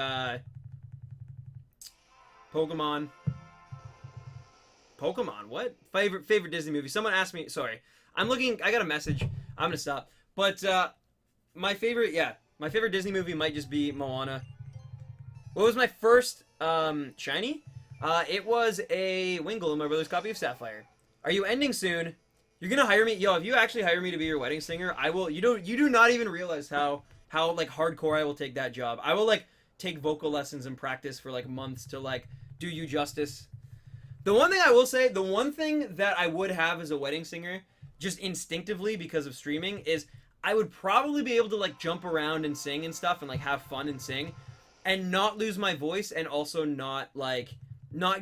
Pokemon. What? Favorite Disney movie? Someone asked me. Sorry, I'm looking. I got a message. I'm gonna stop. But my favorite Disney movie might just be Moana. What was my first shiny? It was a Wingull, my brother's copy of Sapphire. Are you ending soon? You're gonna hire me? Yo, if you actually hire me to be your wedding singer, I will. You do not even realize how like hardcore I will take that job. I will like take vocal lessons and practice for like months to like do you justice. The one thing I will say, the one thing that I would have as a wedding singer, just instinctively because of streaming, is I would probably be able to like jump around and sing and stuff and like have fun and sing and not lose my voice and also not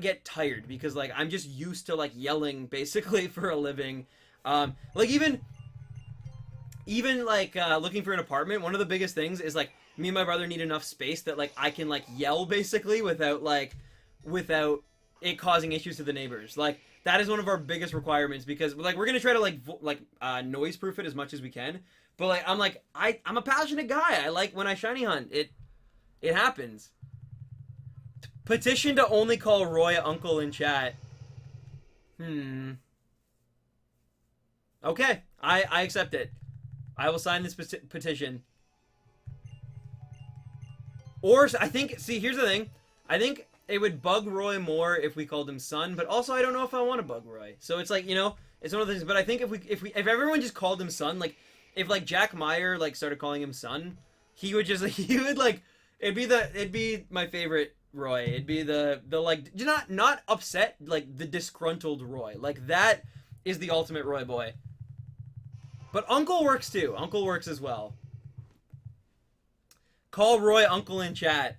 get tired because like I'm just used to like yelling basically for a living. Like even like looking for an apartment, one of the biggest things is like me and my brother need enough space that like I can like yell basically without it causing issues to the neighbors. Like that is one of our biggest requirements because like we're gonna try to noise proof it as much as we can. But like I'm a passionate guy. I like when I shiny hunt. It happens. Petition to only call Roy uncle in chat. Okay, I accept it. I will sign this petition. Or I think, see, here's the thing. I think it would bug Roy more if we called him son, but also I don't know if I want to bug Roy. So it's like, you know, it's one of the things. But I think if everyone just called him son, like if like Jack Meyer like started calling him son, it'd be my favorite Roy. It'd be the like not upset, like the disgruntled Roy. Like that is the ultimate Roy boy. But uncle works too. Uncle works as well. Call Roy uncle in chat.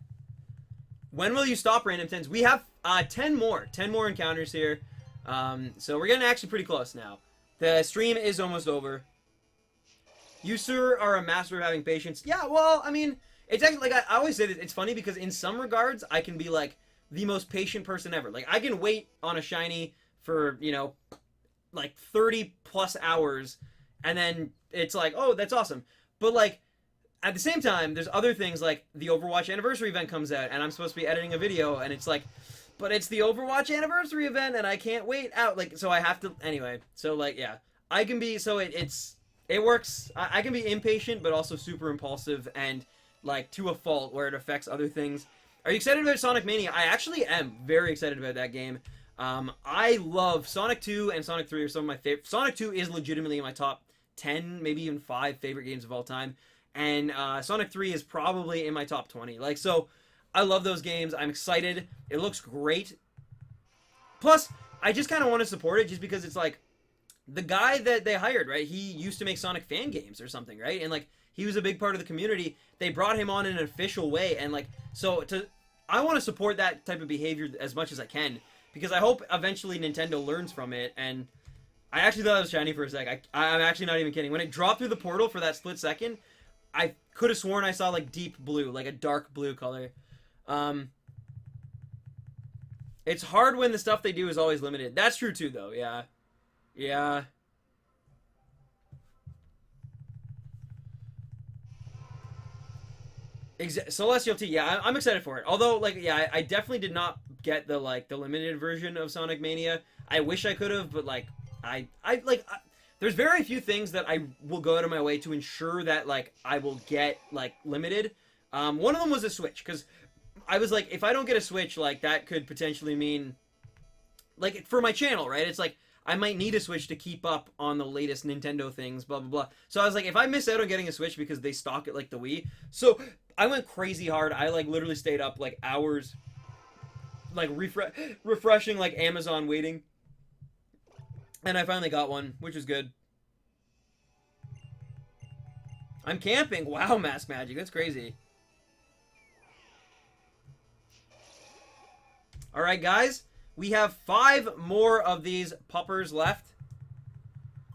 When will you stop random 10s? We have 10 more encounters here. So we're getting actually pretty close now. The stream is almost over. You, sir, are a master of having patience. Yeah, well, I mean, it's actually, like, I always say this. It's funny because in some regards, I can be, like, the most patient person ever. Like, I can wait on a shiny for, you know, like, 30-plus hours, and then it's like, oh, that's awesome. But, like, at the same time, there's other things, like, the Overwatch Anniversary event comes out, and I'm supposed to be editing a video, and it's like, but it's the Overwatch Anniversary event, and I can't wait out. Like, so I have to, anyway. So, like, yeah. I can be, so it works. I can be impatient, but also super impulsive, and, like, to a fault where it affects other things. Are you excited about Sonic Mania? I actually am very excited about that game. I love Sonic 2 and Sonic 3 are some of my favorite. Sonic 2 is legitimately in my top 10, maybe even 5 favorite games of all time. And Sonic 3 is probably in my top 20. Like, so, I love those games. I'm excited. It looks great. Plus, I just kind of want to support it just because it's like, the guy that they hired, right? He used to make Sonic fan games or something, right? And, like, he was a big part of the community. They brought him on in an official way. And, like, so, I want to support that type of behavior as much as I can. Because I hope eventually Nintendo learns from it. And I actually thought it was shiny for a sec. I'm actually not even kidding. When it dropped through the portal for that split second, I could have sworn I saw, like, deep blue. Like, a dark blue color. It's hard when the stuff they do is always limited. That's true, too, though. Yeah. Yeah. Celestial T, yeah, I'm excited for it. Although, like, yeah, I definitely did not get the limited version of Sonic Mania. I wish I could have, but, like, there's very few things that I will go out of my way to ensure that, like, I will get, like, limited. One of them was a Switch, because I was like, if I don't get a Switch, like, that could potentially mean, like, for my channel, right? It's like, I might need a Switch to keep up on the latest Nintendo things, blah, blah, blah. So I was like, if I miss out on getting a Switch because they stock it like the Wii. So I went crazy hard. I, like, literally stayed up, like, hours, like, refreshing, like, Amazon waiting. And I finally got one, which was good. I'm camping. Wow, Mask Magic. That's crazy. Alright, guys. We have 5 more of these puppers left.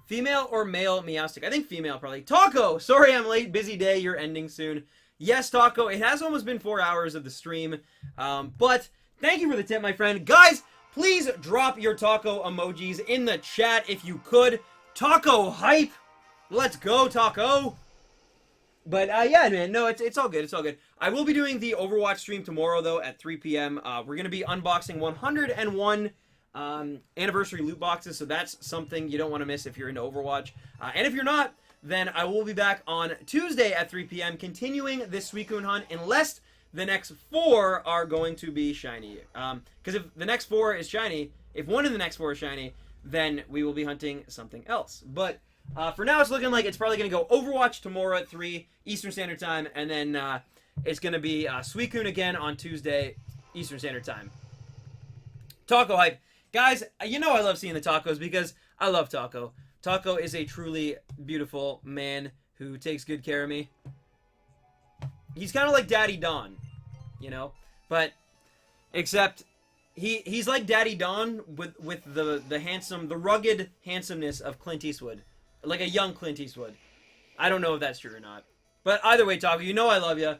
Female or male Meowstic? I think female, probably. Taco! Sorry I'm late. Busy day. You're ending soon. Yes, Taco. It has almost been 4 hours of the stream. But thank you for the tip, my friend. Guys, please drop your Taco emojis in the chat if you could. Taco hype! Let's go, Taco! But, yeah, man, no, it's all good, it's all good. I will be doing the Overwatch stream tomorrow, though, at 3 p.m. We're going to be unboxing 101 anniversary loot boxes, so that's something you don't want to miss if you're into Overwatch. And if you're not, then I will be back on Tuesday at 3 p.m. continuing this Suicune hunt, unless the next 4 are going to be shiny. Because if the next 4 is shiny, if one of the next 4 is shiny, then we will be hunting something else. But for now, it's looking like it's probably going to go Overwatch tomorrow at 3 Eastern Standard Time, and then it's going to be Suicune again on Tuesday Eastern Standard Time. Taco hype. Guys, you know I love seeing the tacos because I love Taco. Taco is a truly beautiful man who takes good care of me. He's kind of like Daddy Don, you know? But, except, he's like Daddy Don with the rugged handsomeness of Clint Eastwood. Like a young Clint Eastwood. I don't know if that's true or not. But either way, Taco, you know I love you.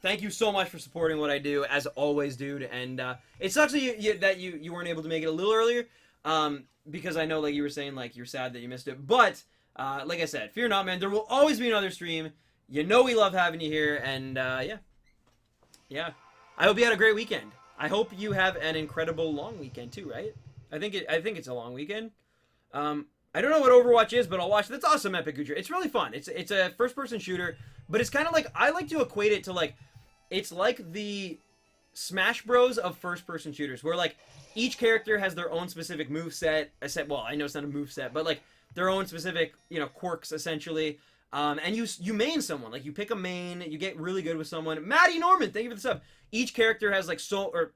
Thank you so much for supporting what I do, as always, dude. And it sucks that you weren't able to make it a little earlier. Because I know, like you were saying, like, you're sad that you missed it. But, like I said, fear not, man. There will always be another stream. You know we love having you here. And, yeah. Yeah. I hope you had a great weekend. I hope you have an incredible long weekend, too, right? I think it's a long weekend. I don't know what Overwatch is, but I'll watch. That's awesome, Epic Gucci. It's really fun. It's a first-person shooter, but it's kind of like, I like to equate it to, like, it's like the Smash Bros of first-person shooters, where, like, each character has their own specific moveset. Well, I know it's not a moveset, but, like, their own specific, you know, quirks, essentially. And you main someone. Like, you pick a main, you get really good with someone. Maddie Norman, thank you for the sub. Each character has, like,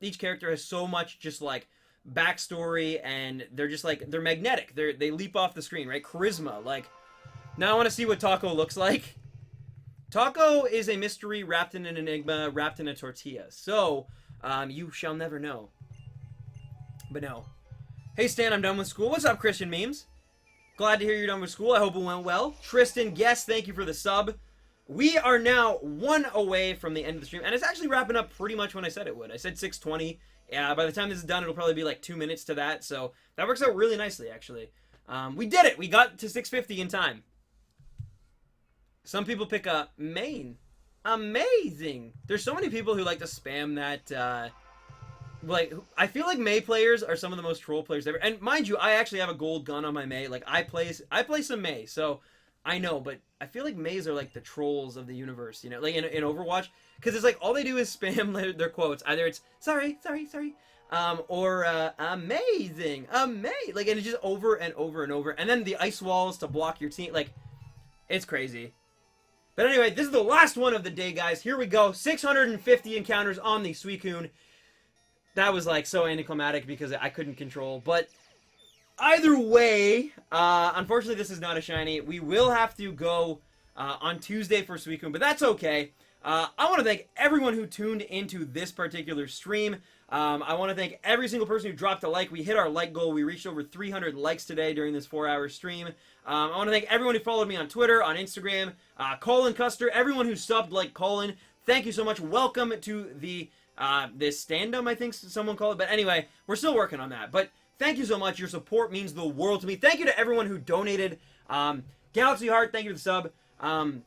each character has so much just, like, backstory, and they're just like, they're magnetic. They leap off the screen, right? Charisma. Like, now I want to see what Taco looks like. Taco is a mystery wrapped in an enigma, wrapped in a tortilla. So, you shall never know. But no. Hey Stan, I'm done with school. What's up, Christian Memes? Glad to hear you're done with school. I hope it went well. Tristan, yes, thank you for the sub. We are now 1 away from the end of the stream, and it's actually wrapping up pretty much when I said it would. I said 6:20. Yeah, by the time this is done, it'll probably be like 2 minutes to that, so that works out really nicely, actually. We did it! We got to 6:50 in time. Some people pick a main. Amazing! There's so many people who like to spam that, like, I feel like Mei players are some of the most troll players ever. And mind you, I actually have a gold gun on my Mei. Like, I play some Mei, so I know, but I feel like Meis are like the trolls of the universe, you know, like in Overwatch. Because it's like, all they do is spam their quotes. Either it's, sorry, or, amazing, like, and it's just over and over and over. And then the ice walls to block your team, like, it's crazy. But anyway, this is the last one of the day, guys. Here we go, 650 encounters on the Suicune. That was, like, so anticlimactic because I couldn't control, but either way, unfortunately this is not a shiny. We will have to go, on Tuesday for Suicune, but that's okay. I want to thank everyone who tuned into this particular stream. I want to thank every single person who dropped a like. We hit our like goal. We reached over 300 likes today during this 4-hour stream. I want to thank everyone who followed me on Twitter, on Instagram, Colin Custer, everyone who subbed like Colin. Thank you so much. Welcome to the this stand-up, I think someone called it. But anyway, we're still working on that. But thank you so much. Your support means the world to me. Thank you to everyone who donated. Galaxy Heart, thank you for the sub.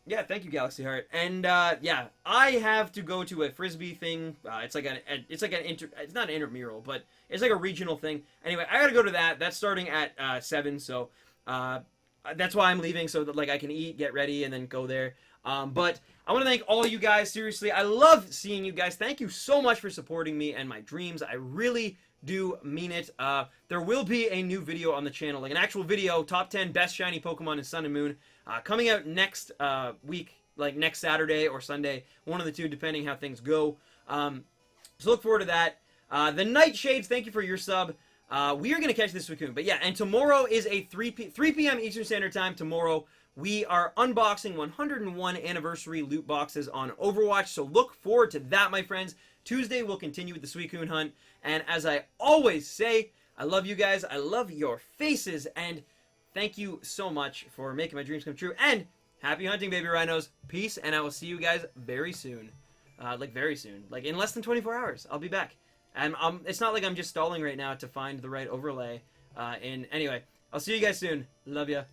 Yeah, thank you, Galaxy Heart. And, yeah, I have to go to a Frisbee thing. It's not an intramural, but it's like a regional thing. Anyway, I gotta go to that. That's starting at, 7, so, that's why I'm leaving, so that, like, I can eat, get ready, and then go there. But I want to thank all you guys, seriously. I love seeing you guys. Thank you so much for supporting me and my dreams. I really do mean it. There will be a new video on the channel, like an actual video, top 10 best shiny Pokemon in Sun and Moon, coming out next week, like next Saturday or Sunday, one of the two, depending how things go. So look forward to that. The Nightshades, thank you for your sub. We are going to catch this Suicune. But yeah, and tomorrow is a 3 p.m. Eastern Standard Time. Tomorrow we are unboxing 101 anniversary loot boxes on Overwatch, so look forward to that, my friends. Tuesday, we'll continue with the Suicune hunt, and as I always say, I love you guys, I love your faces, and thank you so much for making my dreams come true, and happy hunting, baby rhinos. Peace, and I will see you guys very soon. Like, very soon. Like, in less than 24 hours, I'll be back. And it's not like I'm just stalling right now to find the right overlay. Anyway, I'll see you guys soon. Love ya.